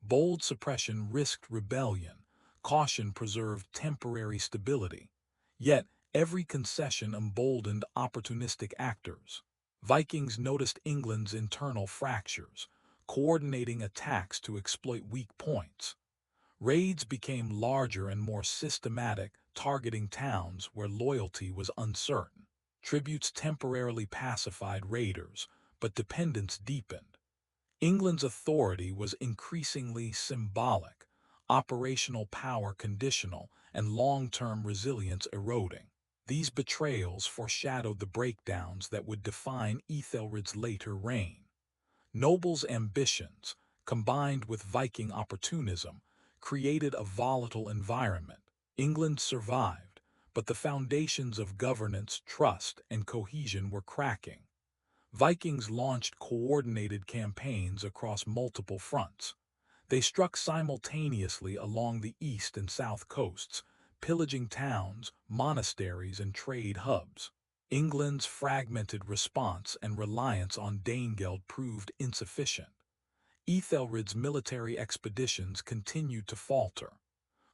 Bold suppression risked rebellion. Caution preserved temporary stability. Yet, every concession emboldened opportunistic actors. Vikings noticed England's internal fractures, coordinating attacks to exploit weak points. Raids became larger and more systematic, targeting towns where loyalty was uncertain. Tributes temporarily pacified raiders, but dependence deepened. England's authority was increasingly symbolic, operational power conditional, and long-term resilience eroding. These betrayals foreshadowed the breakdowns that would define Æthelred's later reign. Nobles' ambitions, combined with Viking opportunism, created a volatile environment. England survived, but the foundations of governance, trust, and cohesion were cracking. Vikings launched coordinated campaigns across multiple fronts. They struck simultaneously along the east and south coasts, pillaging towns, monasteries, and trade hubs. England's fragmented response and reliance on Danegeld proved insufficient. Æthelred's military expeditions continued to falter.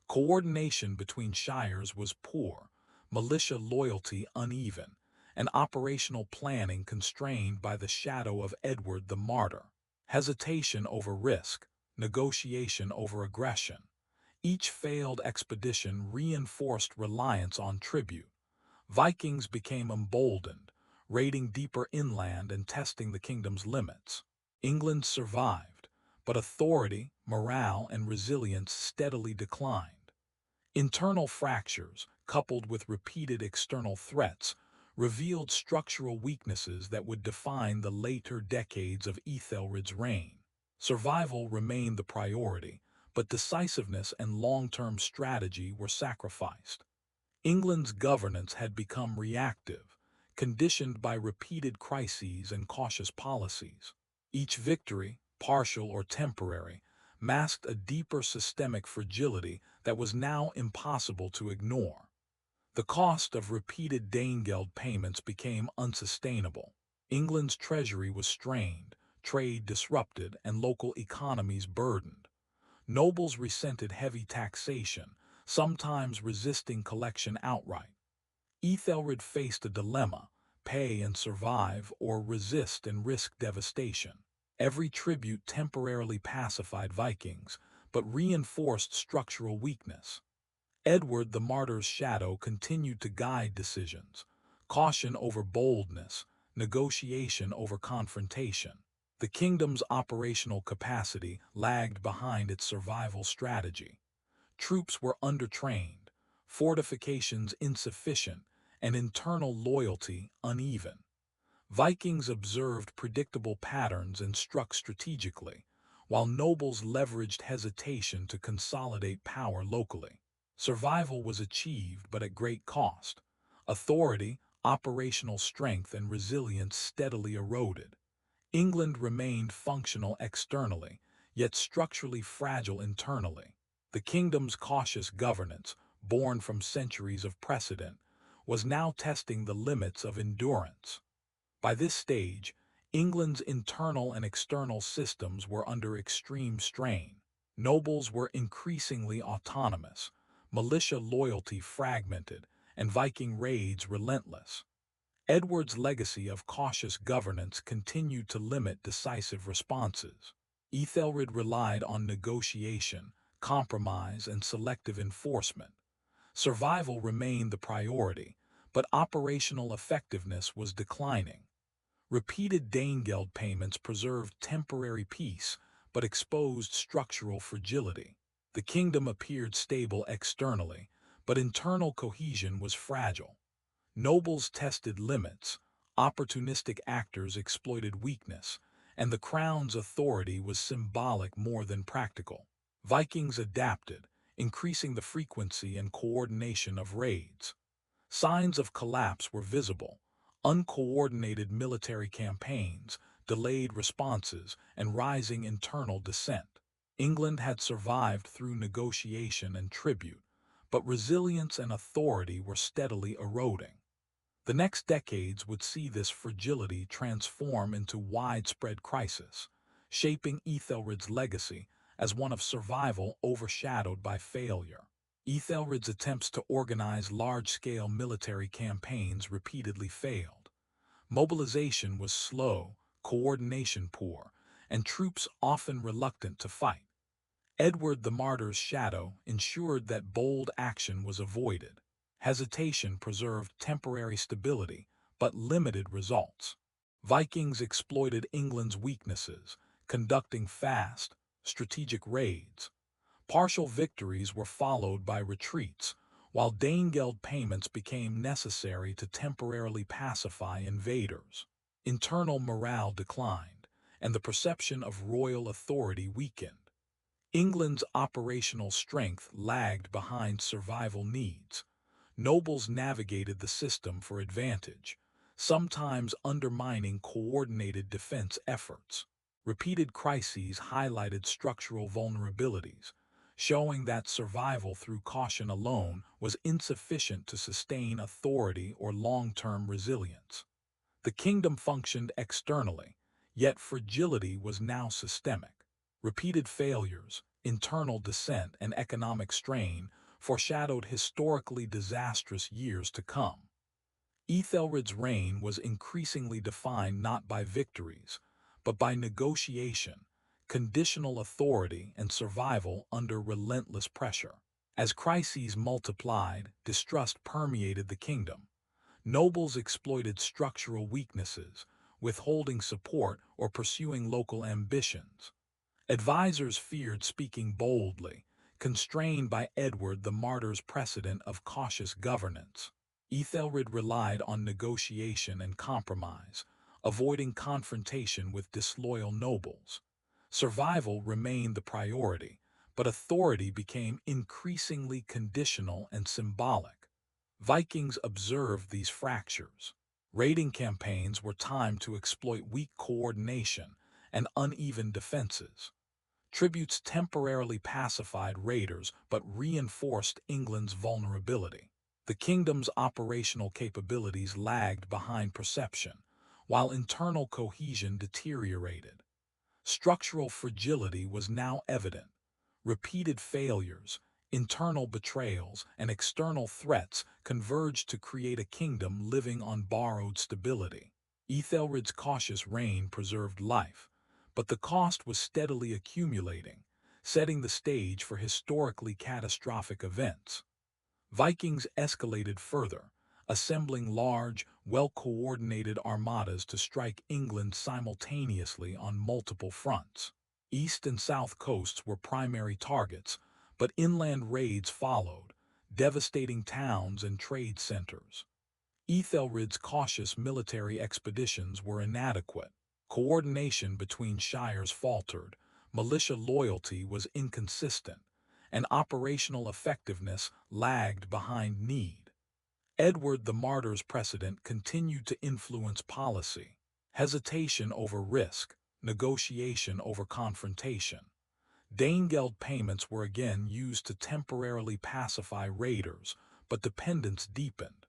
Coordination between shires was poor, militia loyalty uneven, and operational planning constrained by the shadow of Edward the Martyr. Hesitation over risk, negotiation over aggression. Each failed expedition reinforced reliance on tribute. Vikings became emboldened, raiding deeper inland and testing the kingdom's limits. England survived, but authority, morale, and resilience steadily declined. Internal fractures, coupled with repeated external threats, revealed structural weaknesses that would define the later decades of Æthelred's reign. Survival remained the priority, but decisiveness and long-term strategy were sacrificed. England's governance had become reactive, conditioned by repeated crises and cautious policies. Each victory, partial or temporary, masked a deeper systemic fragility that was now impossible to ignore. The cost of repeated Danegeld payments became unsustainable. England's treasury was strained, trade disrupted, and local economies burdened. Nobles resented heavy taxation, sometimes resisting collection outright. Æthelred faced a dilemma: pay and survive, or resist and risk devastation. Every tribute temporarily pacified Vikings, but reinforced structural weakness. Edward the Martyr's shadow continued to guide decisions. caution over boldness, negotiation over confrontation. The kingdom's operational capacity lagged behind its survival strategy. Troops were undertrained, fortifications insufficient, and internal loyalty uneven. Vikings observed predictable patterns and struck strategically, while nobles leveraged hesitation to consolidate power locally. Survival was achieved, but at great cost. Authority, operational strength, and resilience steadily eroded. England remained functional externally, yet structurally fragile internally. The kingdom's cautious governance, born from centuries of precedent, was now testing the limits of endurance. By this stage, England's internal and external systems were under extreme strain. Nobles were increasingly autonomous, militia loyalty fragmented, and Viking raids relentless. Edward's legacy of cautious governance continued to limit decisive responses. Æthelred relied on negotiation, compromise, and selective enforcement. Survival remained the priority, but operational effectiveness was declining. Repeated Danegeld payments preserved temporary peace, but exposed structural fragility. The kingdom appeared stable externally, but internal cohesion was fragile. Nobles tested limits, opportunistic actors exploited weakness, and the crown's authority was symbolic more than practical. Vikings adapted, increasing the frequency and coordination of raids. Signs of collapse were visible: uncoordinated military campaigns, delayed responses, and rising internal dissent. England had survived through negotiation and tribute, but resilience and authority were steadily eroding. The next decades would see this fragility transform into widespread crisis, shaping Æthelred's legacy as one of survival overshadowed by failure. Æthelred's attempts to organize large-scale military campaigns repeatedly failed. Mobilization was slow, coordination poor, and troops often reluctant to fight. Edward the Martyr's shadow ensured that bold action was avoided. Hesitation preserved temporary stability, but limited results. Vikings exploited England's weaknesses, conducting fast, strategic raids. Partial victories were followed by retreats, while Danegeld payments became necessary to temporarily pacify invaders. Internal morale declined, and the perception of royal authority weakened. England's operational strength lagged behind survival needs. Nobles navigated the system for advantage, sometimes undermining coordinated defense efforts. Repeated crises highlighted structural vulnerabilities, showing that survival through caution alone was insufficient to sustain authority or long-term resilience. The kingdom functioned externally, yet fragility was now systemic. Repeated failures, internal dissent, and economic strain foreshadowed historically disastrous years to come. Æthelred's reign was increasingly defined not by victories, but by negotiation, conditional authority, and survival under relentless pressure. As crises multiplied, distrust permeated the kingdom. Nobles exploited structural weaknesses, withholding support or pursuing local ambitions. Advisors feared speaking boldly, constrained by Edward the Martyr's precedent of cautious governance. Æthelred relied on negotiation and compromise, avoiding confrontation with disloyal nobles. Survival remained the priority, but authority became increasingly conditional and symbolic. Vikings observed these fractures. Raiding campaigns were timed to exploit weak coordination and uneven defenses. Tributes temporarily pacified raiders but reinforced England's vulnerability. The kingdom's operational capabilities lagged behind perception, while internal cohesion deteriorated. Structural fragility was now evident. Repeated failures, internal betrayals, and external threats converged to create a kingdom living on borrowed stability. Æthelred's cautious reign preserved life, but the cost was steadily accumulating, setting the stage for historically catastrophic events. Vikings escalated further, assembling large, well-coordinated armadas to strike England simultaneously on multiple fronts. East and south coasts were primary targets, but inland raids followed, devastating towns and trade centers. Æthelred's cautious military expeditions were inadequate. Coordination between shires faltered, militia loyalty was inconsistent, and operational effectiveness lagged behind need. Edward the Martyr's precedent continued to influence policy. Hesitation over risk, negotiation over confrontation. Danegeld payments were again used to temporarily pacify raiders, but dependence deepened.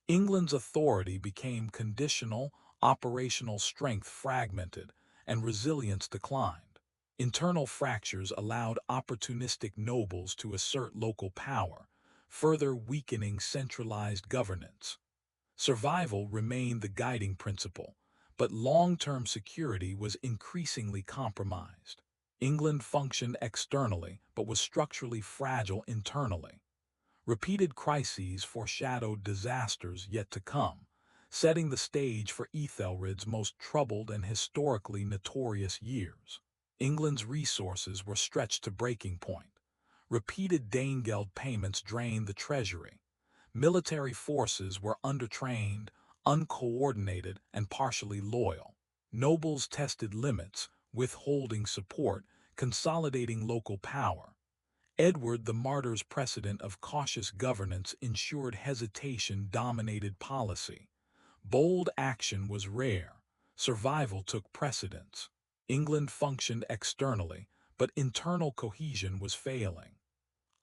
England's authority became conditional, operational strength fragmented, and resilience declined. Internal fractures allowed opportunistic nobles to assert local power, further weakening centralized governance. Survival remained the guiding principle, but long-term security was increasingly compromised. England functioned externally, but was structurally fragile internally. Repeated crises foreshadowed disasters yet to come, setting the stage for Æthelred's most troubled and historically notorious years. England's resources were stretched to breaking point. Repeated Danegeld payments drained the treasury. Military forces were undertrained, uncoordinated, and partially loyal. Nobles tested limits, withholding support, consolidating local power. Edward the Martyr's precedent of cautious governance ensured hesitation dominated policy. Bold action was rare. Survival took precedence. England functioned externally, but internal cohesion was failing.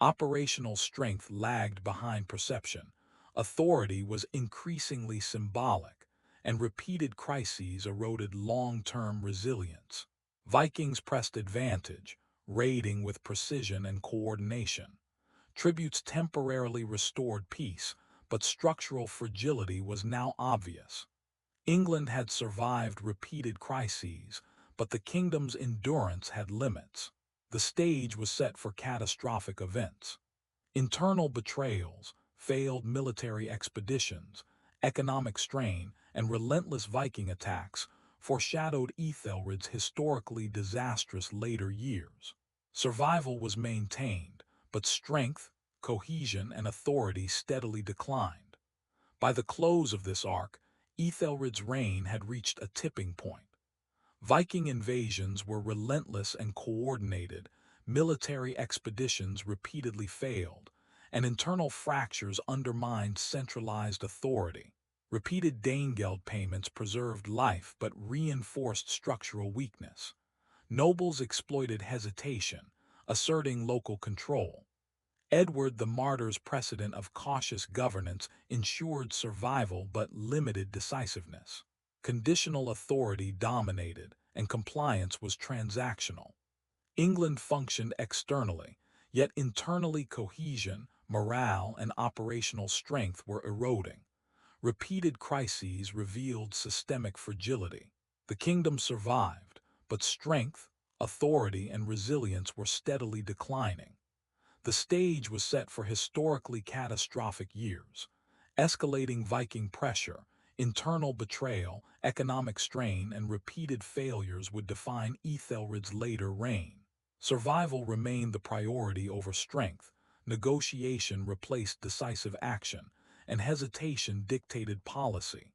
Operational strength lagged behind perception. Authority was increasingly symbolic, and repeated crises eroded long-term resilience. Vikings pressed advantage, raiding with precision and coordination. Tributes temporarily restored peace, but structural fragility was now obvious. England had survived repeated crises, but the kingdom's endurance had limits. The stage was set for catastrophic events. Internal betrayals, failed military expeditions, economic strain, and relentless Viking attacks foreshadowed Æthelred's historically disastrous later years. Survival was maintained, but strength, cohesion, and authority steadily declined. By the close of this arc, Æthelred's reign had reached a tipping point. Viking invasions were relentless and coordinated, military expeditions repeatedly failed, and internal fractures undermined centralized authority. Repeated Danegeld payments preserved life but reinforced structural weakness. Nobles exploited hesitation, asserting local control. Edward the Martyr's precedent of cautious governance ensured survival but limited decisiveness. Conditional authority dominated, and compliance was transactional. England functioned externally, yet internally cohesion, morale, and operational strength were eroding. Repeated crises revealed systemic fragility. The kingdom survived, but strength, authority, and resilience were steadily declining. The stage was set for historically catastrophic years. Escalating Viking pressure, internal betrayal, economic strain, and repeated failures would define Æthelred's later reign. Survival remained the priority over strength, negotiation replaced decisive action, and hesitation dictated policy.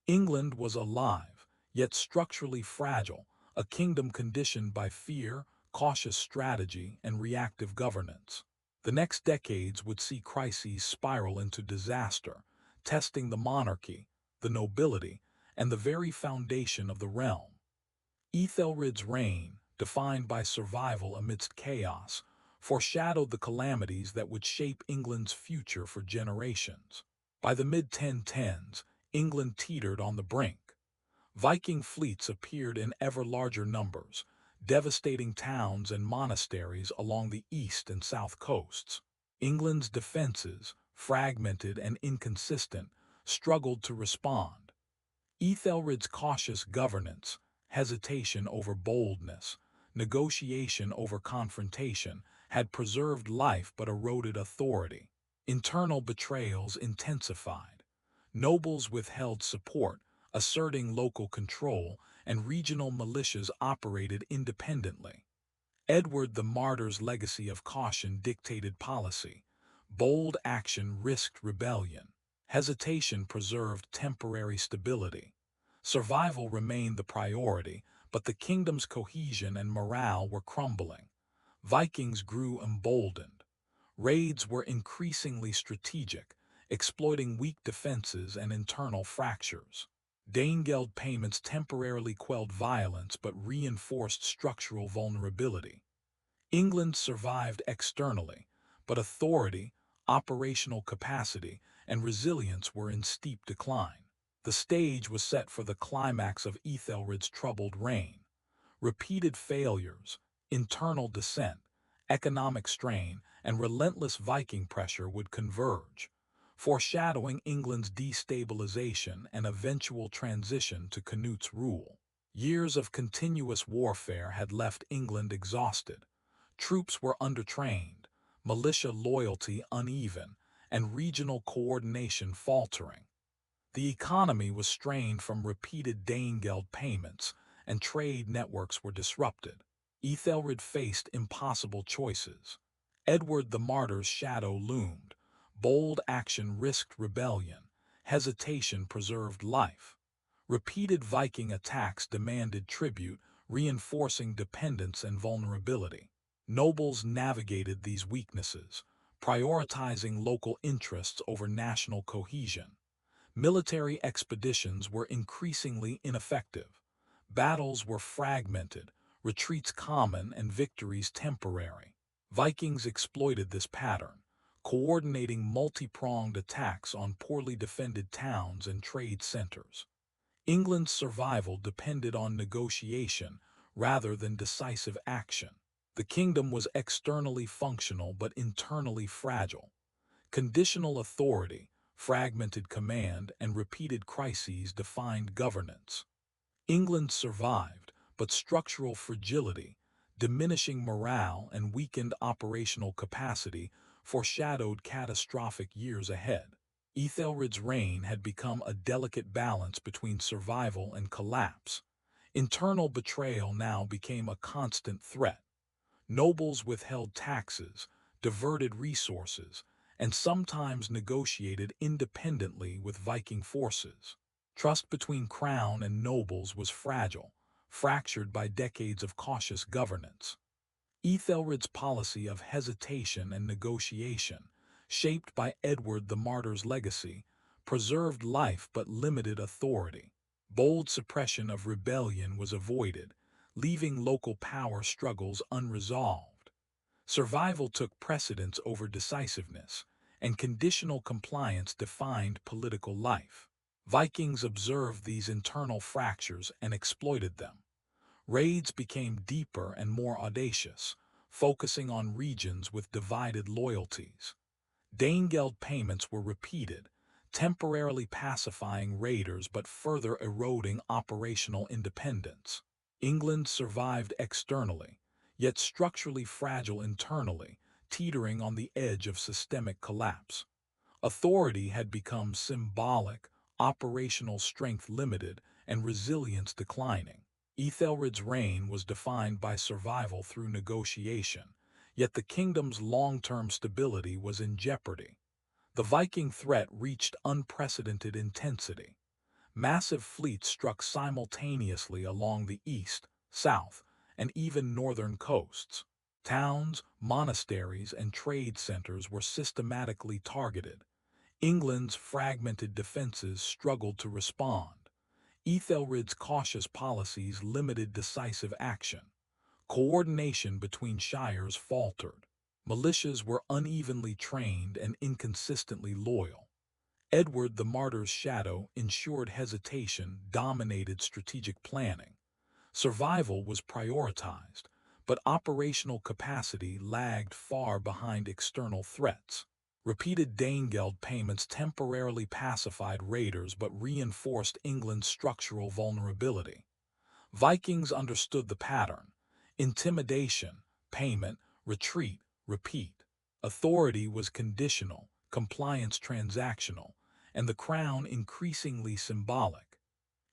England was alive, yet structurally fragile, a kingdom conditioned by fear, cautious strategy, and reactive governance. The next decades would see crises spiral into disaster, testing the monarchy, the nobility, and the very foundation of the realm. Æthelred's reign, defined by survival amidst chaos, foreshadowed the calamities that would shape England's future for generations. By the mid-1010s, England teetered on the brink. Viking fleets appeared in ever larger numbers, devastating towns and monasteries along the east and south coasts. England's defenses, fragmented and inconsistent, struggled to respond. Æthelred's cautious governance, hesitation over boldness, negotiation over confrontation, had preserved life but eroded authority. Internal betrayals intensified. Nobles withheld support, asserting local control, and regional militias operated independently. Edward the Martyr's legacy of caution dictated policy. Bold action risked rebellion. Hesitation preserved temporary stability. Survival remained the priority, but the kingdom's cohesion and morale were crumbling. Vikings grew emboldened. Raids were increasingly strategic, exploiting weak defenses and internal fractures. Danegeld payments temporarily quelled violence but reinforced structural vulnerability. England survived externally, but authority, operational capacity, and resilience were in steep decline. The stage was set for the climax of Æthelred's troubled reign. Repeated failures, internal dissent, economic strain, and relentless Viking pressure would converge, foreshadowing England's destabilization and eventual transition to Canute's rule. Years of continuous warfare had left England exhausted. Troops were undertrained, militia loyalty uneven, and regional coordination faltering. The economy was strained from repeated Danegeld payments, and trade networks were disrupted. Æthelred faced impossible choices. Edward the Martyr's shadow loomed. Bold action risked rebellion. Hesitation preserved life. Repeated Viking attacks demanded tribute, reinforcing dependence and vulnerability. Nobles navigated these weaknesses, prioritizing local interests over national cohesion. Military expeditions were increasingly ineffective. Battles were fragmented, retreats common, and victories temporary. Vikings exploited this pattern, coordinating multi-pronged attacks on poorly defended towns and trade centers. England's survival depended on negotiation rather than decisive action. The kingdom was externally functional but internally fragile. Conditional authority, fragmented command, and repeated crises defined governance. England survived, but structural fragility, diminishing morale, and weakened operational capacity foreshadowed catastrophic years ahead. Æthelred's reign had become a delicate balance between survival and collapse. Internal betrayal now became a constant threat. Nobles withheld taxes, diverted resources, and sometimes negotiated independently with Viking forces. Trust between crown and nobles was fragile, fractured by decades of cautious governance. Æthelred's policy of hesitation and negotiation, shaped by Edward the Martyr's legacy, preserved life but limited authority. Bold suppression of rebellion was avoided, leaving local power struggles unresolved. Survival took precedence over decisiveness, and conditional compliance defined political life. Vikings observed these internal fractures and exploited them. Raids became deeper and more audacious, focusing on regions with divided loyalties. Danegeld payments were repeated, temporarily pacifying raiders but further eroding operational independence. England survived externally, yet structurally fragile internally, teetering on the edge of systemic collapse. Authority had become symbolic, operational strength limited, and resilience declining. Æthelred's reign was defined by survival through negotiation, yet the kingdom's long-term stability was in jeopardy. The Viking threat reached unprecedented intensity. Massive fleets struck simultaneously along the east, south, and even northern coasts. Towns, monasteries, and trade centers were systematically targeted. England's fragmented defenses struggled to respond. Æthelred's cautious policies limited decisive action. Coordination between shires faltered. Militias were unevenly trained and inconsistently loyal. Edward the Martyr's shadow ensured hesitation dominated strategic planning. Survival was prioritized, but operational capacity lagged far behind external threats. Repeated Danegeld payments temporarily pacified raiders but reinforced England's structural vulnerability. Vikings understood the pattern: intimidation, payment, retreat, repeat. Authority was conditional, compliance transactional, and the crown increasingly symbolic.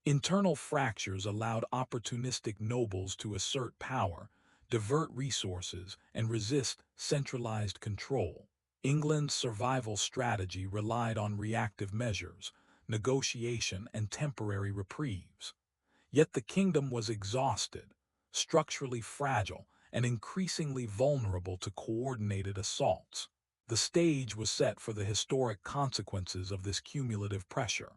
Internal fractures allowed opportunistic nobles to assert power, divert resources, and resist centralized control. England's survival strategy relied on reactive measures, negotiation, and temporary reprieves. Yet the kingdom was exhausted, structurally fragile, and increasingly vulnerable to coordinated assaults. The stage was set for the historic consequences of this cumulative pressure.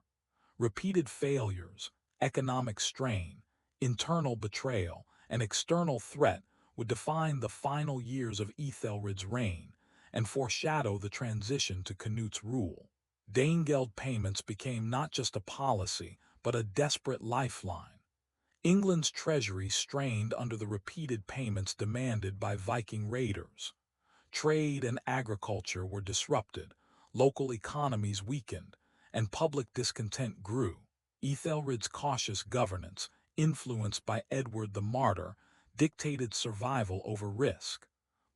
Repeated failures, economic strain, internal betrayal, and external threat would define the final years of Æthelred's reign and foreshadow the transition to Canute's rule. Danegeld payments became not just a policy, but a desperate lifeline. England's treasury strained under the repeated payments demanded by Viking raiders. Trade and agriculture were disrupted, local economies weakened, and public discontent grew. Æthelred's cautious governance, influenced by Edward the Martyr, dictated survival over risk.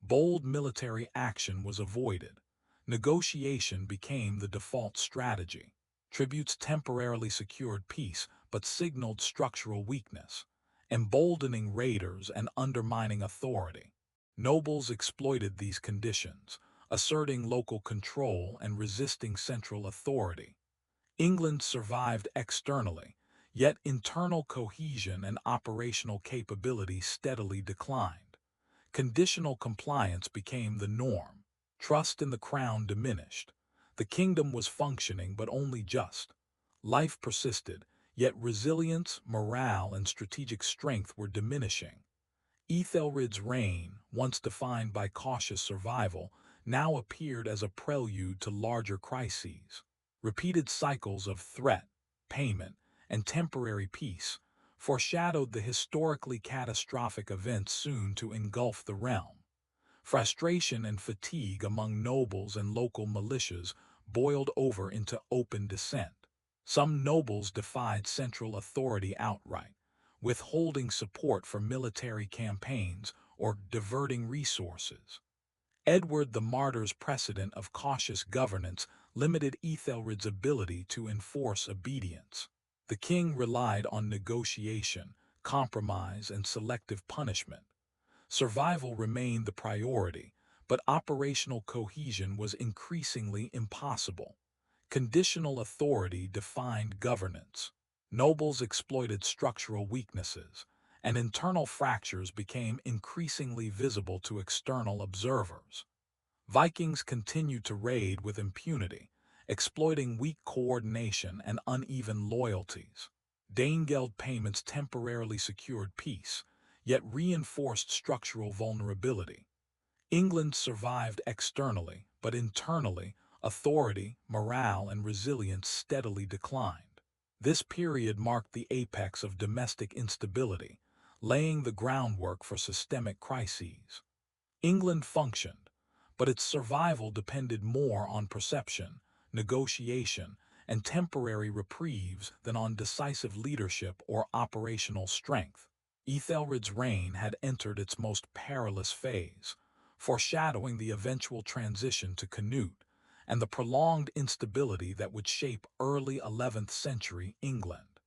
Bold military action was avoided. Negotiation became the default strategy. Tributes temporarily secured peace but signaled structural weakness, emboldening raiders and undermining authority. Nobles exploited these conditions, asserting local control and resisting central authority. England survived externally, yet internal cohesion and operational capability steadily declined. Conditional compliance became the norm. Trust in the crown diminished. The kingdom was functioning but only just. Life persisted, yet resilience, morale, and strategic strength were diminishing. Æthelred's reign, once defined by cautious survival, now appeared as a prelude to larger crises. Repeated cycles of threat, payment, and temporary peace foreshadowed the historically catastrophic events soon to engulf the realm. Frustration and fatigue among nobles and local militias boiled over into open dissent. Some nobles defied central authority outright, withholding support for military campaigns or diverting resources. Edward the Martyr's precedent of cautious governance limited Æthelred's ability to enforce obedience. The king relied on negotiation, compromise, and selective punishment. Survival remained the priority, but operational cohesion was increasingly impossible. Conditional authority defined governance. Nobles exploited structural weaknesses, and internal fractures became increasingly visible to external observers. Vikings continued to raid with impunity, exploiting weak coordination and uneven loyalties. Danegeld payments temporarily secured peace, yet reinforced structural vulnerability. England survived externally, but internally, authority, morale, and resilience steadily declined. This period marked the apex of domestic instability, laying the groundwork for systemic crises. England functioned, but its survival depended more on perception, negotiation, and temporary reprieves than on decisive leadership or operational strength. Æthelred's reign had entered its most perilous phase, foreshadowing the eventual transition to Canute and the prolonged instability that would shape early 11th century England.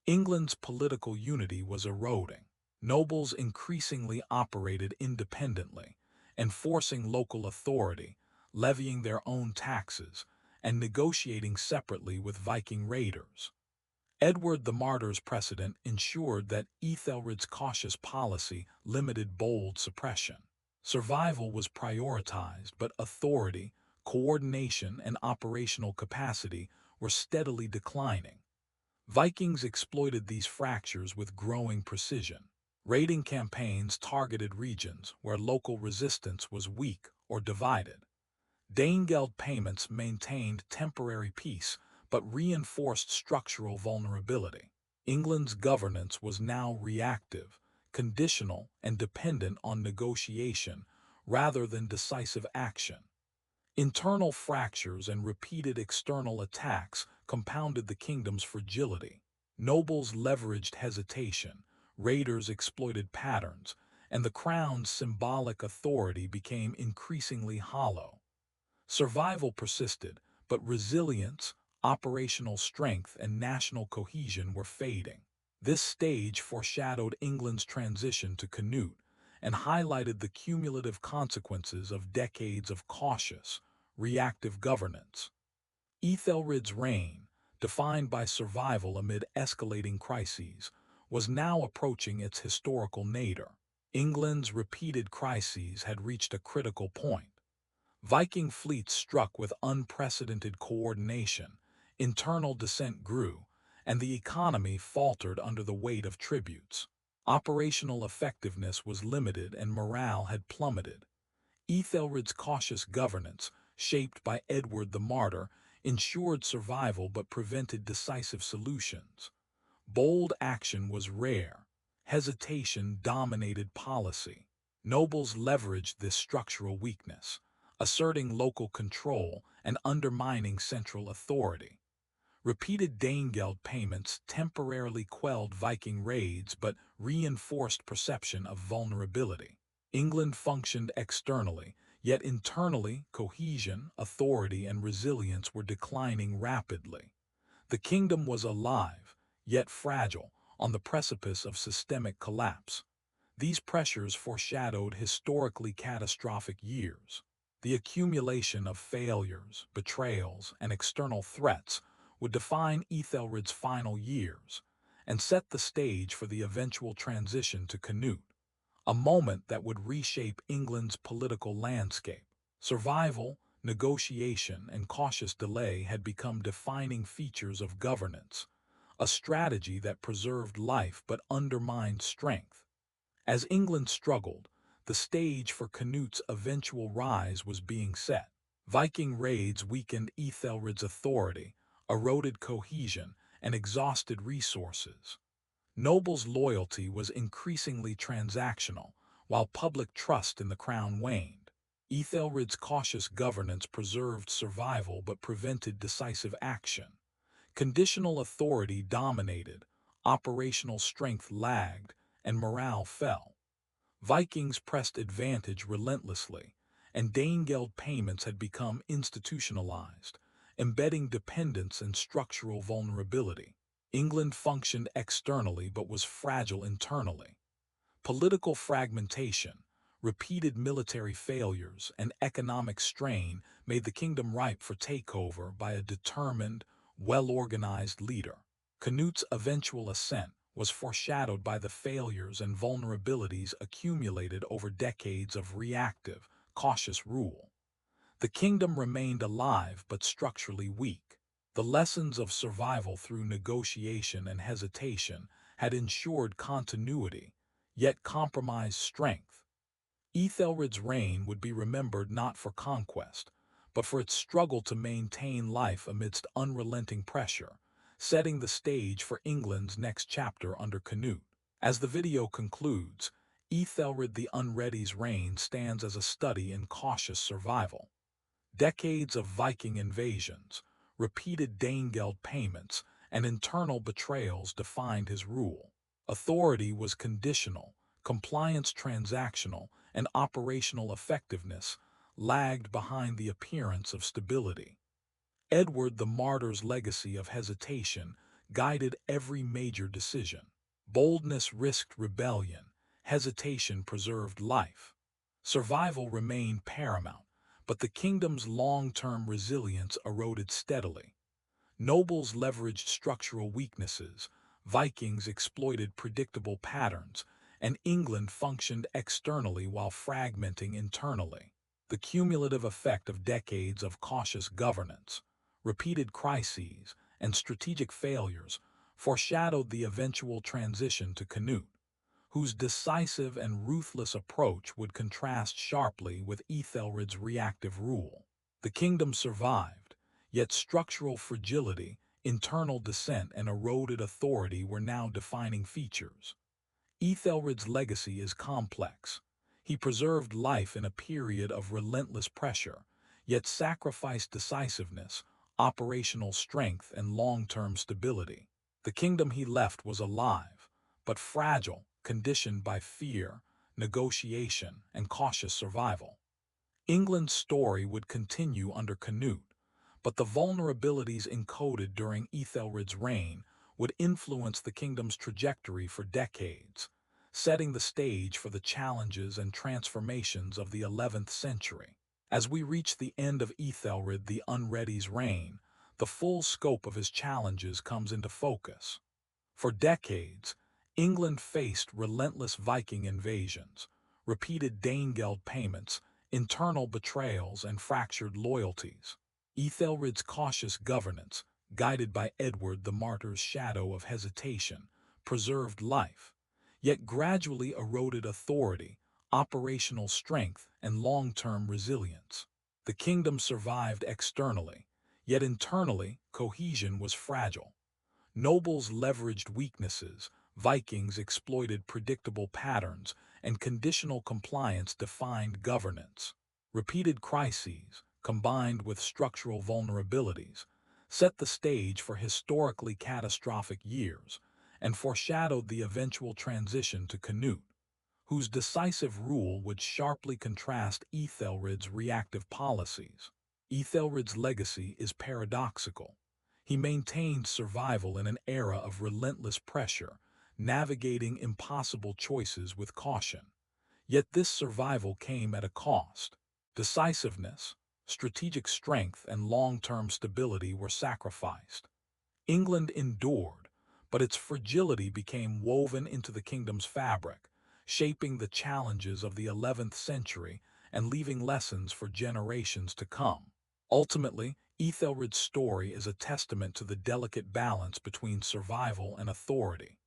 England's political unity was eroding. Nobles increasingly operated independently, enforcing local authority, levying their own taxes, and negotiating separately with Viking raiders. Edward the Martyr's precedent ensured that Æthelred's cautious policy limited bold suppression. Survival was prioritized, but authority, coordination, and operational capacity were steadily declining. Vikings exploited these fractures with growing precision. Raiding campaigns targeted regions where local resistance was weak or divided. Danegeld payments maintained temporary peace but reinforced structural vulnerability. England's governance was now reactive, conditional, and dependent on negotiation rather than decisive action. Internal fractures and repeated external attacks compounded the kingdom's fragility. Nobles leveraged hesitation, raiders exploited patterns, and the crown's symbolic authority became increasingly hollow. Survival persisted, but resilience, operational strength and national cohesion were fading. This stage foreshadowed England's transition to Canute and highlighted the cumulative consequences of decades of cautious, reactive governance. Æthelred's reign, defined by survival amid escalating crises, was now approaching its historical nadir. England's repeated crises had reached a critical point. Viking fleets struck with unprecedented coordination, internal dissent grew, and the economy faltered under the weight of tributes. Operational effectiveness was limited and morale had plummeted. Æthelred's cautious governance, shaped by Edward the Martyr, ensured survival but prevented decisive solutions. Bold action was rare. Hesitation dominated policy. Nobles leveraged this structural weakness, asserting local control and undermining central authority. Repeated Danegeld payments temporarily quelled Viking raids but reinforced perception of vulnerability. England functioned externally, yet internally cohesion, authority, and resilience were declining rapidly. The kingdom was alive, yet fragile, on the precipice of systemic collapse. These pressures foreshadowed historically catastrophic years. The accumulation of failures, betrayals, and external threats would define Æthelred's final years and set the stage for the eventual transition to Canute, a moment that would reshape England's political landscape. Survival, negotiation, and cautious delay had become defining features of governance, a strategy that preserved life but undermined strength. As England struggled, the stage for Canute's eventual rise was being set. Viking raids weakened Æthelred's authority, eroded cohesion, and exhausted resources. Nobles' loyalty was increasingly transactional, while public trust in the crown waned. Æthelred's cautious governance preserved survival but prevented decisive action. Conditional authority dominated, operational strength lagged, and morale fell. Vikings pressed advantage relentlessly, and Danegeld payments had become institutionalized, embedding dependence and structural vulnerability. England functioned externally but was fragile internally. Political fragmentation, repeated military failures, and economic strain made the kingdom ripe for takeover by a determined, well-organized leader. Canute's eventual ascent was foreshadowed by the failures and vulnerabilities accumulated over decades of reactive, cautious rule. The kingdom remained alive but structurally weak. The lessons of survival through negotiation and hesitation had ensured continuity, yet compromised strength. Æthelred's reign would be remembered not for conquest, but for its struggle to maintain life amidst unrelenting pressure, setting the stage for England's next chapter under Canute. As the video concludes, Æthelred the Unready's reign stands as a study in cautious survival. Decades of Viking invasions, repeated Danegeld payments, and internal betrayals defined his rule. Authority was conditional, compliance transactional, and operational effectiveness lagged behind the appearance of stability. Edward the Martyr's legacy of hesitation guided every major decision. Boldness risked rebellion, hesitation preserved life. Survival remained paramount, but the kingdom's long-term resilience eroded steadily. Nobles leveraged structural weaknesses, Vikings exploited predictable patterns, and England functioned externally while fragmenting internally. The cumulative effect of decades of cautious governance, repeated crises, and strategic failures foreshadowed the eventual transition to Canute, whose decisive and ruthless approach would contrast sharply with Æthelred's reactive rule. The kingdom survived, yet structural fragility, internal dissent, and eroded authority were now defining features. Æthelred's legacy is complex. He preserved life in a period of relentless pressure, yet sacrificed decisiveness, operational strength, and long-term stability. The kingdom he left was alive, but fragile, conditioned by fear, negotiation, and cautious survival. England's story would continue under Canute, but the vulnerabilities encoded during Æthelred's reign would influence the kingdom's trajectory for decades, setting the stage for the challenges and transformations of the 11th century. As we reach the end of Æthelred the Unready's reign, the full scope of his challenges comes into focus. For decades, England faced relentless Viking invasions, repeated Danegeld payments, internal betrayals, and fractured loyalties. Æthelred's cautious governance, guided by Edward the Martyr's shadow of hesitation, preserved life, yet gradually eroded authority, operational strength, and long-term resilience. The kingdom survived externally, yet internally, cohesion was fragile. Nobles leveraged weaknesses, Vikings exploited predictable patterns, and conditional compliance defined governance. Repeated crises, combined with structural vulnerabilities, set the stage for historically catastrophic years and foreshadowed the eventual transition to Canute, whose decisive rule would sharply contrast Æthelred's reactive policies. Æthelred's legacy is paradoxical. He maintained survival in an era of relentless pressure, navigating impossible choices with caution. Yet this survival came at a cost. Decisiveness, strategic strength, and long-term stability were sacrificed. England endured, but its fragility became woven into the kingdom's fabric, shaping the challenges of the 11th century and leaving lessons for generations to come. Ultimately, Æthelred's story is a testament to the delicate balance between survival and authority.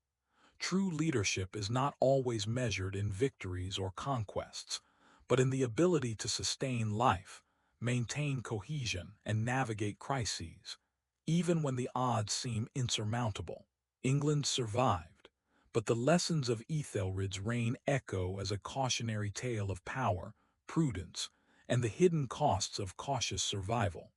True leadership is not always measured in victories or conquests, but in the ability to sustain life, maintain cohesion, and navigate crises. Even when the odds seem insurmountable, England survived, but the lessons of Æthelred's reign echo as a cautionary tale of power, prudence, and the hidden costs of cautious survival.